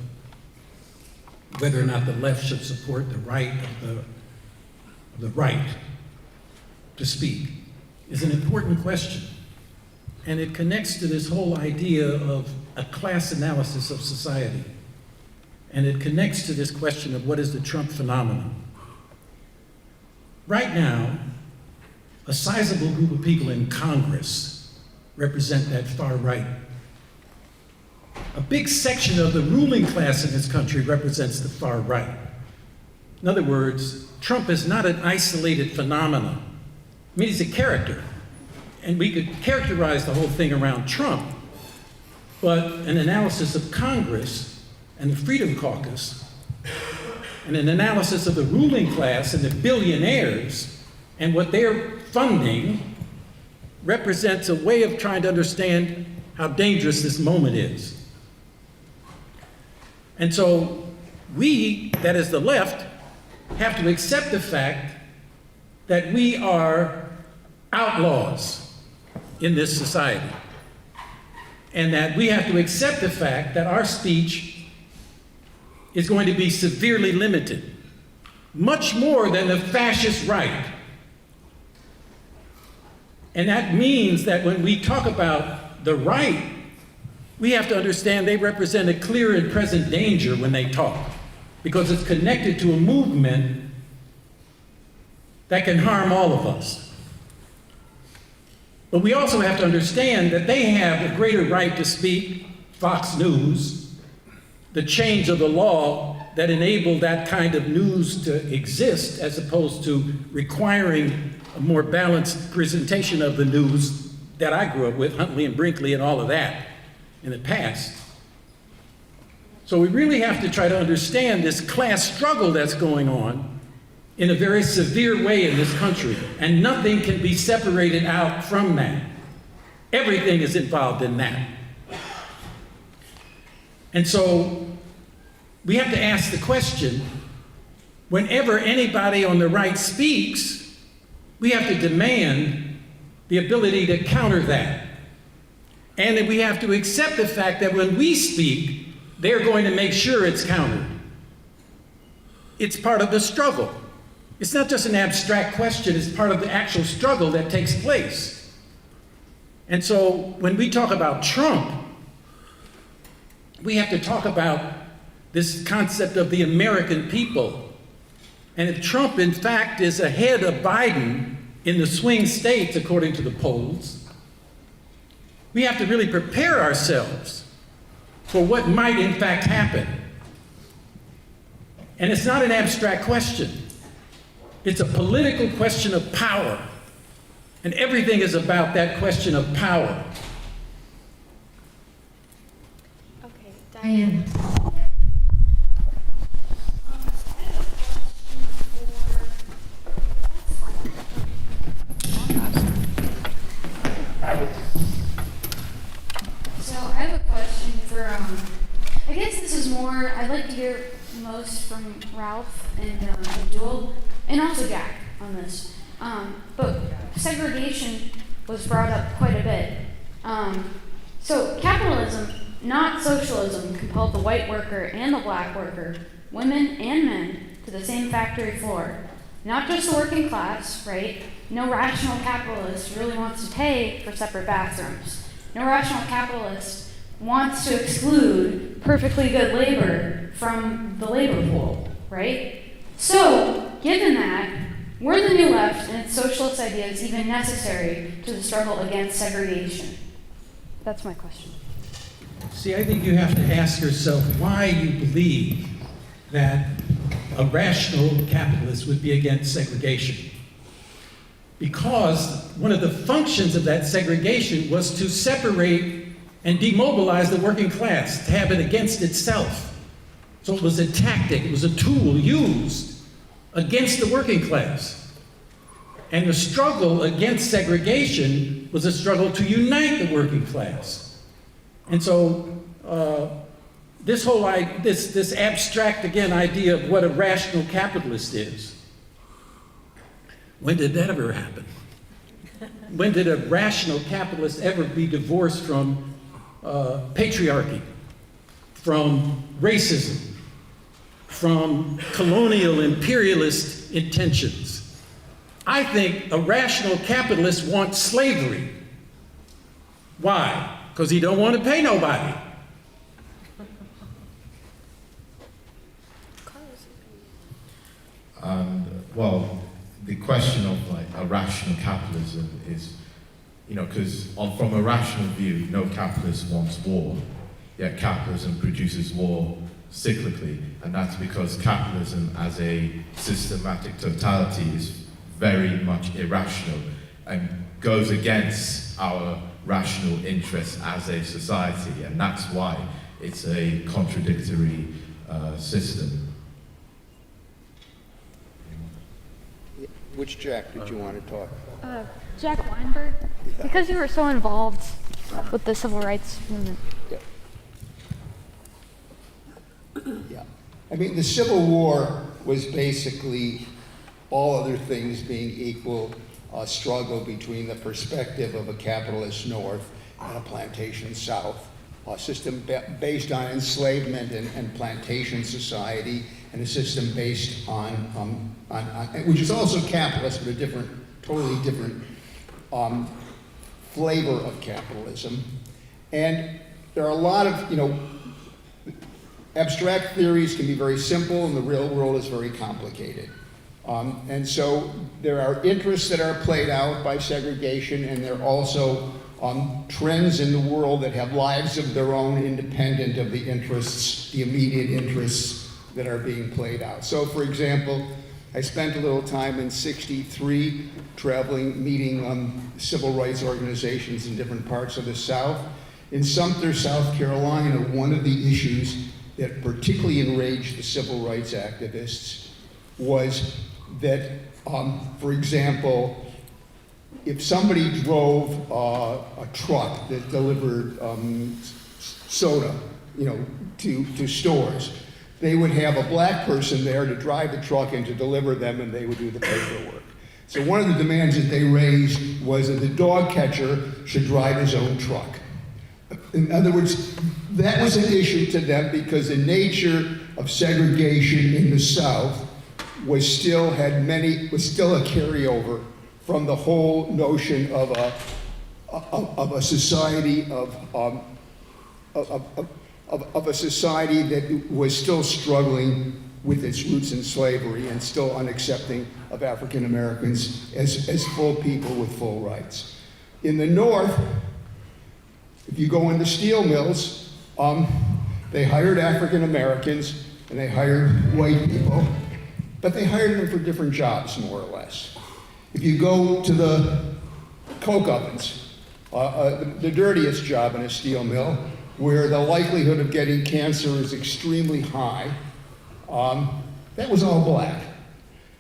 whether or not the left should support the right of the right to speak is an important question. And it connects to this whole idea of a class analysis of society. And it connects to this question of what is the Trump phenomenon. Right now, a sizable group of people in Congress represent that far right. A big section of the ruling class in this country represents the far right. In other words, Trump is not an isolated phenomenon. I mean, he's a character. And we could characterize the whole thing around Trump, but an analysis of Congress and the Freedom Caucus, and an analysis of the ruling class and the billionaires and what they're funding represents a way of trying to understand how dangerous this moment is. And so we, that is the left, have to accept the fact that we are outlaws in this society. And that we have to accept the fact that our speech is going to be severely limited, much more than the fascist right. And that means that when we talk about the right, we have to understand they represent a clear and present danger when they talk, because it's connected to a movement that can harm all of us. But we also have to understand that they have a greater right to speak, Fox News, the change of the law that enabled that kind of news to exist, as opposed to requiring a more balanced presentation of the news that I grew up with, Huntley and Brinkley and all of that in the past. So we really have to try to understand this class struggle that's going on in a very severe way in this country, and nothing can be separated out from that. Everything is involved in that. And so we have to ask the question, whenever anybody on the right speaks, we have to demand the ability to counter that. And that we have to accept the fact that when we speak, they're going to make sure it's countered. It's part of the struggle. It's not just an abstract question, it's part of the actual struggle that takes place. And so when we talk about Trump, we have to talk about this concept of the American people. And if Trump, in fact, is ahead of Biden in the swing states, according to the polls, we have to really prepare ourselves for what might, in fact, happen. And it's not an abstract question. It's a political question of power. And everything is about that question of power. Okay, Diane. So I have a question for, I guess this is more, I'd like to hear most from Ralph and Abdul, and also Jack on this. But segregation was brought up quite a bit. So capitalism, not socialism, compelled the white worker and the black worker, women and men, to the same factory floor. Not just the working class, right? No rational capitalist really wants to pay for separate bathrooms. No rational capitalist wants to exclude perfectly good labor from the labor pool, right? So, given that, were the New Left and its socialist ideas even necessary to the struggle against segregation? That's my question. See, I think you have to ask yourself why you believe that a rational capitalist would be against segregation. Because one of the functions of that segregation was to separate and demobilize the working class, to have it against itself. So it was a tactic, it was a tool used against the working class. And the struggle against segregation was a struggle to unite the working class. And so this abstract, again, idea of what a rational capitalist is, when did that ever happen? When did a rational capitalist ever be divorced from patriarchy, from racism, from colonial imperialist intentions? I think a rational capitalist wants slavery. Why? Because he don't want to pay nobody. Well, the question of like a rational capitalism is, because from a rational view, no capitalist wants war, yet capitalism produces war cyclically, and that's because capitalism as a systematic totality is very much irrational and goes against our rational interests as a society, and that's why it's a contradictory system. Which Jack did you want to talk? Jack Weinberg, because you were so involved with the civil rights movement. Yeah. I mean, the Civil War was basically, all other things being equal, a struggle between the perspective of a capitalist North and a plantation South. A system based on enslavement and plantation society, and a system based on which is also capitalist, but a totally different flavor of capitalism. And there are a lot of, abstract theories can be very simple, and the real world is very complicated. And so there are interests that are played out by segregation, and there are also trends in the world that have lives of their own, independent of the interests, the immediate interests that are being played out. So, for example, I spent a little time in '63 traveling, meeting civil rights organizations in different parts of the South. In Sumter, South Carolina, one of the issues that particularly enraged the civil rights activists was that, for example, if somebody drove a truck that delivered soda, to stores, they would have a black person there to drive the truck and to deliver them, and they would do the paperwork. So one of the demands that they raised was that the dog catcher should drive his own truck. In other words, that was an issue to them because the nature of segregation in the South was still a carryover from the whole notion of a society of a society that was still struggling with its roots in slavery and still unaccepting of African Americans as full people with full rights. In the North, if you go into steel mills, they hired African Americans and they hired white people, but they hired them for different jobs, more or less. If you go to the coke ovens, the dirtiest job in a steel mill, where the likelihood of getting cancer is extremely high, that was all black.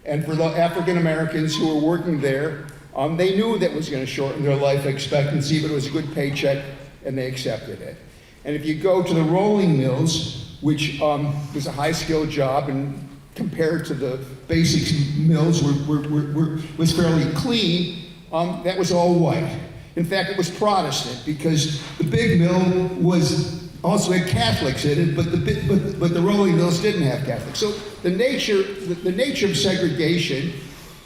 And for the African Americans who were working there, they knew that was going to shorten their life expectancy, but it was a good paycheck, and they accepted it. And if you go to the rolling mills, which was a high-skilled job, and compared to the basic mills was fairly clean, that was all white. In fact, it was Protestant, because the big mill also had Catholics in it, but the rolling mills didn't have Catholics. So the nature of segregation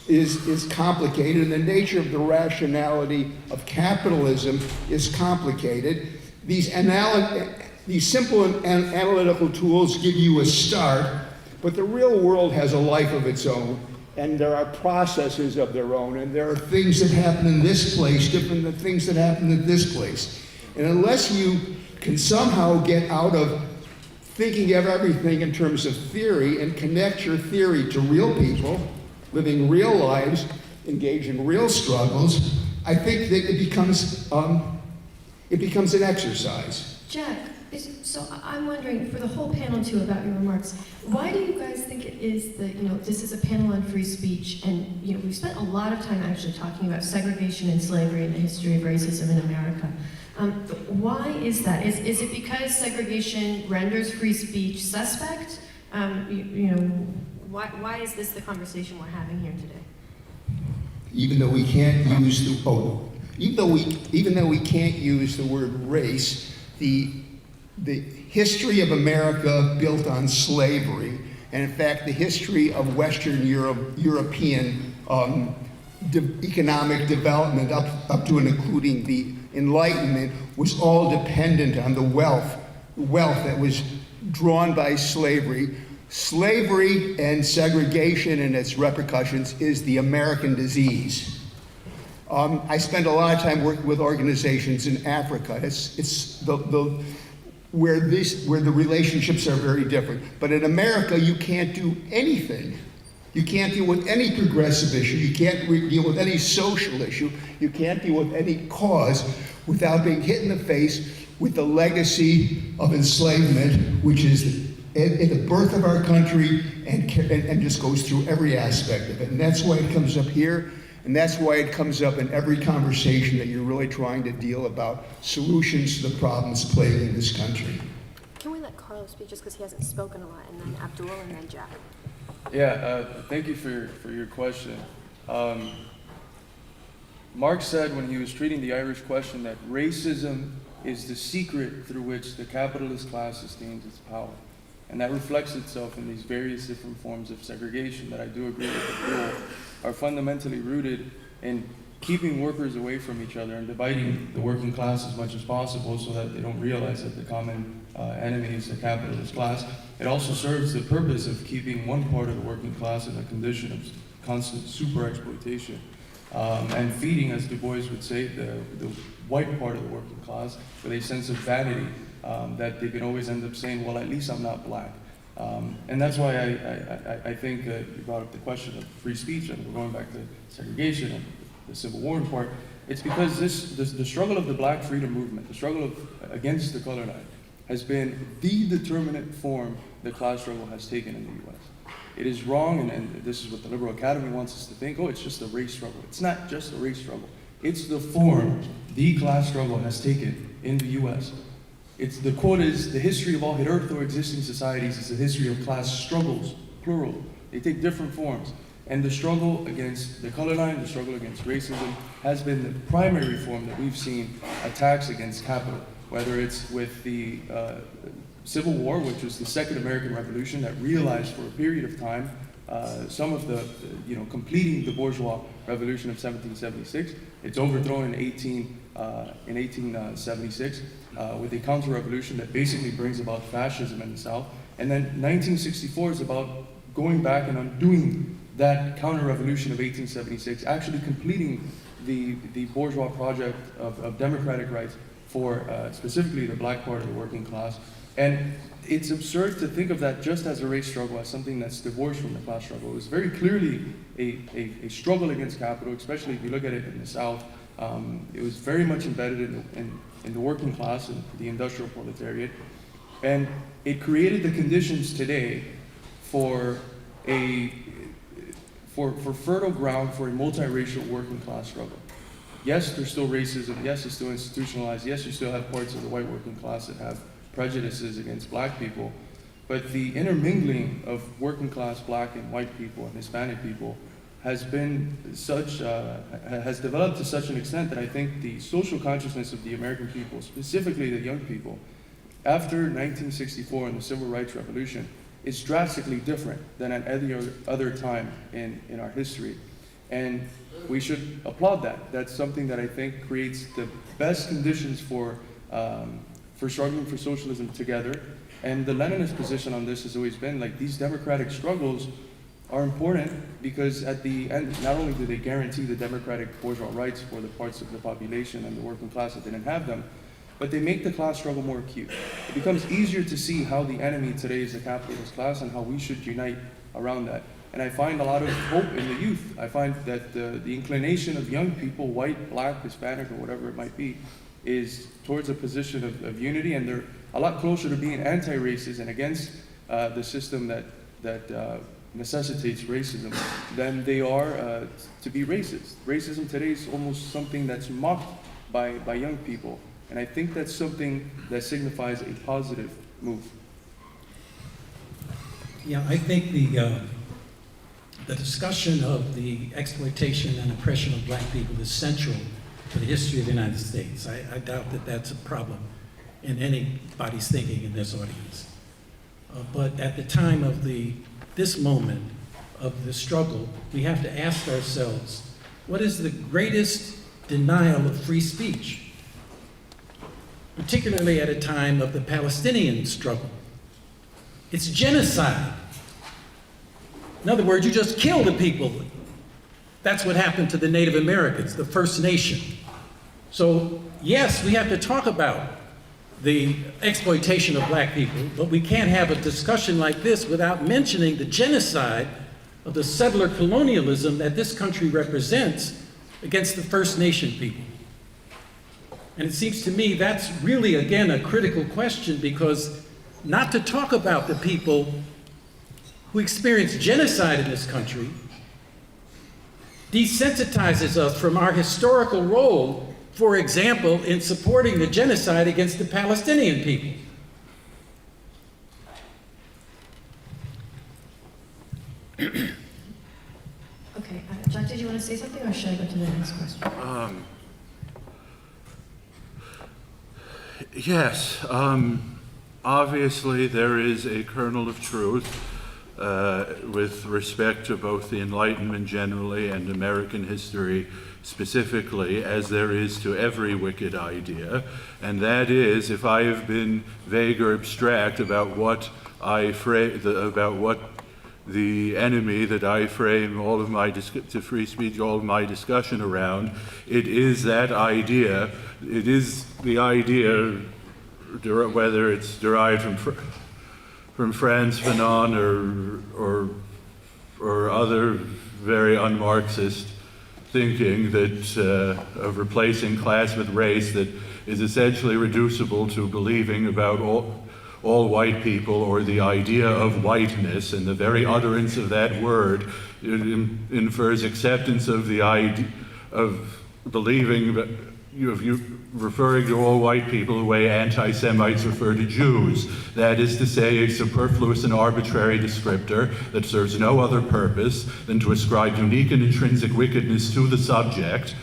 is complicated, and the nature of the rationality of capitalism is complicated. These simple analytical tools give you a start, but the real world has a life of its own, and there are processes of their own, and there are things that happen in this place different than things that happen in this place. And unless you can somehow get out of thinking of everything in terms of theory and connect your theory to real people, living real lives, engage in real struggles, I think that it becomes an exercise. Jack, so I'm wondering, for the whole panel too, about your remarks, why do you guys think it is that, this is a panel on free speech, and, we've spent a lot of time actually talking about segregation and slavery and the history of racism in America. Why is that? Is it because segregation renders free speech suspect? Why is this the conversation we're having here today? Even though we can't use the word race, the history of America built on slavery, and in fact the history of Western European economic development up to and including the Enlightenment was all dependent on the wealth that was drawn by slavery. Slavery and segregation and its repercussions is the American disease. I spend a lot of time working with organizations in Africa. It's where the relationships are very different. But in America, you can't do anything. You can't deal with any progressive issue. You can't deal with any social issue. You can't deal with any cause without being hit in the face with the legacy of enslavement, which is at the birth of our country and just goes through every aspect of it. And that's why it comes up here, and that's why it comes up in every conversation that you're really trying to deal about solutions to the problems plaguing this country. Can we let Carlos speak just because he hasn't spoken a lot, and then Abdul, and then Jack? Yeah, thank you for your question. Marx said when he was treating the Irish question that racism is the secret through which the capitalist class sustains its power. And that reflects itself in these various different forms of segregation that I do agree with the rule are fundamentally rooted in keeping workers away from each other and dividing the working class as much as possible so that they don't realize that the common enemy is the capitalist class. It also serves the purpose of keeping one part of the working class in a condition of constant super exploitation and feeding, as Du Bois would say, the white part of the working class with a sense of vanity that they can always end up saying, well, at least I'm not black. And that's why I think you brought up the question of free speech, and we're going back to segregation and the Civil War in part. It's because the struggle of the Black freedom movement, the struggle against the color line, has been the determinant form the class struggle has taken in the U.S. It is wrong, and this is what the Liberal Academy wants us to think, oh, it's just a race struggle. It's not just a race struggle. It's the form the class struggle has taken in the U.S. The quote is, the history of all hitherto existing societies is the history of class struggles, plural. They take different forms. And the struggle against the color line, the struggle against racism, has been the primary form that we've seen attacks against capital. whether it's with the Civil War, which was the Second American Revolution that realized for a period of time some of the, completing the bourgeois revolution of 1776. It's overthrown in 1876 with a counter-revolution that basically brings about fascism in the South. And then 1964 is about going back and undoing that counter-revolution of 1876, actually completing the bourgeois project of democratic rights for specifically the black part of the working class. And it's absurd to think of that just as a race struggle, as something that's divorced from the class struggle. It was very clearly a struggle against capital, especially if you look at it in the South. It was very much embedded in the working class and the industrial proletariat. And it created the conditions today for fertile ground for a multiracial working class struggle. Yes, there's still racism. Yes, it's still institutionalized. Yes, you still have parts of the white working class that have prejudices against black people. But the intermingling of working class black and white people and Hispanic people has been has developed to such an extent that I think the social consciousness of the American people, specifically the young people, after 1964 and the Civil Rights Revolution, is drastically different than at any other time in our history. And we should applaud that. That's something that I think creates the best conditions for struggling for socialism together. And the Leninist position on this has always been like these democratic struggles are important because at the end, not only do they guarantee the democratic bourgeois rights for the parts of the population and the working class that didn't have them, but they make the class struggle more acute. It becomes easier to see how the enemy today is the capitalist class and how we should unite around that. And I find a lot of hope in the youth. I find that the inclination of young people, white, black, Hispanic, or whatever it might be, is towards a position of unity, and they're a lot closer to being anti-racist and against the system that necessitates racism than they are to be racist. Racism today is almost something that's mocked by young people, and I think that's something that signifies a positive move. Yeah, I think the discussion of the exploitation and oppression of black people is central to the history of the United States. I doubt that that's a problem in anybody's thinking in this audience. But at the time of this moment of the struggle, we have to ask ourselves, what is the greatest denial of free speech? Particularly at a time of the Palestinian struggle. It's genocide. In other words, you just kill the people. That's what happened to the Native Americans, the First Nation. So, yes, we have to talk about the exploitation of black people, but we can't have a discussion like this without mentioning the genocide of the settler colonialism that this country represents against the First Nation people. And it seems to me that's really, again, a critical question, because not to talk about the people who experienced genocide in this country desensitizes us from our historical role, for example, in supporting the genocide against the Palestinian people. Okay, Jack, did you want to say something, or should I go to the next question? Yes. Obviously, there is a kernel of truth with respect to both the Enlightenment generally and American history specifically, as there is to every wicked idea, and that is, if I have been vague or abstract about what the enemy that I frame all of my to free speech, all of my discussion around, it is that idea. It is the idea, whether it's derived from Franz Fanon or other very un-Marxist thinking that of replacing class with race, that is essentially reducible to believing about all white people, or the idea of whiteness, and the very utterance of that word infers acceptance of the idea of believing that you referring to all white people the way anti-Semites refer to Jews. That is to say, a superfluous and arbitrary descriptor that serves no other purpose than to ascribe unique and intrinsic wickedness to the subject.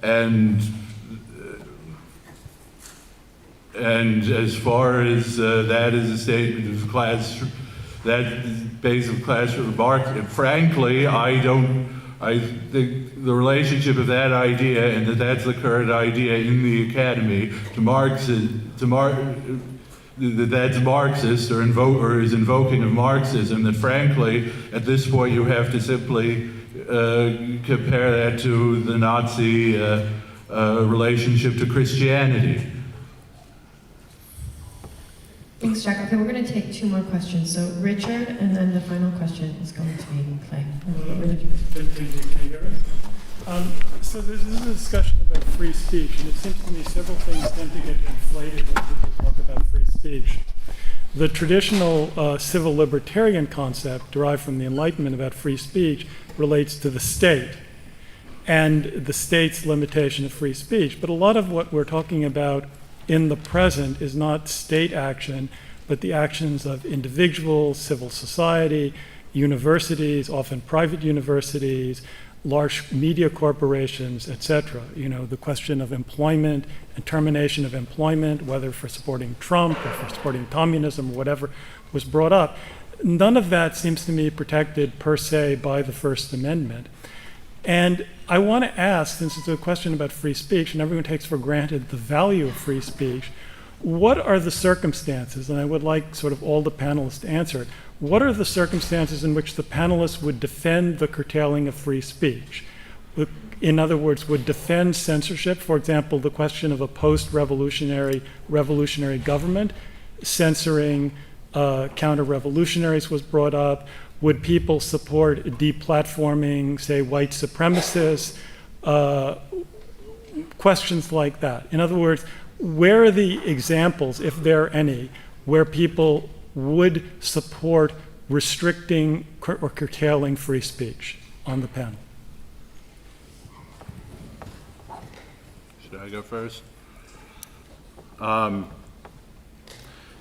And And as far as that is a statement of class, that base of class remark, frankly, I think the relationship of that idea, and that's the current idea in the academy, to Marx, that's Marxist or is invoking of Marxism, that frankly, at this point you have to simply compare that to the Nazi relationship to Christianity. Thanks, Jack. Okay, we're going to take 2 more questions. So Richard, and then the final question is going to be Clay. So this is a discussion about free speech, and it seems to me several things tend to get conflated when people talk about free speech. The traditional civil libertarian concept derived from the Enlightenment about free speech relates to the state and the state's limitation of free speech. But a lot of what we're talking about in the present is not state action, but the actions of individuals, civil society, universities, often private universities, large media corporations, etc. You know, the question of employment and termination of employment, whether for supporting Trump or for supporting communism or whatever, was brought up. None of that seems to me protected per se by the First Amendment. And I want to ask, since it's a question about free speech and everyone takes for granted the value of free speech, what are the circumstances, and I would like sort of all the panelists to answer it, what are the circumstances in which the panelists would defend the curtailing of free speech? In other words, would defend censorship, for example, the question of a post-revolutionary government, censoring counter-revolutionaries was brought up. Would people support deplatforming, say, white supremacists? Questions like that. In other words, where are the examples, if there are any, where people would support restricting or curtailing free speech on the panel? Should I go first?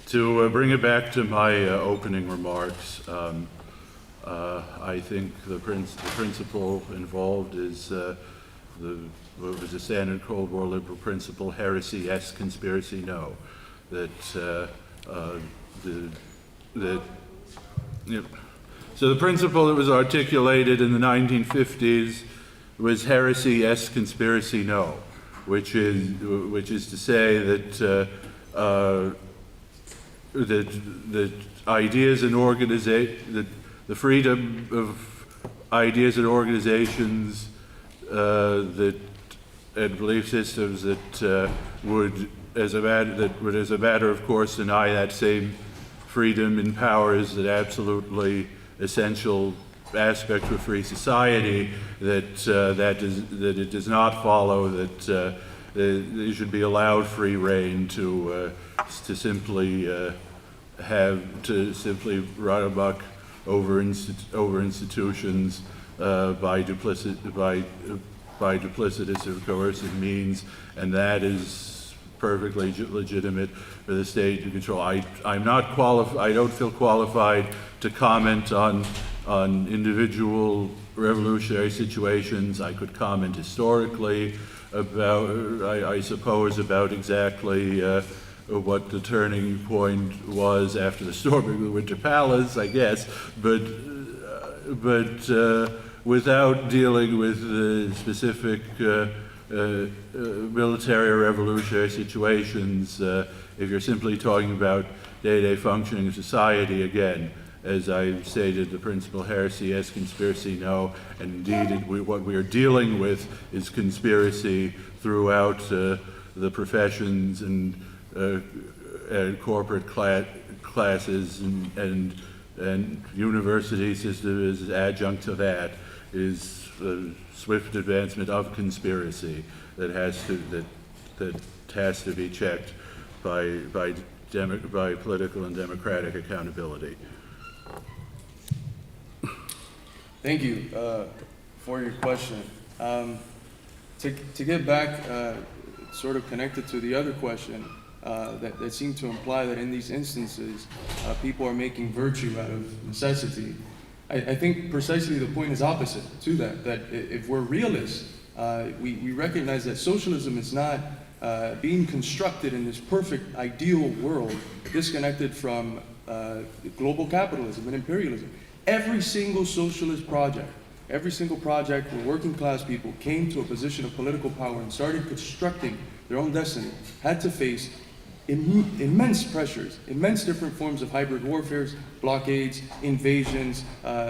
To bring it back to my opening remarks, I think the principle involved is what was the standard Cold War liberal principle: heresy yes, conspiracy no. So the principle that was articulated in the 1950s was heresy yes, conspiracy no, which is to say that that ideas and that the freedom of ideas and organizations and belief systems that would, as a matter of course, deny that same freedom and power is an absolutely essential aspect of a free society. That it does not follow that they should be allowed free rein to simply run amok over institutions by duplicitous or coercive means, and that is perfectly legitimate for the state to control. I'm not qualified. I don't feel qualified to comment on individual revolutionary situations. I could comment historically about, I suppose, about exactly what the turning point was after the storming of the Winter Palace, I guess, but without dealing with specific military or revolutionary situations, if you're simply talking about day-to-day functioning of society, again, as I stated, the principle heresy yes, conspiracy no, and indeed what we are dealing with is conspiracy throughout the professions and corporate classes and university system is adjunct to that, is swift advancement of conspiracy that has to be checked by political and democratic accountability. Thank you for your question. To get back, sort of connected to the other question, that seemed to imply that in these instances, people are making virtue out of necessity. I think precisely the point is opposite to that if we're realists, we recognize that socialism is not being constructed in this perfect, ideal world, disconnected from global capitalism and imperialism. Every single socialist project, every single project where working class people came to a position of political power and started constructing their own destiny, had to face immense pressures, immense different forms of hybrid warfares, blockades, invasions,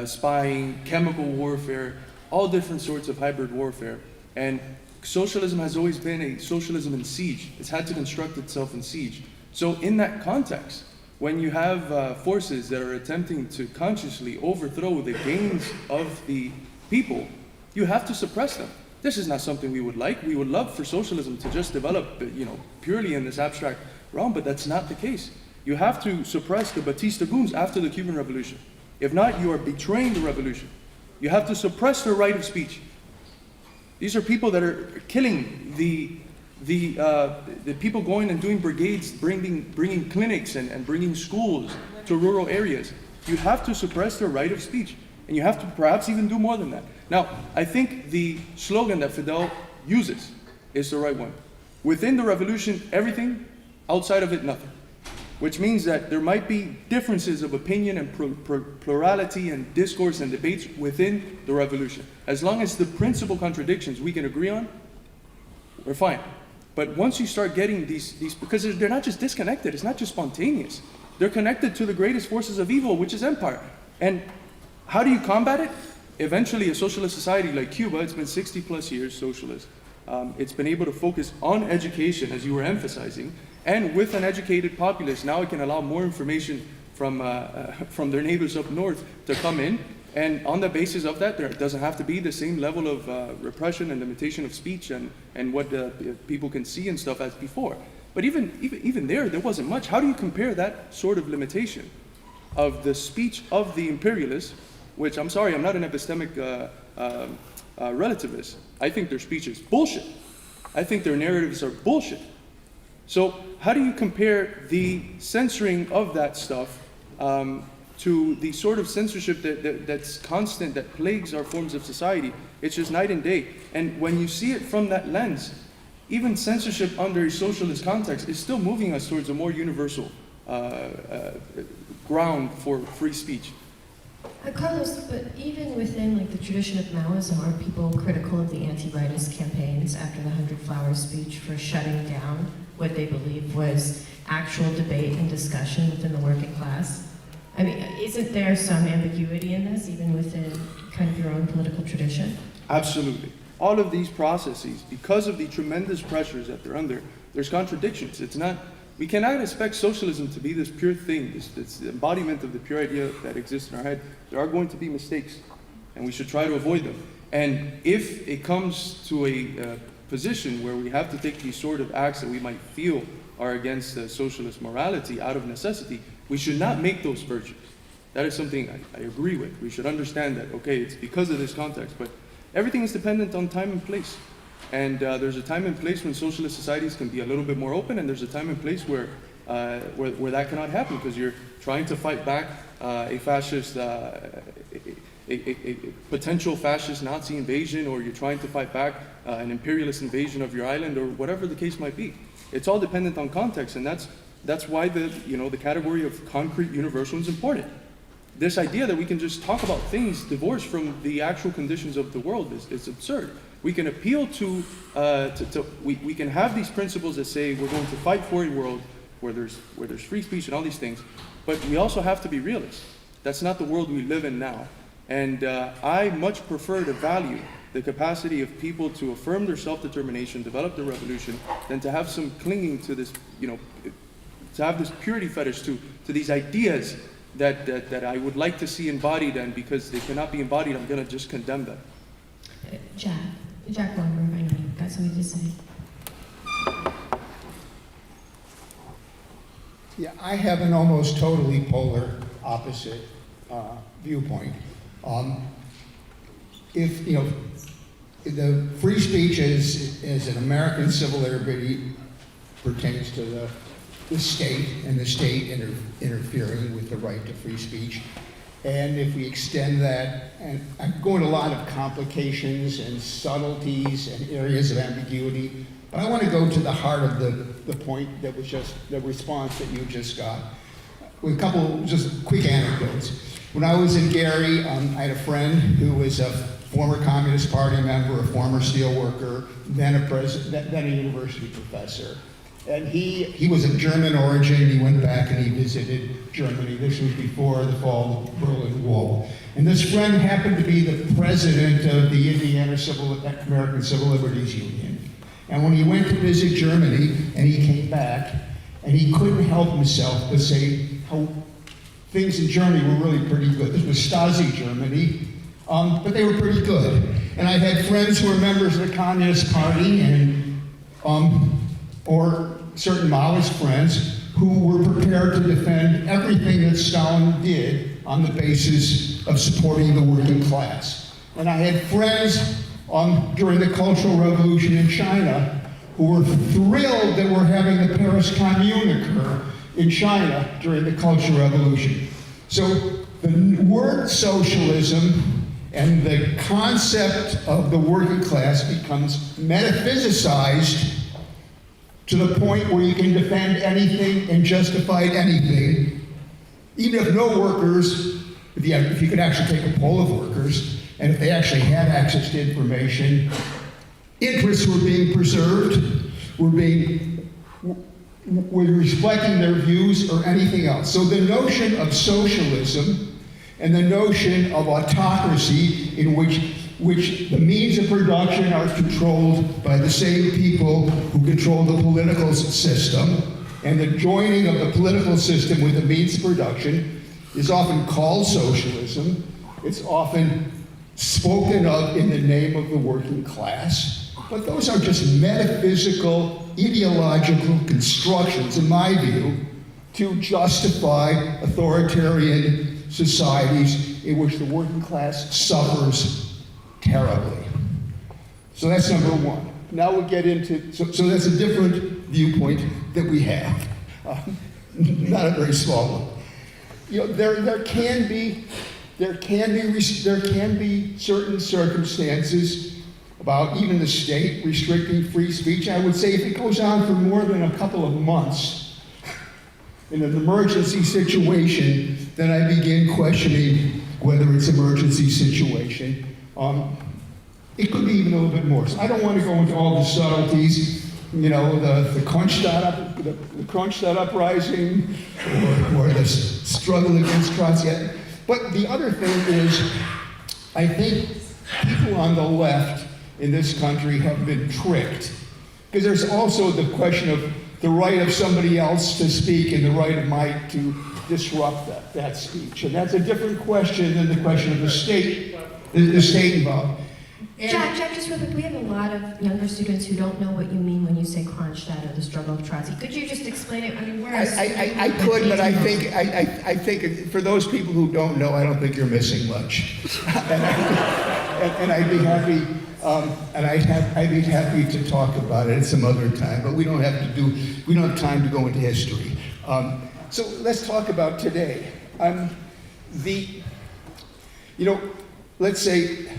spying, chemical warfare, all different sorts of hybrid warfare. And socialism has always been a socialism in siege. It's had to construct itself in siege. So in that context, when you have forces that are attempting to consciously overthrow the gains of the people, you have to suppress them. This is not something we would like. We would love for socialism to just develop, purely in this abstract realm, but that's not the case. You have to suppress the Batista goons after the Cuban Revolution. If not, you are betraying the revolution. You have to suppress their right of speech. These are people that are killing the people going and doing brigades, bringing clinics and bringing schools to rural areas. You have to suppress their right of speech. And you have to perhaps even do more than that. Now, I think the slogan that Fidel uses is the right one. Within the revolution, everything, outside of it, nothing. Which means that there might be differences of opinion and plurality and discourse and debates within the revolution. As long as the principal contradictions we can agree on, we're fine. But once you start getting these because they're not just disconnected, it's not just spontaneous. They're connected to the greatest forces of evil, which is empire. And how do you combat it? Eventually, a socialist society like Cuba, it's been 60 plus years socialist. It's been able to focus on education, as you were emphasizing, and with an educated populace, now it can allow more information from their neighbors up north to come in. And on the basis of that, there doesn't have to be the same level of repression and limitation of speech and what people can see and stuff as before. But even there wasn't much. How do you compare that sort of limitation of the speech of the imperialists, which, I'm sorry, I'm not an epistemic relativist. I think their speech is bullshit. I think their narratives are bullshit. So how do you compare the censoring of that stuff to the sort of censorship that's constant, that plagues our forms of society? It's just night and day. And when you see it from that lens, even censorship under a socialist context is still moving us towards a more universal ground for free speech. Carlos, but even within the tradition of Maoism, are people critical of the anti-rightist campaigns after the 100 Flowers speech for shutting down what they believed was actual debate and discussion within the working class? I mean, isn't there some ambiguity in this, even within kind of your own political tradition? Absolutely. All of these processes, because of the tremendous pressures that they're under, there's contradictions. We cannot expect socialism to be this pure thing, this embodiment of the pure idea that exists in our head. There are going to be mistakes, and we should try to avoid them. And if it comes to a position where we have to take these sort of acts that we might feel are against socialist morality out of necessity, we should not make those virtues. That is something I agree with. We should understand that, okay, it's because of this context, but everything is dependent on time and place. And there's a time and place when socialist societies can be a little bit more open, and there's a time and place where that cannot happen because you're trying to fight back a fascist, a potential fascist Nazi invasion, or you're trying to fight back an imperialist invasion of your island, or whatever the case might be. It's all dependent on context, and that's why the category of concrete universal is important. This idea that we can just talk about things divorced from the actual conditions of the world is absurd. We can appeal to we can have these principles that say we're going to fight for a world where there's free speech and all these things, but we also have to be realists. That's not the world we live in now. And I much prefer to value the capacity of people to affirm their self-determination, develop their revolution, than to have some clinging to this, to have this purity fetish to these ideas that I would like to see embodied, and because they cannot be embodied, I'm going to just condemn them. Jack Walker, I know you've got something to say. Yeah, I have an almost totally polar opposite viewpoint. If the free speech is an American civil liberty, pertains to the state, and the state interfering with the right to free speech, And if we extend that, and I'm going to a lot of complications and subtleties and areas of ambiguity, but I want to go to the heart of the point that was just the response that you just got. With a couple just quick anecdotes. When I was in Gary, I had a friend who was a former Communist Party member, a former steelworker, then a university professor. And he was of German origin. He went back and he visited Germany. This was before the fall of the Berlin Wall. And this friend happened to be the president of the Indiana American Civil Liberties Union. And when he went to visit Germany and he came back, and he couldn't help himself but say how things in Germany were really pretty good. This was Stasi Germany, but they were pretty good. And I had friends who were members of the Communist Party and or certain Maoist friends who were prepared to defend everything that Stalin did on the basis of supporting the working class. And I had friends during the Cultural Revolution in China who were thrilled that we're having the Paris Commune occur in China during the Cultural Revolution. So the word socialism and the concept of the working class becomes metaphysicized to the point where you can defend anything and justify anything, even if no workers, if you could actually take a poll of workers, and if they actually had access to information, interests were being preserved, were reflecting their views or anything else. So the notion of socialism and the notion of autocracy in which the means of production are controlled by the same people who control the political system, and the joining of the political system with the means of production is often called socialism. It's often spoken of in the name of the working class, but those are just metaphysical, ideological constructions, in my view, to justify authoritarian societies in which the working class suffers terribly. So that's number one. Now we'll get into, so that's a different viewpoint that we have. Not a very small one. You know, there can be certain circumstances about even the state restricting free speech. I would say if it goes on for more than a couple of months in an emergency situation, then I begin questioning whether it's an emergency situation. It could be even a little bit more. So I don't want to go into all the subtleties, you know, the Kronstadt uprising, or the struggle against Trotsky. But the other thing is, I think people on the left in this country have been tricked. Because there's also the question of the right of somebody else to speak and the right of might to disrupt that speech. And that's a different question than the question of the state involved. Jack, just real quick, we have a lot of younger students who don't know what you mean when you say Kronstadt or the struggle of Trotsky. Could you just explain it? I mean, I could, but I think for those people who don't know, I don't think you're missing much. and I'd be happy, I'd be happy to talk about it at some other time. But we don't have time to go into history. So let's talk about today. Let's say.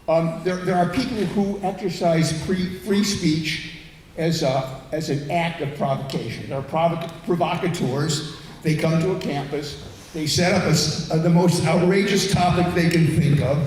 There are people who exercise free speech as an act of provocation. They're provocateurs. They come to a campus. They set up the most outrageous topic they can think of.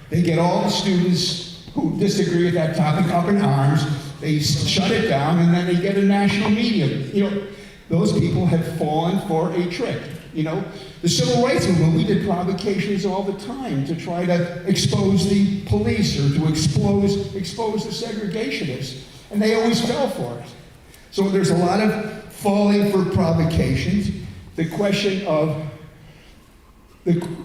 They get all the students who disagree with that topic up in arms. They shut it down, and then they get a national media. You know, those people have fallen for a trick. You know, the civil rights movement, we did provocations all the time to try to expose the police or to expose the segregationists, and they always fell for it. So there's a lot of falling for provocations. The question of,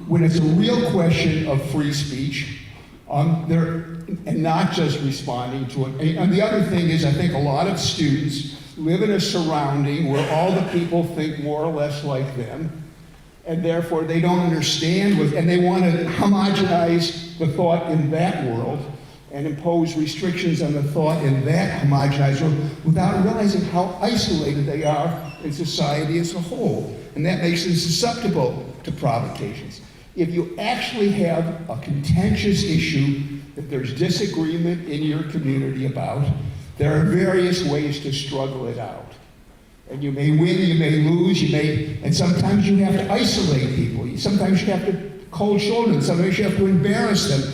when it's a real question of free speech, and not just responding to it. And the other thing is, I think a lot of students live in a surrounding where all the people think more or less like them, and therefore they don't understand, and they want to homogenize the thought in that world and impose restrictions on the thought in that homogenized world without realizing how isolated they are in society as a whole. And that makes them susceptible to provocations. if you actually have a contentious issue that there's disagreement in your community about, there are various ways to struggle it out. And you may win, you may lose, and sometimes you have to isolate people. Sometimes you have to cold shoulder them, sometimes you have to embarrass them.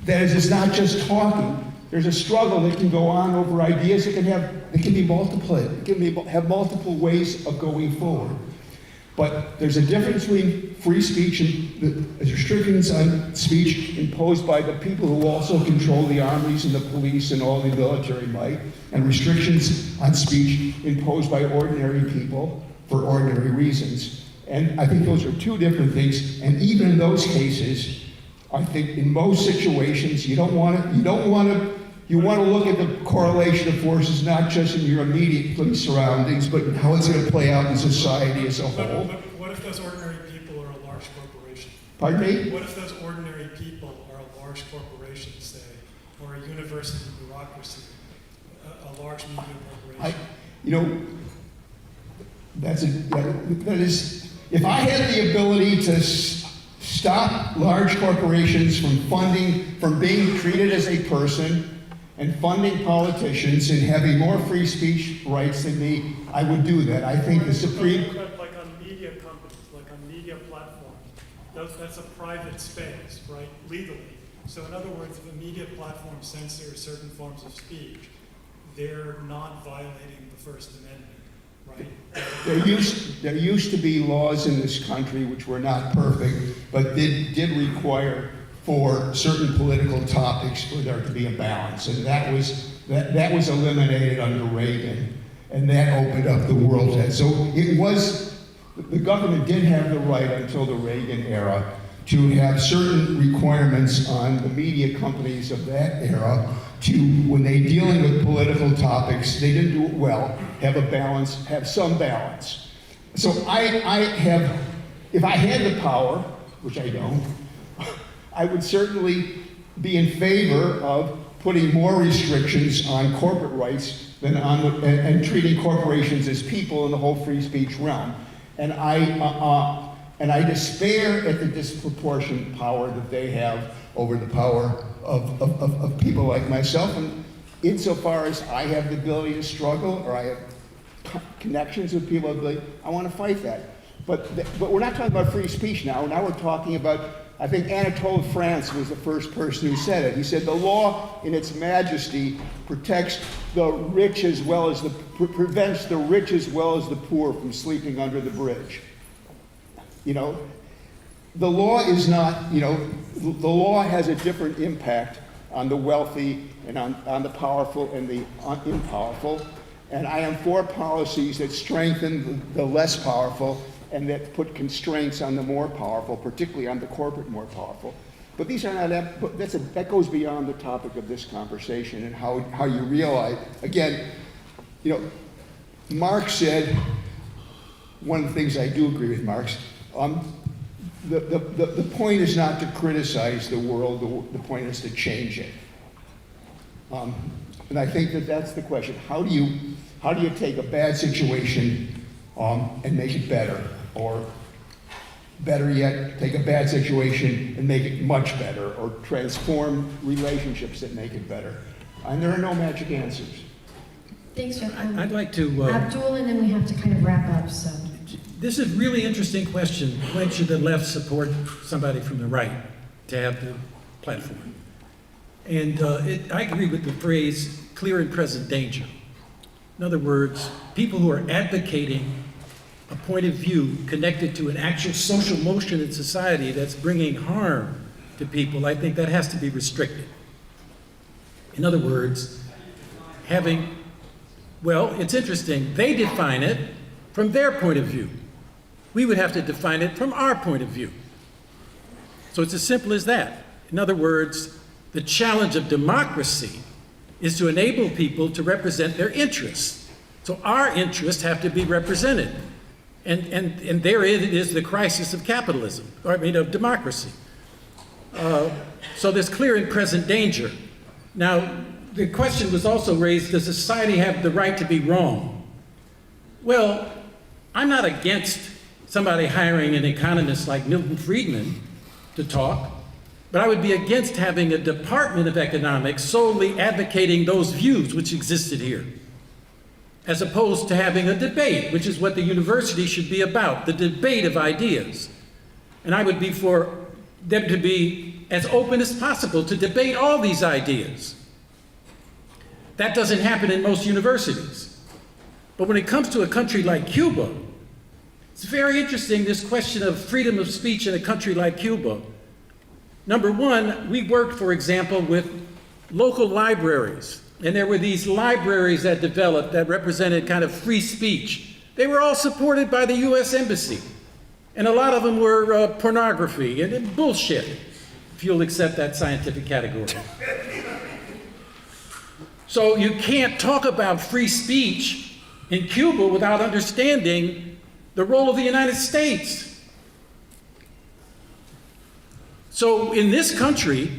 That is, it's not just talking. There's a struggle that can go on over ideas that can be multiplied. It can have multiple ways of going forward. But there's a difference between free speech and the restrictions on speech imposed by the people who also control the armies and the police and all the military might, and restrictions on speech imposed by ordinary people for ordinary reasons. And I think those are two different things. And even in those cases, I think in most situations, you want to look at the correlation of forces not just in your immediate surroundings, but how it's going to play out in society as a whole. But what if those ordinary people are a large corporation? Pardon me? What if those ordinary people are a large corporation, say, or a university bureaucracy, a large media corporation? That is, if I had the ability to stop large corporations from being treated as a person and funding politicians and having more free speech rights than me, I would do that. I think the Supreme... Like on media companies, like on media platforms, that's a private space, right, legally. So in other words, if a media platform censors certain forms of speech, they're not violating the First Amendment, right? There used to be laws in this country which were not perfect, but did require for certain political topics for there to be a balance, and that was eliminated under Reagan, and that opened up the world. So the government did have the right until the Reagan era to have certain requirements on the media companies of that era to, when they dealing with political topics, they didn't do it well, have a balance, have some balance. So if I had the power, which I don't, I would certainly be in favor of putting more restrictions on corporate rights than and treating corporations as people in the whole free speech realm. And I despair at the disproportionate power that they have over the power of people like myself. And insofar as I have the ability to struggle, or I have connections with people, I want to fight that. But we're not talking about free speech now. Now we're talking about, I think Anatole France was the first person who said it. He said, the law in its majesty protects the rich as well as prevents the rich as well as the poor from sleeping under the bridge. The law is not, the law has a different impact on the wealthy and on the powerful and the unpowerful. And I am for policies that strengthen the less powerful and that put constraints on the more powerful, particularly on the corporate more powerful. But these are not, that goes beyond the topic of this conversation and how you realize, again, Marx said, one of the things I do agree with Marx, the point is not to criticize the world, the point is to change it. And I think that's the question. How do you take a bad situation and make it better? Or better yet, take a bad situation and make it much better, or transform relationships that make it better. And there are no magic answers. Thanks, Jeff. I'd like to... Abdul, and then we have to kind of wrap up, so... This is a really interesting question. When should the left support somebody from the right to have the platform? And I agree with the phrase, clear and present danger. In other words, people who are advocating a point of view connected to an actual social motion in society that's bringing harm to people, I think that has to be restricted. In other words, it's interesting, they define it from their point of view. We would have to define it from our point of view. So it's as simple as that. In other words, the challenge of democracy is to enable people to represent their interests. So our interests have to be represented. And therein is the crisis of capitalism, of democracy. So there's clear and present danger. Now, the question was also raised, does society have the right to be wrong? Well, I'm not against somebody hiring an economist like Milton Friedman to talk, but I would be against having a department of economics solely advocating those views which existed here, as opposed to having a debate, which is what the university should be about, the debate of ideas. And I would be for them to be as open as possible to debate all these ideas. That doesn't happen in most universities. But when it comes to a country like Cuba, it's very interesting, this question of freedom of speech in a country like Cuba. Number one, we worked, for example, with local libraries. And there were these libraries that developed that represented kind of free speech. They were all supported by the US Embassy. And a lot of them were pornography and bullshit, if you'll accept that scientific category. So you can't talk about free speech in Cuba without understanding the role of the United States. So in this country,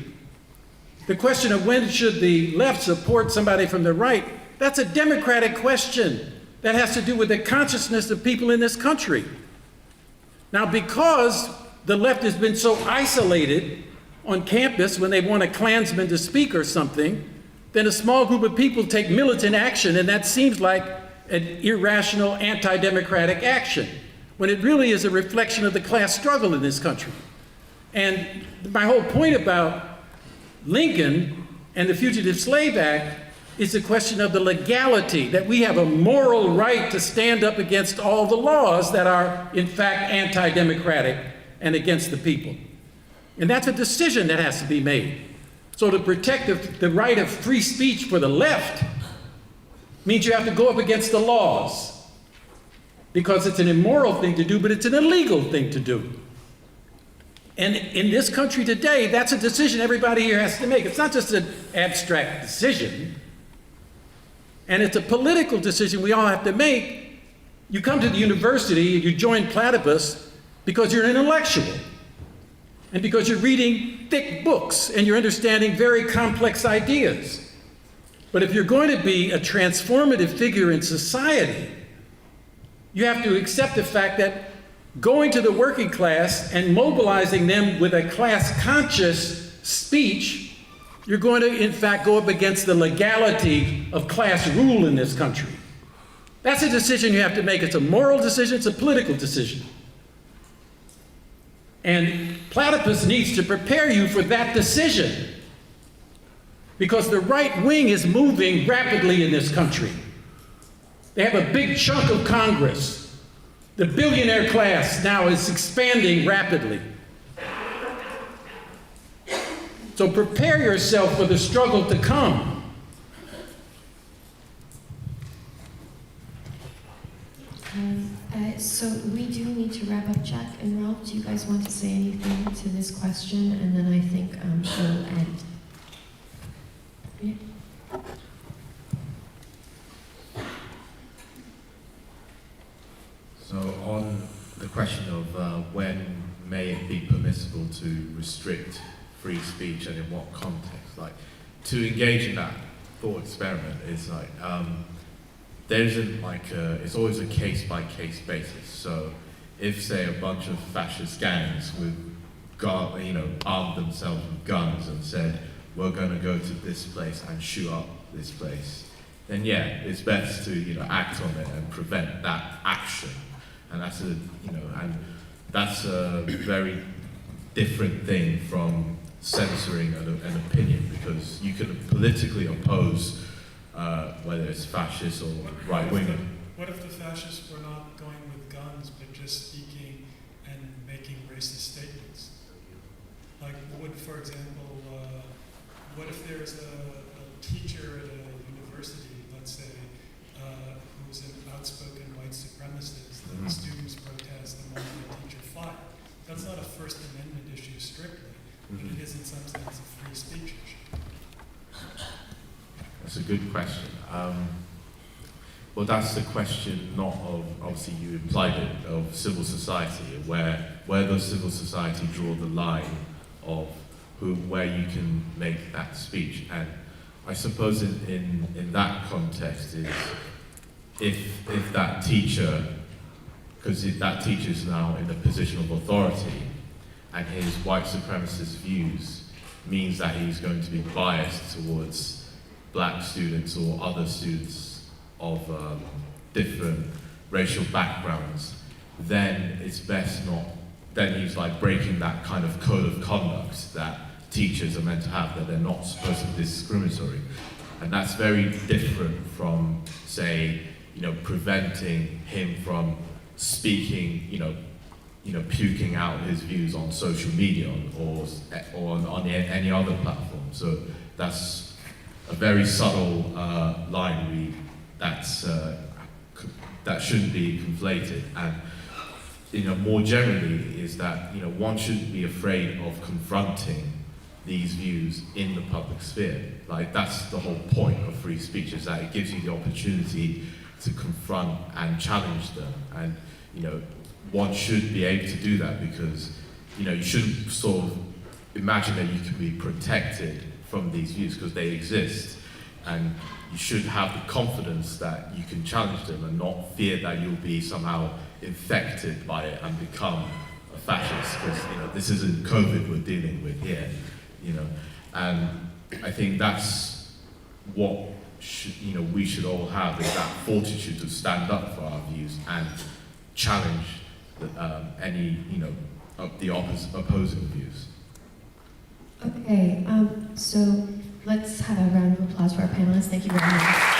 the question of when should the left support somebody from the right, that's a democratic question that has to do with the consciousness of people in this country. Now, because the left has been so isolated on campus when they want a Klansman to speak or something, then a small group of people take militant action, and that seems like an irrational, anti-democratic action, when it really is a reflection of the class struggle in this country. And my whole point about Lincoln and the Fugitive Slave Act is the question of the legality, that we have a moral right to stand up against all the laws that are, in fact, anti-democratic and against the people. And that's a decision that has to be made. So to protect the right of free speech for the left means you have to go up against the laws, because it's an immoral thing to do, but it's an illegal thing to do. And in this country today, that's a decision everybody here has to make. It's not just an abstract decision, and it's a political decision we all have to make. You come to the university, you join Platypus because you're an intellectual, and because you're reading thick books and you're understanding very complex ideas. But if you're going to be a transformative figure in society, you have to accept the fact that going to the working class and mobilizing them with a class-conscious speech, you're going to, in fact, go up against the legality of class rule in this country. That's a decision you have to make. It's a moral decision, it's a political decision. And Platypus needs to prepare you for that decision, because the right wing is moving rapidly in this country. They have a big chunk of Congress. The billionaire class now is expanding rapidly. So prepare yourself for the struggle to come. So we do need to wrap up. Jack and Ralph, do you guys want to say anything to this question? And then I think we'll end. Yeah. So on the question of when may it be permissible to restrict free speech and in what context, like to engage in that thought experiment is like there isn't like it's always a case-by-case basis. So if, say, a bunch of fascist gangs would armed themselves with guns and said, we're going to go to this place and shoot up this place, then yeah, it's best to act on it and prevent that action. And that's that's a very different thing from censoring an opinion, because you can politically oppose whether it's fascist or right-winger. What if the fascists were not going with guns, but just speaking and making racist statements? Like, for example, what if there's a teacher at a university, let's say, who's an outspoken white supremacist, and the students protest and want the teacher fired? That's not a First Amendment issue strictly, but it is in some sense a free speech issue. That's a good question. Well, that's the question not of, obviously you implied it, of civil society, where does civil society draw the line of where you can make that speech? And I suppose in that context is if that teacher, because that teacher is now in a position of authority, and his white supremacist views means that he's going to be biased towards black students or other students of different racial backgrounds, then it's best not, then he's like breaking that kind of code of conduct that teachers are meant to have, that they're not supposed to be discriminatory. And that's very different from, say, preventing him from speaking, puking out his views on social media or on any other platform. So that's a very subtle line that shouldn't be conflated. And more generally is that one shouldn't be afraid of confronting these views in the public sphere. Like, that's the whole point of free speech, is that it gives you the opportunity to confront and challenge them. And one should be able to do that, because you shouldn't sort of imagine that you can be protected from these views, because they exist, and you should have the confidence that you can challenge them and not fear that you'll be somehow infected by it and become a fascist, because this isn't COVID we're dealing with here, and I think that's what we should all have, is that fortitude to stand up for our views and challenge any of the opposing views. Okay, so let's have a round of applause for our panelists. Thank you very much.